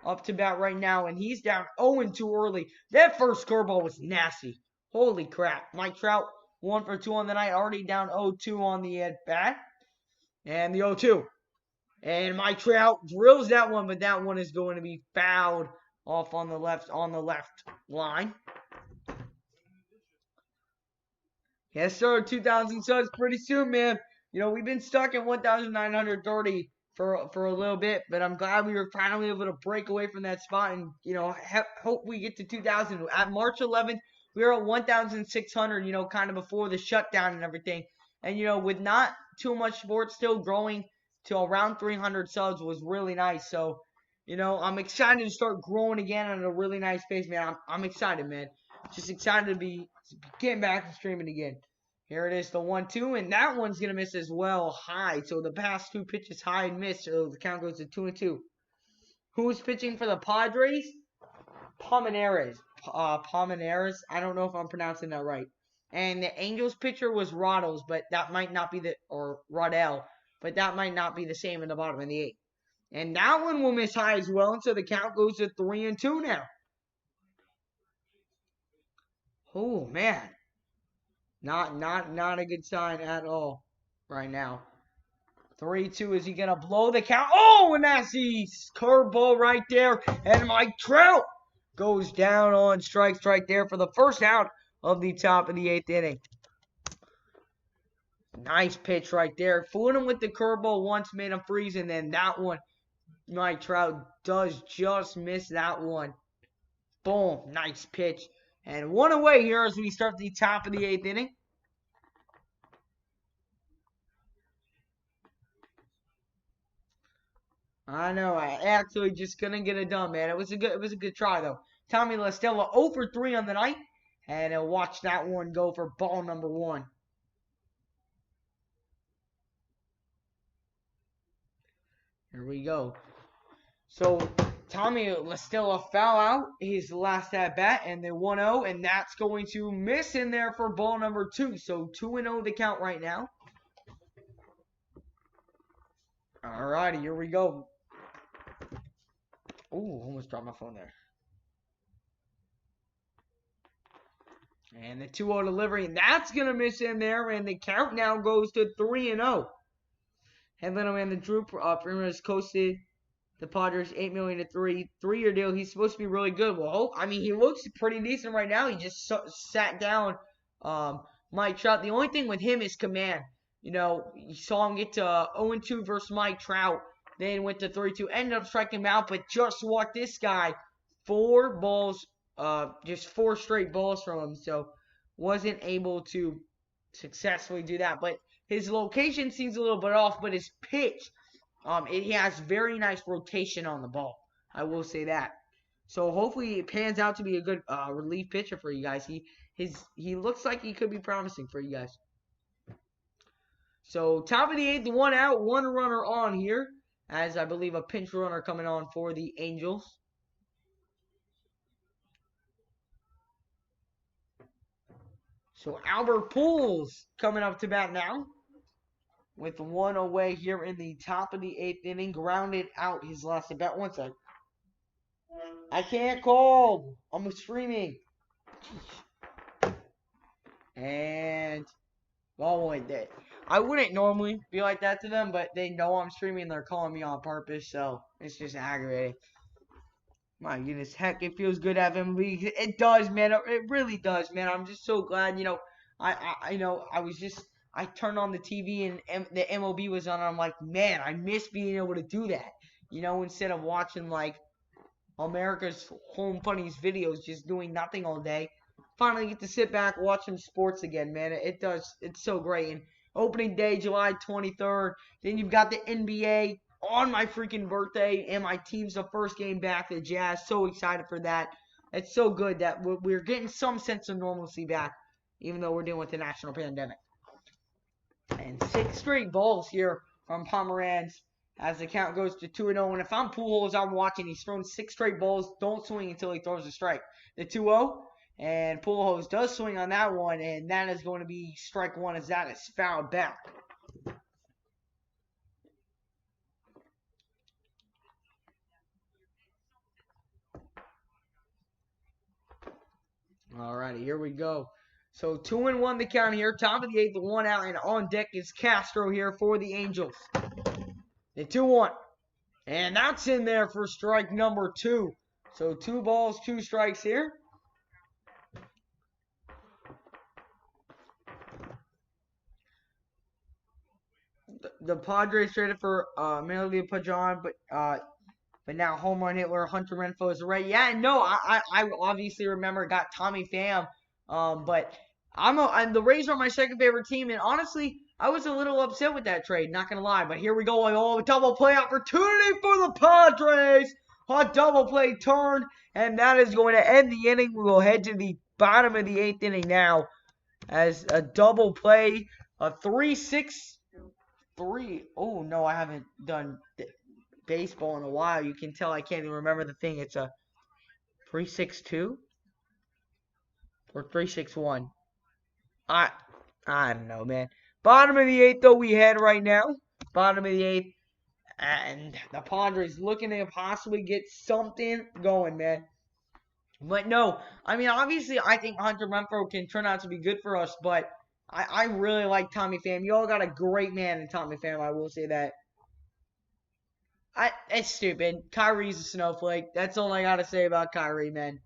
up to bat right now, and he's down 0-2 early. That first curveball was nasty. Holy crap. Mike Trout 1 for 2 on the night, already down 0-2 on the at-bat. And the 0-2. And Mike Trout drills that one, but that one is going to be fouled off on the left line. Yes, sir. 2,000 subs pretty soon, man. We've been stuck at 1,930 for a little bit, but I'm glad we were finally able to break away from that spot and, hope we get to 2,000. At March 11th, we were at 1,600, kind of before the shutdown and everything. And, with not too much sports still growing to around 300 subs was really nice. So, I'm excited to start growing again at a really nice pace, man. I'm excited, man. Just excited to be getting back and streaming again. Here it is, the 1-2, and that one's going to miss as well, high. So the past 2 pitches high and missed, so the count goes to 2-2. Who's pitching for the Padres? Palmarez. Palmarez. I don't know if I'm pronouncing that right. And the Angels pitcher was Roddles, but that might not be Roddell, but that might not be the same in the bottom of the 8th. And that one will miss high as well, and so the count goes to 3-2 now. Oh man, not a good sign at all right now. 3-2. Is he going to blow the count? Oh, and that's the curveball right there. And Mike Trout goes down on strikes right there for the first out of the top of the 8th inning. Nice pitch right there. Fooling him with the curveball once, made him freeze, and then that one, Mike Trout does just miss that one. Boom, nice pitch. And one away here as we start the top of the 8th inning. I know, I actually just couldn't get it done, man. It was a good try though. Tommy La Stella 0 for 3 on the night, and he'll watch that one go for ball number 1. Here we go. So Tommy La Stella foul out his last at bat, and then 1-0, and that's going to miss in there for ball number 2. So 2-0 the count right now. Alrighty, here we go. Ooh, almost dropped my phone there. And the 2-0 delivery, and that's going to miss in there, and the count now goes to 3-0. Headliner man, the Drew Primus coasted the Padres $8 million to three-year deal. He's supposed to be really good. Well, I mean, he looks pretty decent right now. He just sat down Mike Trout. The only thing with him is command. You know, you saw him get to 0-2 versus Mike Trout. Then went to 3-2. Ended up striking him out. But just walked this guy 4 balls, just 4 straight balls from him. So wasn't able to successfully do that. But his location seems a little bit off. But his pitch, he has very nice rotation on the ball. I will say that. So hopefully it pans out to be a good relief pitcher for you guys. He looks like he could be promising for you guys. So top of the 8th, 1 out, 1 runner on here, as I believe a pinch runner coming on for the Angels. So Albert Pujols coming up to bat now, with 1 away here in the top of the 8th inning, grounded out his last at bat. 1 second. I can't call. I'm streaming. And ball went dead. I wouldn't normally be like that to them, but they know I'm streaming and they're calling me on purpose, so it's just aggravating. My goodness, heck, it feels good to have him. It does, man. It really does, man. I'm just so glad, you know. I turned on the TV and the MLB was on, and I'm like, man, I miss being able to do that. You know, instead of watching, like, America's Home Funnies videos, just doing nothing all day. Finally get to sit back, watch some sports again, man. It's so great. And opening day, July 23rd. Then you've got the NBA on my freaking birthday, and my team's the first game back, the Jazz. So excited for that. It's so good that we're getting some sense of normalcy back, even though we're dealing with the national pandemic. And 6 straight balls here from Pomeranz as the count goes to 2-0. And if I'm Pujols, I'm watching. He's thrown 6 straight balls. Don't swing until he throws a strike. The 2-0. And Pujols does swing on that one, and that is going to be strike 1 as that is fouled back. Alrighty, here we go. So 2-1 the count here. Top of the 8th, 1 out, and on deck is Castro here for the Angels. The 2-1. And that's in there for strike number 2. So 2 balls, 2 strikes here. The Padres traded for Melody Pajan, but now home run Hitler, Hunter Renfroe is right. Yeah, no, I obviously remember got Tommy Pham, but I'm the Rays are my second favorite team, and honestly, I was a little upset with that trade, not gonna lie. But here we go, a double play opportunity for the Padres, a double play turn, and that is going to end the inning. We will head to the bottom of the 8th inning now, as a double play, a 3-6. Oh no, I haven't done baseball in a while. You can tell I can't even remember the thing. It's a 3-6-2 or 3-6-1. I don't know, man. Bottom of the 8th though we head right now. Bottom of the 8th, and the Padres looking to possibly get something going, man. But no, I mean obviously I think Hunter Renfroe can turn out to be good for us, but I really like Tommy Pham. You all got a great man in Tommy Pham. I will say that. It's stupid. Kyrie's a snowflake. That's all I gotta say about Kyrie, man.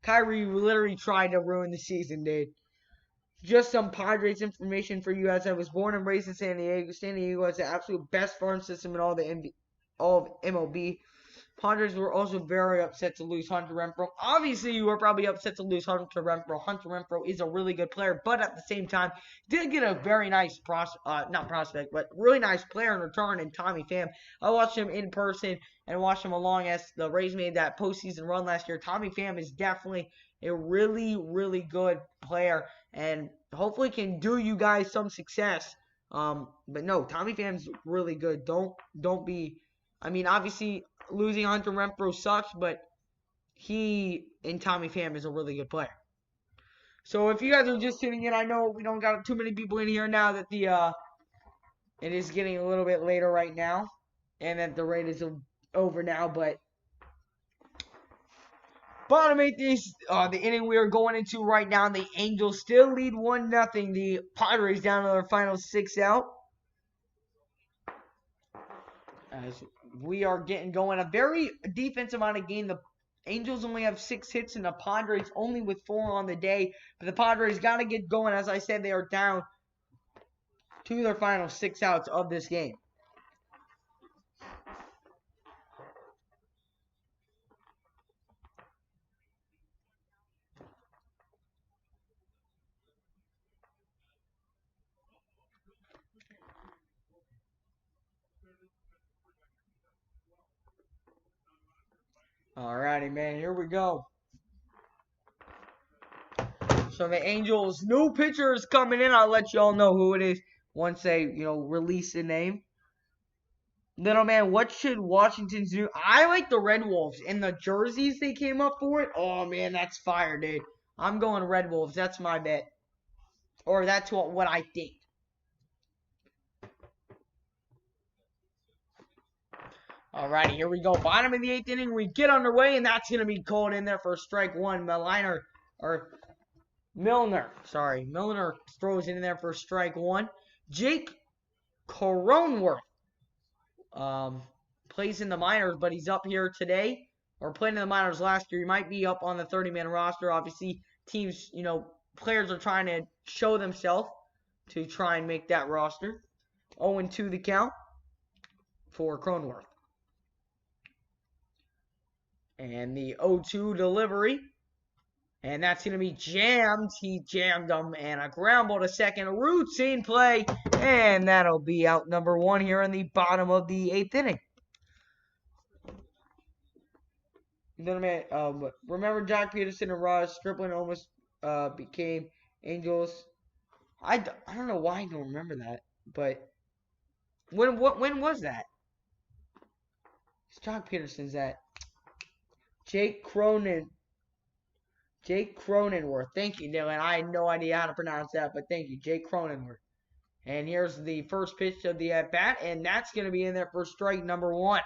Kyrie literally tried to ruin the season, dude. Just some Padres information for you guys. I was born and raised in San Diego. San Diego has the absolute best farm system in all of MLB. Padres were also very upset to lose Hunter Renfroe. Obviously, you were probably upset to lose Hunter Renfroe. Hunter Renfroe is a really good player, but at the same time, did get a very nice not prospect, but really nice player in return in Tommy Pham. I watched him in person and watched him along as the Rays made that postseason run last year. Tommy Pham is definitely a really, really good player and hopefully can do you guys some success. But no, Tommy Pham's really good. Don't be. I mean, obviously, losing Hunter Renfroe sucks, but he and Tommy Pham is a really good player. So if you guys are just tuning in, I know we don't got too many people in here now that it is getting a little bit later right now, and that the raid is over now. But bottom eight, the inning we are going into right now, the Angels still lead 1-0. The Padres down to their final 6 out. As we are getting going, a very defensive on a game. The Angels only have 6 hits, and the Padres only with 4 on the day. But the Padres got to get going. As I said, they are down to their final 6 outs of this game. Alrighty, man. Here we go. So the Angels' new pitcher is coming in. I'll let y'all know who it is once they, release the name. Little man, what should Washington do? I like the Red Wolves and the jerseys they came up for it. Oh man, that's fire, dude. I'm going Red Wolves. That's my bet, or that's what I think. Alrighty, here we go. Bottom of the 8th inning, we get underway, and that's gonna be called in there for strike 1. Milner throws in there for strike 1. Jake Cronenworth plays in the minors, but he's up here today, or played in the minors last year. He might be up on the 30-man roster. Obviously, teams, players are trying to show themselves to try and make that roster. 0-2 the count for Cronenworth. And the 0-2 delivery. And that's going to be jammed. He jammed them. And a ground ball to second. A routine play. And that'll be out number 1 here in the bottom of the 8th inning. Remember Jack Peterson and Ross Stripling almost became Angels. I don't know why I don't remember that. But when was that? It's Jack Peterson's that. Jake Cronenworth. Thank you, Dylan. I had no idea how to pronounce that, but thank you, Jake Cronenworth. And here's the first pitch of the at-bat, and that's going to be in there for strike number 1.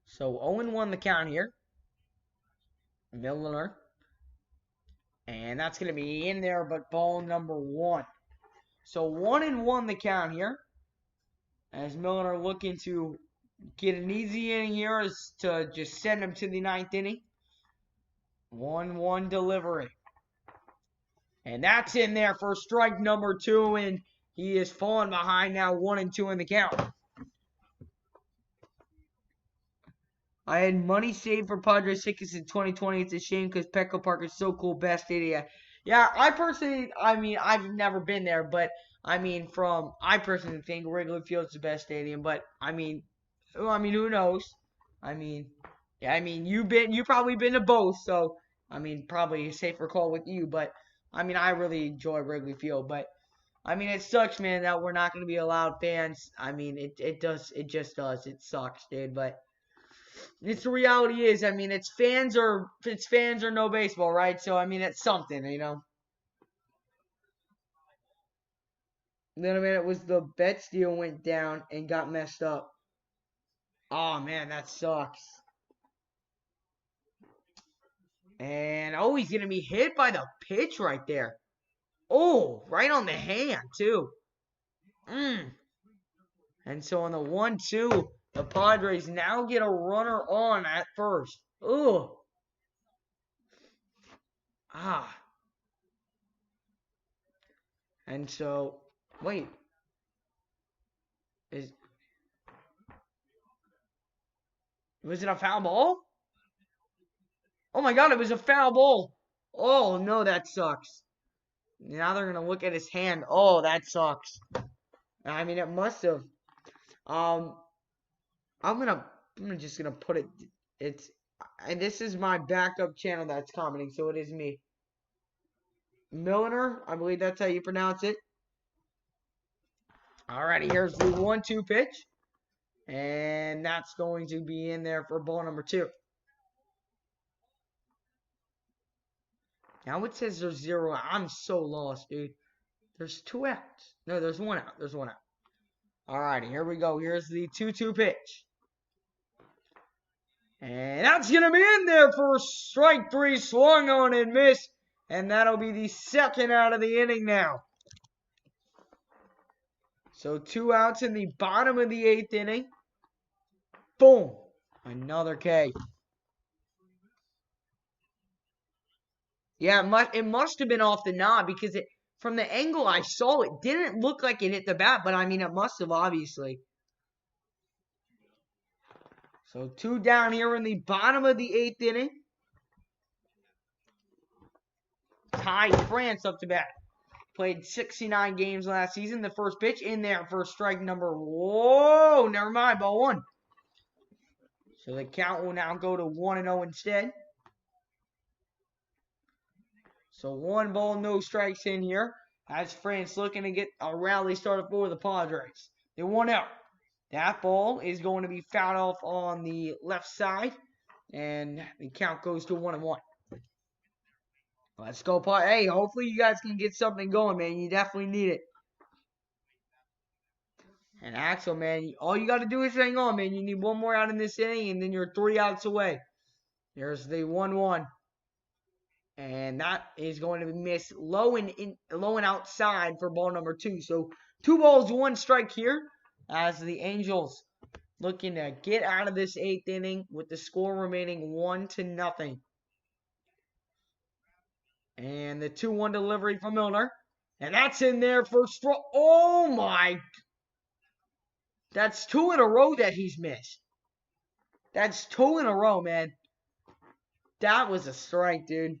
So 0-1 the count here. Milner. And that's going to be in there, but ball number 1. So 1-1 the count here. As Milner looking to get an easy inning here is to just send him to the 9th inning. 1-1 delivery. And that's in there for strike number 2, and he is falling behind now 1-2 in the count. I had money saved for Padres tickets in 2020. It's a shame because Petco Park is so cool. Best stadium. Yeah, I personally, I've never been there, but I personally think Wrigley Field's the best stadium, but who knows? You probably been to both, so probably a safer call with you, but I really enjoy Wrigley Field, but it sucks, man, that we're not going to be allowed fans. It just does. It sucks, dude, but it's the reality is, it's fans or no baseball, right? So it's something, Then it was the Betts deal went down and got messed up. Oh man, that sucks. And, oh, he's going to be hit by the pitch right there. Oh, right on the hand, too. And so on the 1-2, the Padres now get a runner on at first. Ooh. And so, wait. Was it a foul ball? Oh my God, it was a foul ball. Oh no, that sucks. Now they're gonna look at his hand. Oh, that sucks. I mean, it must have. I'm just gonna put it. And this is my backup channel that's commenting, so it is me. Milliner, I believe that's how you pronounce it. Alrighty, here's the 1-2 pitch. And that's going to be in there for ball number 2. Now it says there's 0 out. I'm so lost, dude. There's 2 outs. No, there's 1 out. There's 1 out. Alrighty, here we go. Here's the 2-2 pitch. And that's going to be in there for strike 3. Swung on and missed. And that'll be the 2nd out of the inning now. So 2 outs in the bottom of the 8th inning. Boom. Another K. Yeah, it must have been off the knob because from the angle I saw, it didn't look like it hit the bat, but I mean, it must have obviously. So 2 down here in the bottom of the 8th inning. Ty France up to bat. Played 69 games last season. The first pitch in there for strike number. Whoa, never mind, ball 1. So the count will now go to 1-0 instead. So 1 ball, no strikes in here. As France looking to get a rally started for the Padres. They 1 out. That ball is going to be fouled off on the left side. And the count goes to 1-1. Let's go, Padres. Hey, hopefully you guys can get something going, man. You definitely need it. And Axel, man, all you got to do is hang on, man. You need 1 more out in this inning, and then you're 3 outs away. There's the 1-1. And that is going to be missed low and outside for ball number 2. So 2 balls, 1 strike here as the Angels looking to get out of this 8th inning with the score remaining 1-0. And the 2-1 delivery from Milner. And that's in there for strike. Oh my. That's 2 in a row that he's missed. That's 2 in a row, man. That was a strike, dude.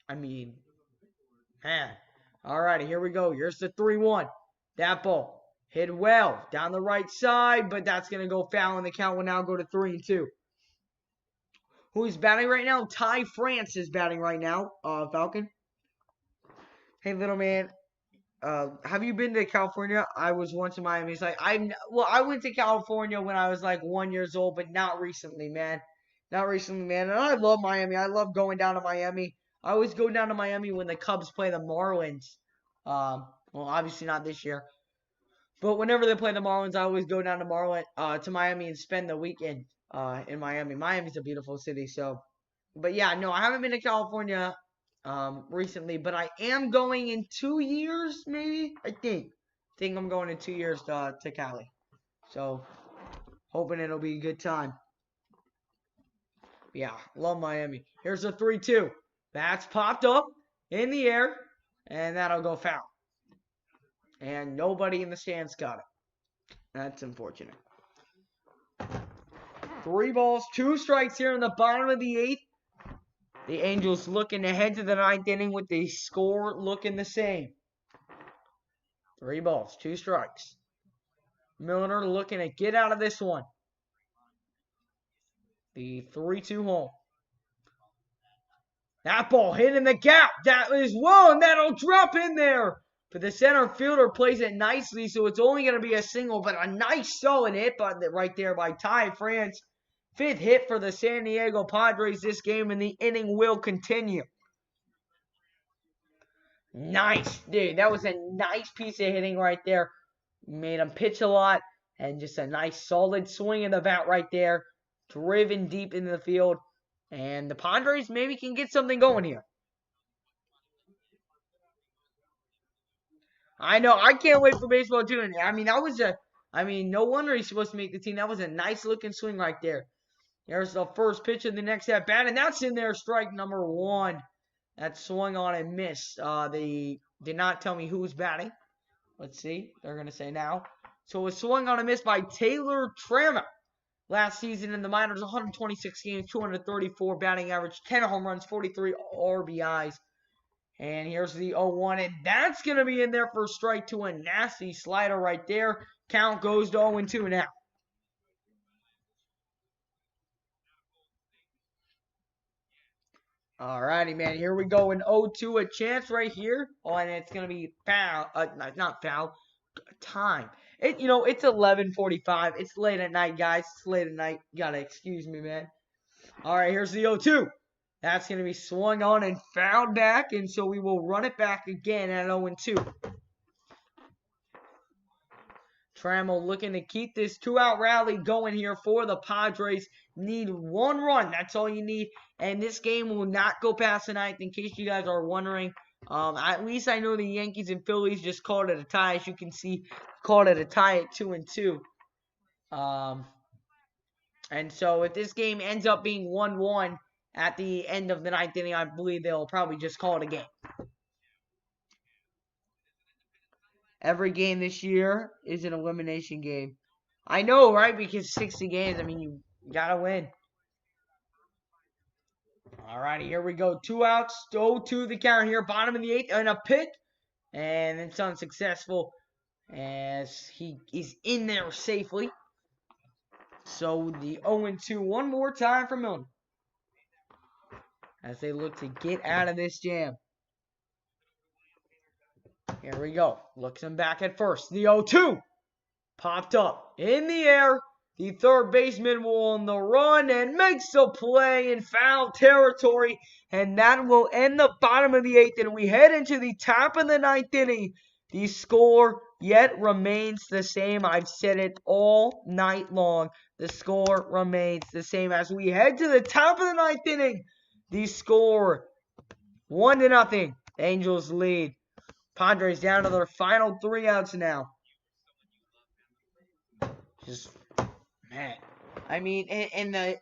I mean, man. Alrighty, here we go. Here's the 3-1. That ball hit well down the right side, but that's going to go foul, and the count will now go to 3-2. Who is batting right now? Ty France is batting right now, Falcon. Hey, little man. Have you been to California? I was once in Miami. It's like, I went to California when I was like 1 year old, but not recently, man. Not recently, man. And I love Miami. I love going down to Miami. I always go down to Miami when the Cubs play the Marlins. Well, obviously not this year. But whenever they play the Marlins, I always go down to Miami and spend the weekend in Miami. Miami's a beautiful city, so. But yeah, no, I haven't been to California recently, but I am going in 2 years, maybe. I think I'm going in 2 years to Cali. So, hoping it'll be a good time. Yeah, love Miami. Here's a 3-2. That's popped up in the air, and that'll go foul. And nobody in the stands got it. That's unfortunate. 3 balls, 2 strikes here in the bottom of the 8th. The Angels looking ahead to the 9th inning with the score looking the same. 3 balls, 2 strikes. Milner looking to get out of this one. The 3-2 home. That ball hit in the gap. That is one. That'll drop in there. But the center fielder plays it nicely, so it's only going to be a single, but a nice solid hit right there by Ty France. 5th hit for the San Diego Padres this game, and the inning will continue. Nice, dude. That was a nice piece of hitting right there. Made him pitch a lot, and just a nice solid swing in the bat right there. Driven deep into the field. And the Padres maybe can get something going here. I know. I can't wait for baseball too. And I mean, no wonder he's supposed to make the team. That was a nice looking swing right there. There's the first pitch of the next at bat, and that's in there, strike number 1. That swung on and missed. They did not tell me who was batting. Let's see. They're going to say now. So it was swung on and missed by Taylor Trammell. Last season in the minors, 126 games, 234 batting average, 10 home runs, 43 RBIs. And here's the 0-1, and that's going to be in there for strike 2. A nasty slider right there. Count goes to 0-2 now. Alrighty, man. Here we go in 0-2. A chance right here. Oh, and it's going to be foul. Not foul. Time. It's 11:45. It's late at night, guys. It's late at night. You gotta excuse me, man. Alright, here's the 0-2. That's going to be swung on and fouled back, and so we will run it back again at 0-2. Trammell looking to keep this 2-out rally going here for the Padres. Need 1 run. That's all you need. And this game will not go past the 9th, in case you guys are wondering. At least I know the Yankees and Phillies just called it a tie. As you can see, called it a tie at 2-2. And so if this game ends up being 1-1 at the end of the 9th inning, I believe they'll probably just call it a game. Every game this year is an elimination game. I know, right? Because 60 games, I mean, you gotta win. Alrighty, here we go. 2 outs. 0-2 the count here. Bottom of the 8th, and a pick. And it's unsuccessful as he is in there safely. So the 0-2 one more time for Milner, as they look to get out of this jam. Here we go. Looks him back at first. The 0-2 popped up in the air. The third baseman will on the run and makes a play in foul territory. And that will end the bottom of the 8th. And we head into the top of the 9th inning. The score yet remains the same. I've said it all night long. The score remains the same as we head to the top of the 9th inning. The score 1-0. Angels lead. Padres down to their final 3 outs now. Just, man. I mean, the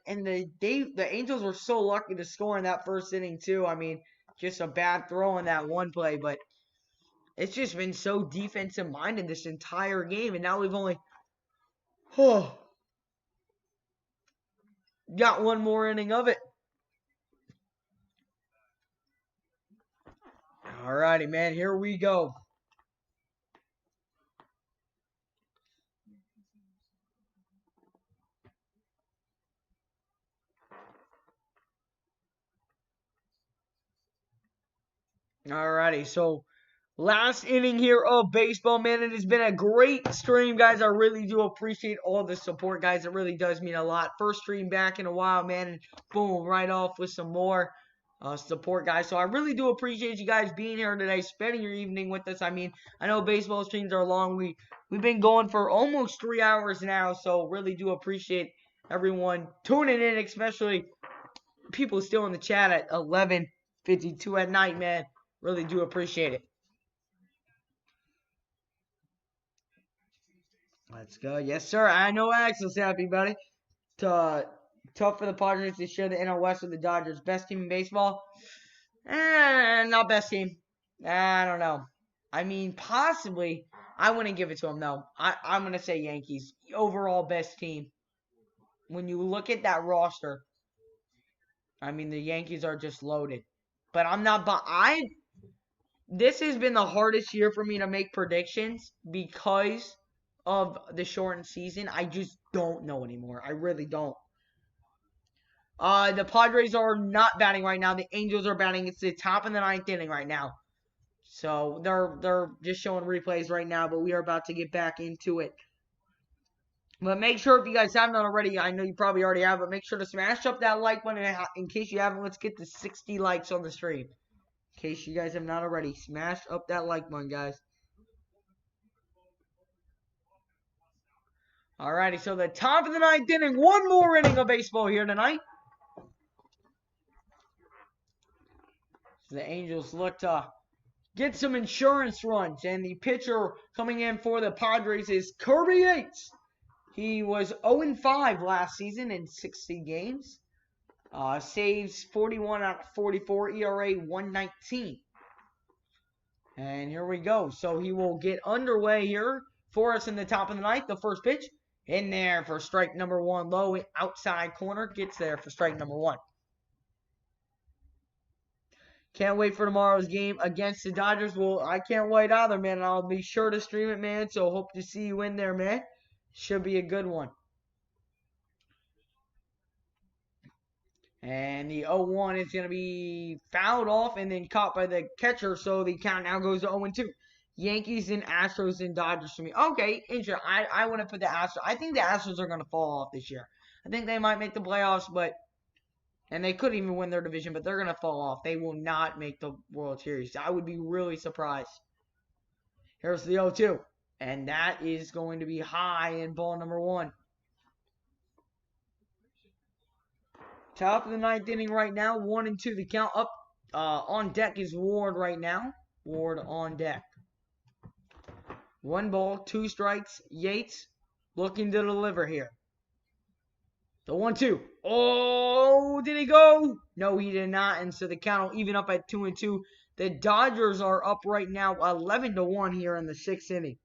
Angels were so lucky to score in that first inning too. I mean, just a bad throw in that one play, but it's just been so defensive minded this entire game, and now we've only got 1 more inning of it. Alrighty, man, here we go. Alrighty, so last inning here of baseball, man. It has been a great stream, guys. I really do appreciate all the support, guys. It really does mean a lot. First stream back in a while, man, and boom, right off with some more support, guys. So I really do appreciate you guys being here today, spending your evening with us. I mean, I know baseball streams are long. We've been going for almost 3 hours now, so really do appreciate everyone tuning in, especially people still in the chat at 11:52 at night, man. Really do appreciate it. Let's go. Yes, sir. I know Axel's happy, buddy. Tough for the Padres to share the NL West with the Dodgers. Best team in baseball? Not best team. I don't know. I mean, possibly. I wouldn't give it to them, though. I'm going to say Yankees. Overall best team. When you look at that roster, I mean, the Yankees are just loaded. But I'm not... This has been the hardest year for me to make predictions because of the shortened season. I just don't know anymore. I really don't. The Padres are not batting right now. The Angels are batting. It's the top of the 9th inning right now. So they're just showing replays right now, but we are about to get back into it. But make sure, if you guys haven't already, I know you probably already have, but make sure to smash up that like button. In case you haven't, let's get to 60 likes on the stream. In case you guys have not already, smash up that like button, guys. Alrighty, so the top of the 9th inning. 1 more inning of baseball here tonight. So the Angels look to get some insurance runs. And the pitcher coming in for the Padres is Kirby Yates. He was 0-5 last season in 60 games. Saves 41 out of 44, ERA 1.19. And here we go. So he will get underway here for us in the top of the ninth. The first pitch in there for strike number 1. Low outside corner. Gets there for strike number 1. Can't wait for tomorrow's game against the Dodgers. Well, I can't wait either, man. I'll be sure to stream it, man. So hope to see you in there, man. Should be a good one. And the 0-1 is going to be fouled off and then caught by the catcher. So the count now goes to 0-2. Yankees and Astros and Dodgers for me. Okay, interesting. I want to put the Astros. I think the Astros are going to fall off this year. I think they might make the playoffs, and they could even win their division, but they're going to fall off. They will not make the World Series. I would be really surprised. Here's the 0-2. And that is going to be high in ball number 1. Top of the ninth inning right now, 1-2 the count. Up on deck is Ward right now. Ward on deck. 1 ball, 2 strikes. Yates looking to deliver here. The 1-2. Oh, did he go? No, he did not. And so the count will even up at 2-2. The Dodgers are up right now 11-1 here in the 6th inning.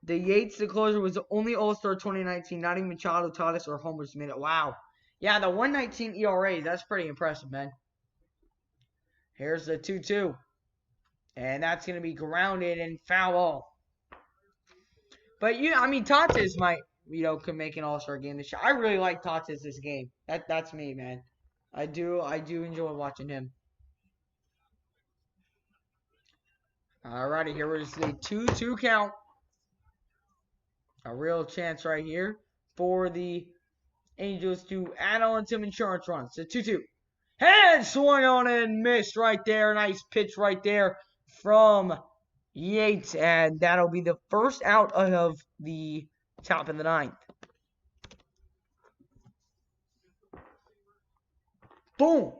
The Yates, the closer, was the only All-Star 2019. Not even Machado, Tatis, or homers minute. Wow. Yeah, the 1.19 ERA. That's pretty impressive, man. Here's the 2-2. And that's going to be grounded and foul ball. But, Tatis might, could make an All-Star game this year. I really like Tatis this game. That's me, man. I do enjoy watching him. Alrighty, here is the 2-2 count. A real chance right here for the Angels to add on some insurance runs. The 2-2. And swung on and missed right there. Nice pitch right there from Yates. And that'll be the first out of the top of the ninth. Boom.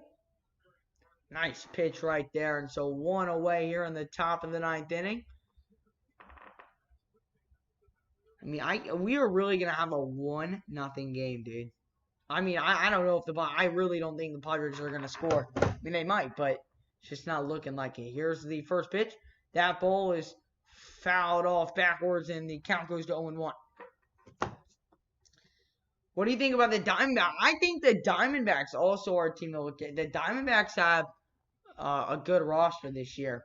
Nice pitch right there. And so 1 away here in the top of the ninth inning. We are really going to have a 1-0 game, dude. I don't know if I really don't think the Padres are going to score. They might, but it's just not looking like it. Here's the first pitch. That ball is fouled off backwards, and the count goes to 0-1. What do you think about the Diamondbacks? I think the Diamondbacks also are a team to look at. The Diamondbacks have a good roster this year.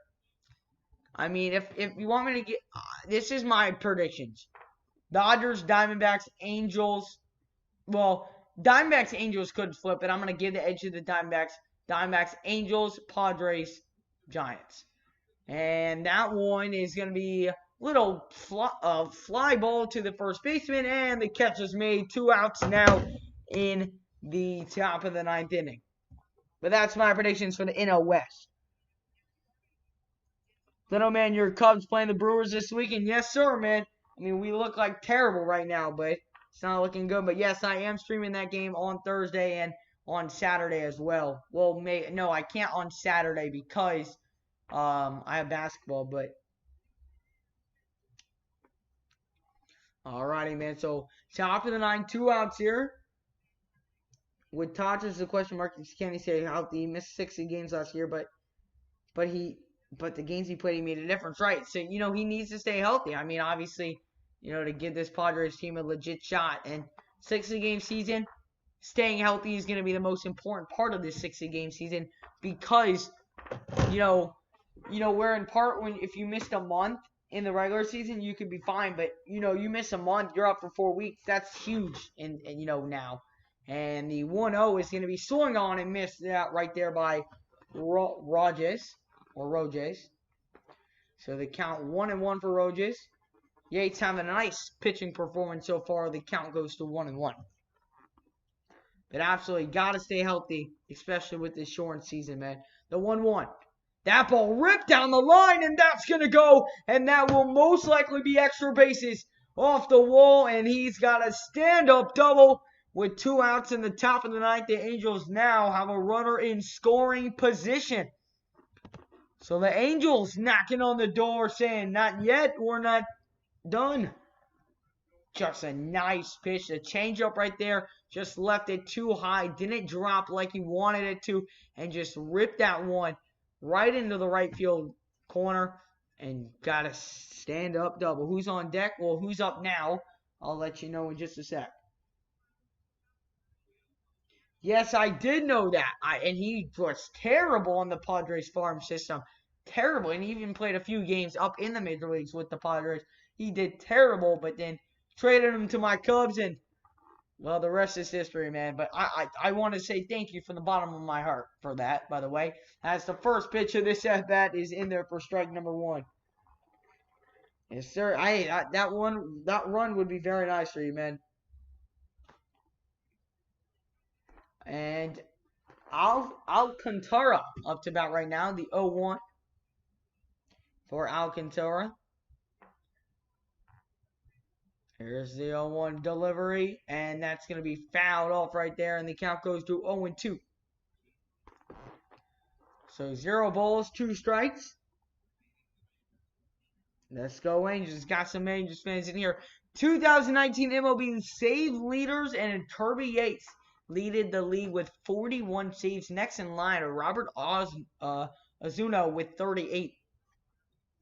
If you want me to get... this is my predictions. Dodgers, Diamondbacks, Angels. Well, Diamondbacks, Angels could flip it. I'm going to give the edge to the Diamondbacks. Diamondbacks, Angels, Padres, Giants. And that one is going to be a little fly ball to the first baseman. And the catch is made. 2 outs now in the top of the ninth inning. But that's my predictions for the NL West. Little man, your Cubs playing the Brewers this weekend. Yes, sir, man. We look like terrible right now, but it's not looking good. But, yes, I am streaming that game on Thursday and on Saturday as well. Well, no, I can't on Saturday because I have basketball. But, alrighty, man. So, top of the 9, 2 outs here. With Tatis, the question mark is, can he stay healthy? He missed 60 games last year, but the games he played, he made a difference, right? So, he needs to stay healthy. Obviously, to give this Padres team a legit shot. And 60-game season, staying healthy is going to be the most important part of this 60-game season because, where in part if you missed a month in the regular season, you could be fine. But, you miss a month, you're up for 4 weeks. That's huge, now. And the 1-0 is going to be swung on and missed out right there by Rojes. So the count 1-1 for Rojes. Yates having a nice pitching performance so far. The count goes to 1-1. But absolutely got to stay healthy, especially with this short season, man. The 1-1. That ball ripped down the line, and that's going to go. And that will most likely be extra bases off the wall. And he's got a stand-up double With 2 outs in the top of the ninth, the Angels now have a runner in scoring position. So the Angels knocking on the door saying, not yet, we're not done. Just a nice pitch. The changeup right there just left it too high. Didn't drop like he wanted it to. And just ripped that one right into the right field corner. And got a stand-up double. Who's on deck? Well, who's up now? I'll let you know in just a sec. Yes, I did know that. And he was terrible on the Padres farm system. Terrible. And he even played a few games up in the major leagues with the Padres. He did terrible, but then traded him to my Cubs, and, well, the rest is history, man. But I want to say thank you from the bottom of my heart for that, by the way. As the first pitch of this at-bat is in there for strike number 1. Yes, sir. That run would be very nice for you, man. And Alcantara up to bat right now, the 0-1 for Alcantara. Here's the 0-1 delivery, and that's going to be fouled off right there, and the count goes to 0-2. So 0 balls, 2 strikes. Let's go Angels. Got some Angels fans in here. 2019 MLB save leaders, and Kirby Yates leaded the league with 41 saves. Next in line are Robert Ozuna with 38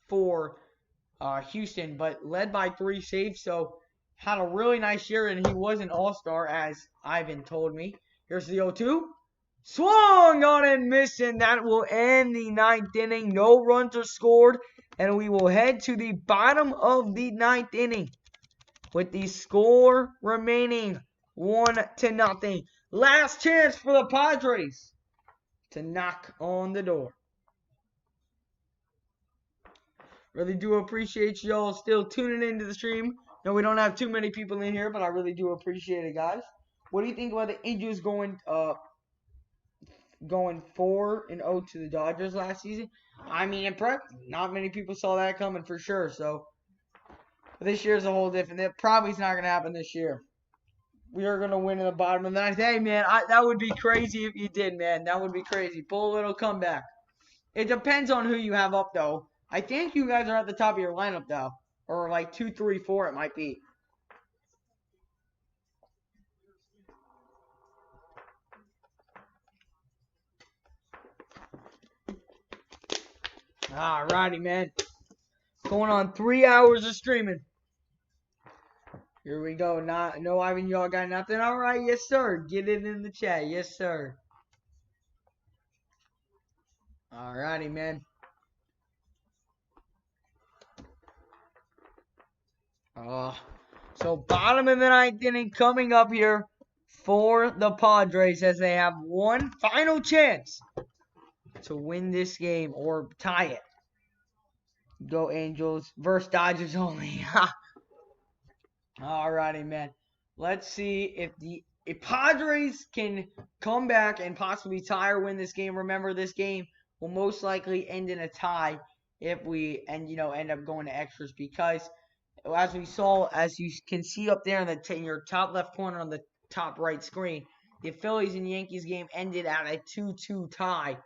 for Houston, but led by 3 saves. So had a really nice year, and he was an all-star, as Ivan told me. Here's the 0-2. Swung on and missed, and that will end the 9th inning. No runs are scored, and we will head to the bottom of the 9th inning with the score remaining 1-0. Last chance for the Padres to knock on the door. Really do appreciate y'all still tuning into the stream. No, we don't have too many people in here, but I really do appreciate it, guys. What do you think about the Angels going 4-0 to the Dodgers last season? I mean, not many people saw that coming for sure. So this year's a whole different. That probably is not going to happen this year. We are going to win in the bottom of the 9th. Hey, man, that would be crazy if you did, man. That would be crazy. Pull a little comeback. It depends on who you have up, though. I think you guys are at the top of your lineup, though. Or like 2, 3, 4 it might be. Alrighty, man. Going on 3 hours of streaming. Here we go. No, Ivan, y'all got nothing? Alright, yes, sir. Get it in the chat. Yes, sir. Alrighty, man. So bottom of the 9th inning coming up here for the Padres, as they have one final chance to win this game or tie it. Go Angels versus Dodgers only. Alrighty, man. Let's see if Padres can come back and possibly tie or win this game. Remember, this game will most likely end in a tie if we end up going to extras, because as you can see up there in your top left corner on the top right screen, the Phillies and Yankees game ended at a 2-2 tie.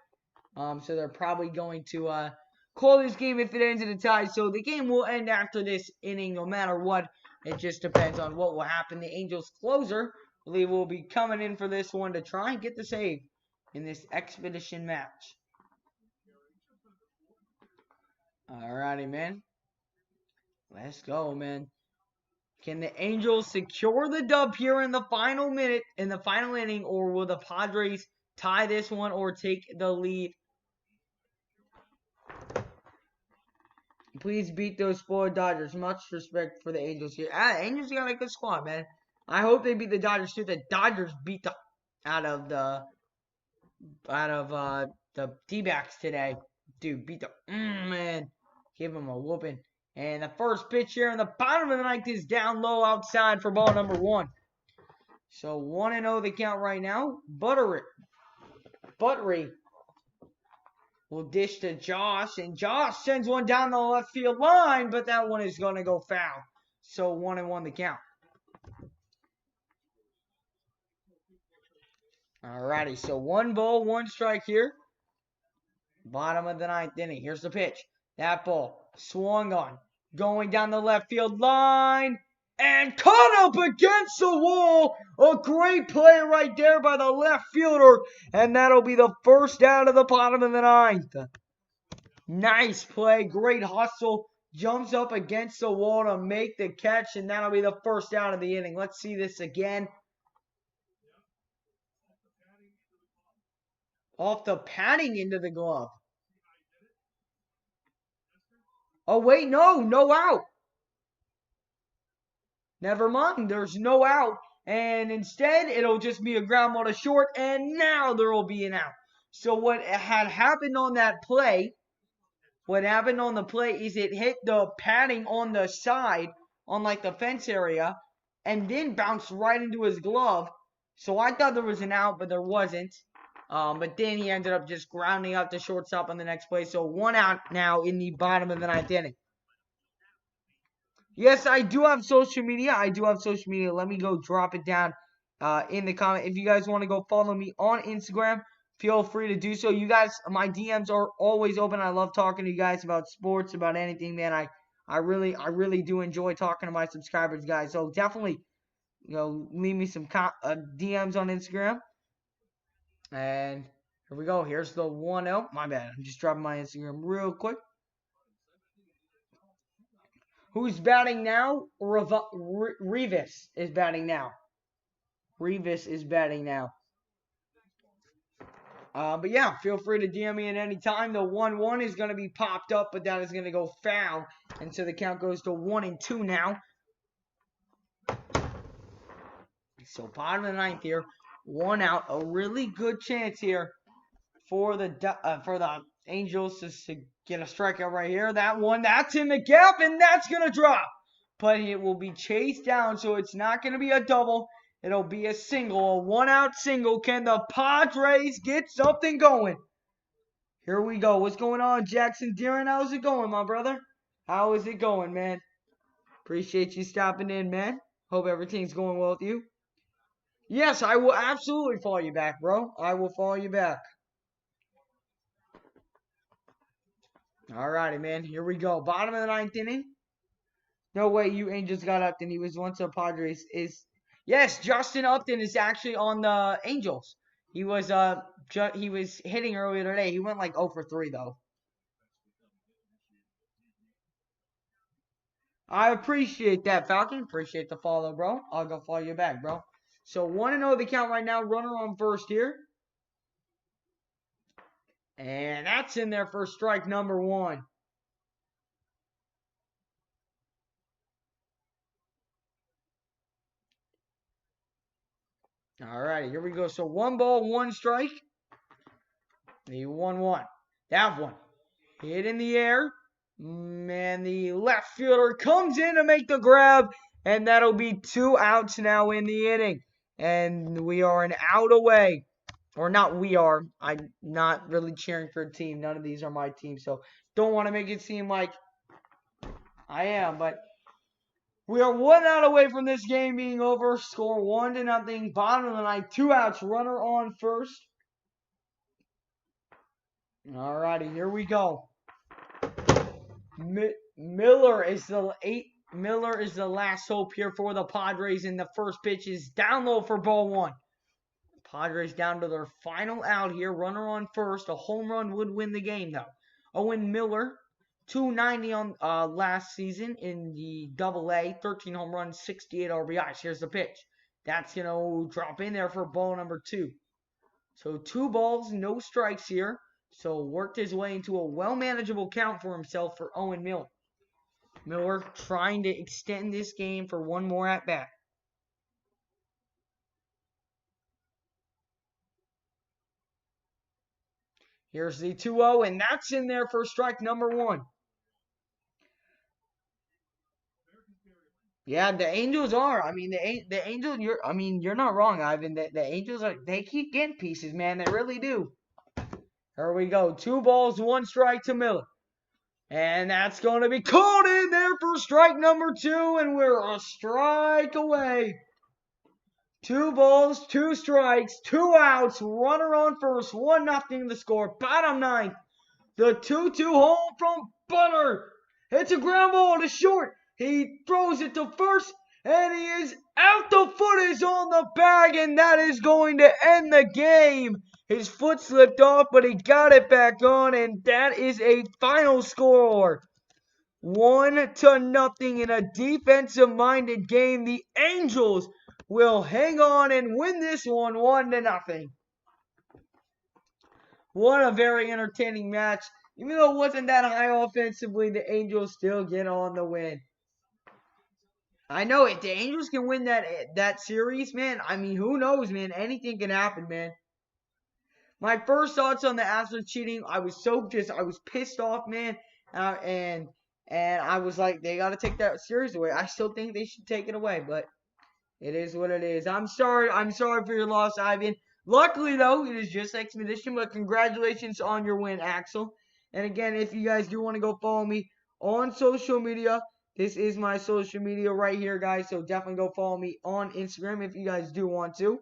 So they're probably going to call this game if it ends in a tie. So the game will end after this inning no matter what. It just depends on what will happen. The Angels closer, I believe, will be coming in for this one to try and get the save in this expedition match. Alrighty, man. Let's go, man. Can the Angels secure the dub here in the final inning, or will the Padres tie this one or take the lead? Please beat those spoiled Dodgers. Much respect for the Angels here. Angels got a good squad, man. I hope they beat the Dodgers too. The Dodgers beat the out of the D-backs today. Dude, beat the man. Give them a whooping. And the first pitch here in the bottom of the 9th is down low outside for ball number 1. So 1-0 the count right now. Buttery will dish to Josh, and Josh sends one down the left field line, but that one is going to go foul. So 1-1 the count. Alrighty, so 1 ball, 1 strike here. Bottom of the 9th inning. Here's the pitch. That ball swung on. Going down the left field line. And caught up against the wall. A great play right there by the left fielder. And that'll be the first out of the bottom of the 9th. Nice play. Great hustle. Jumps up against the wall to make the catch. And that'll be the first out of the inning. Let's see this again. Off the padding into the glove. Oh, wait, no out. Never mind, there's no out. And instead, it'll just be a ground ball to short, and now there will be an out. So what had happened on that play, is it hit the padding on the side, on like the fence area, and then bounced right into his glove. So I thought there was an out, but there wasn't. But then he ended up just grounding out the shortstop on the next play. So 1 out now in the bottom of the 9th inning. Yes, I do have social media. Let me go drop it down in the comment. If you guys want to go follow me on Instagram, feel free to do so. You guys, my DMs are always open. I love talking to you guys about sports, about anything, man. I really do enjoy talking to my subscribers, guys. So definitely, leave me some DMs on Instagram. And here we go. Here's the 1-0. My bad. I'm just dropping my Instagram real quick. Who's batting now? Revis is batting now. But yeah, feel free to DM me at any time. The 1-1 is going to be popped up, but that is going to go foul. And so the count goes to 1-2 now. So bottom of the 9th here. 1 out. A really good chance here for the Angels to get a strikeout right here. That's in the gap, and that's going to drop. But it will be chased down, so it's not going to be a double. It'll be a single, a 1-out single. Can the Padres get something going? Here we go. What's going on, Jackson Deeren? How's it going, my brother? How is it going, man? Appreciate you stopping in, man. Hope everything's going well with you. Yes, I will absolutely follow you back, bro. I will follow you back. Alrighty, man. Here we go. Bottom of the 9th inning. No way you Angels got Upton. He was once a Padres. Yes, Justin Upton is actually on the Angels. He was hitting earlier today. He went like 0 for 3 though. I appreciate that, Falcon. Appreciate the follow, bro. I'll go follow you back, bro. So 1-0 the count right now. Runner on first here. And that's in there for strike number 1. Alrighty, here we go. So 1 ball, 1 strike. The 1-1. That one. Hit in the air. And the left fielder comes in to make the grab. And that'll be 2 outs now in the inning. And we are an out away. Or not we are. I'm not really cheering for a team. None of these are my team. So don't want to make it seem like I am. But we are 1 out away from this game being over. Score 1-0. Bottom of the 9th. 2 outs. Runner on first. Alrighty. Here we go. Miller is the last hope here for the Padres. And the first pitch is down low for ball 1. Padres down to their final out here. Runner on first. A home run would win the game, though. Owen Miller, 290 on last season in the Double-A. 13 home runs, 68 RBIs. Here's the pitch. That's going to drop in there for ball number 2. So 2 balls, no strikes here. So worked his way into a well-manageable count for himself for Owen Miller. Miller trying to extend this game for 1 more at-bat. Here's the 2-0, and that's in there for strike number 1. Yeah, the Angels are. I mean, the Angels. You're not wrong, Ivan. The Angels are. They keep getting pieces, man. They really do. Here we go. 2 balls, 1 strike to Miller, and that's going to be called in there for strike number 2, and we're a strike away. 2 balls, 2 strikes, 2 outs, runner on first, 1-0 the score. Bottom 9th. The 2-2 home from Bunner. It's a ground ball to short. He throws it to first, and he is out. The foot is on the bag, and that is going to end the game. His foot slipped off, but he got it back on, and that is a final score. 1-0 in a defensive-minded game. The Angels will hang on and win this one 1-0. What a very entertaining match. Even though it wasn't that high offensively, the Angels still get on the win. I know if the Angels can win that series, man, I mean, who knows, man? Anything can happen, man. My first thoughts on the Astros cheating, I was pissed off, man. And I was like, they got to take that series away. I still think they should take it away, but it is what it is. I'm sorry for your loss, Ivan. Luckily, though, it is just Expedition, but congratulations on your win, Axel. And again, if you guys do want to go follow me on social media, this is my social media right here, guys. So definitely go follow me on Instagram if you guys do want to.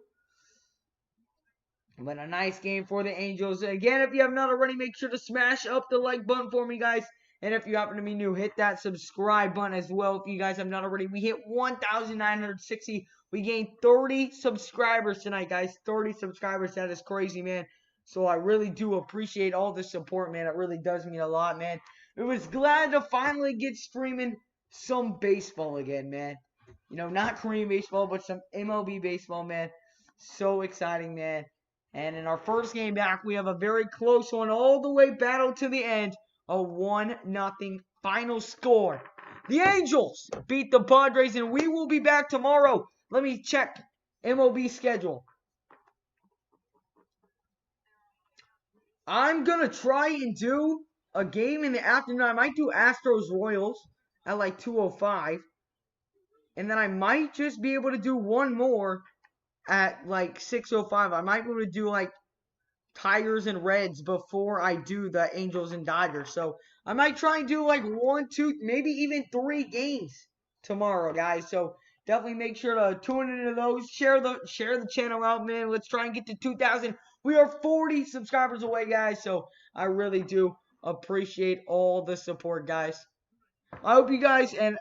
But a nice game for the Angels. Again, if you have not already, make sure to smash up the like button for me, guys. And if you happen to be new, hit that subscribe button as well. If you guys have not already, we hit 1,960. We gained 30 subscribers tonight, guys. 30 subscribers. That is crazy, man. So I really do appreciate all the support, man. It really does mean a lot, man. I was glad to finally get streaming some baseball again, man. You know, not Korean baseball, but some MLB baseball, man. So exciting, man. And in our first game back, we have a very close one, all the way battle to the end. A 1-0 final score. The Angels beat the Padres, and we will be back tomorrow. Let me check MLB schedule. I'm going to try and do a game in the afternoon. I might do Astros-Royals at like 2:05. And then I might just be able to do one more at like 6:05. I might be able to do like Tigers and Reds before I do the Angels and Dodgers. So I might try and do like 1, 2, maybe even 3 games tomorrow, guys. So definitely make sure to tune into those. Share the channel out, man. Let's try and get to 2,000. We are 40 subscribers away, guys. So I really do appreciate all the support, guys. I hope you guys, and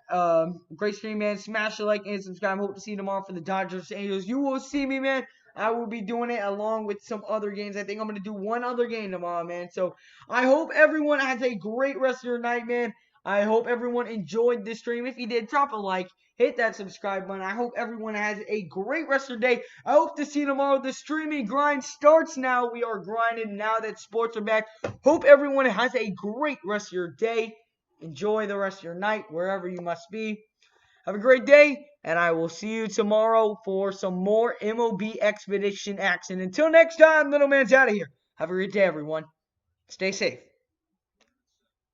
great stream, man. Smash the like and subscribe. Hope to see you tomorrow for the Dodgers Angels. You will see me, man. I will be doing it along with some other games. I think I'm going to do one other game tomorrow, man. So I hope everyone has a great rest of your night, man. I hope everyone enjoyed this stream. If you did, drop a like. Hit that subscribe button. I hope everyone has a great rest of their day. I hope to see you tomorrow. The streaming grind starts now. We are grinding now that sports are back. Hope everyone has a great rest of your day. Enjoy the rest of your night, wherever you must be. Have a great day, and I will see you tomorrow for some more MLB Expedition action. Until next time, little man's out of here. Have a great day, everyone. Stay safe.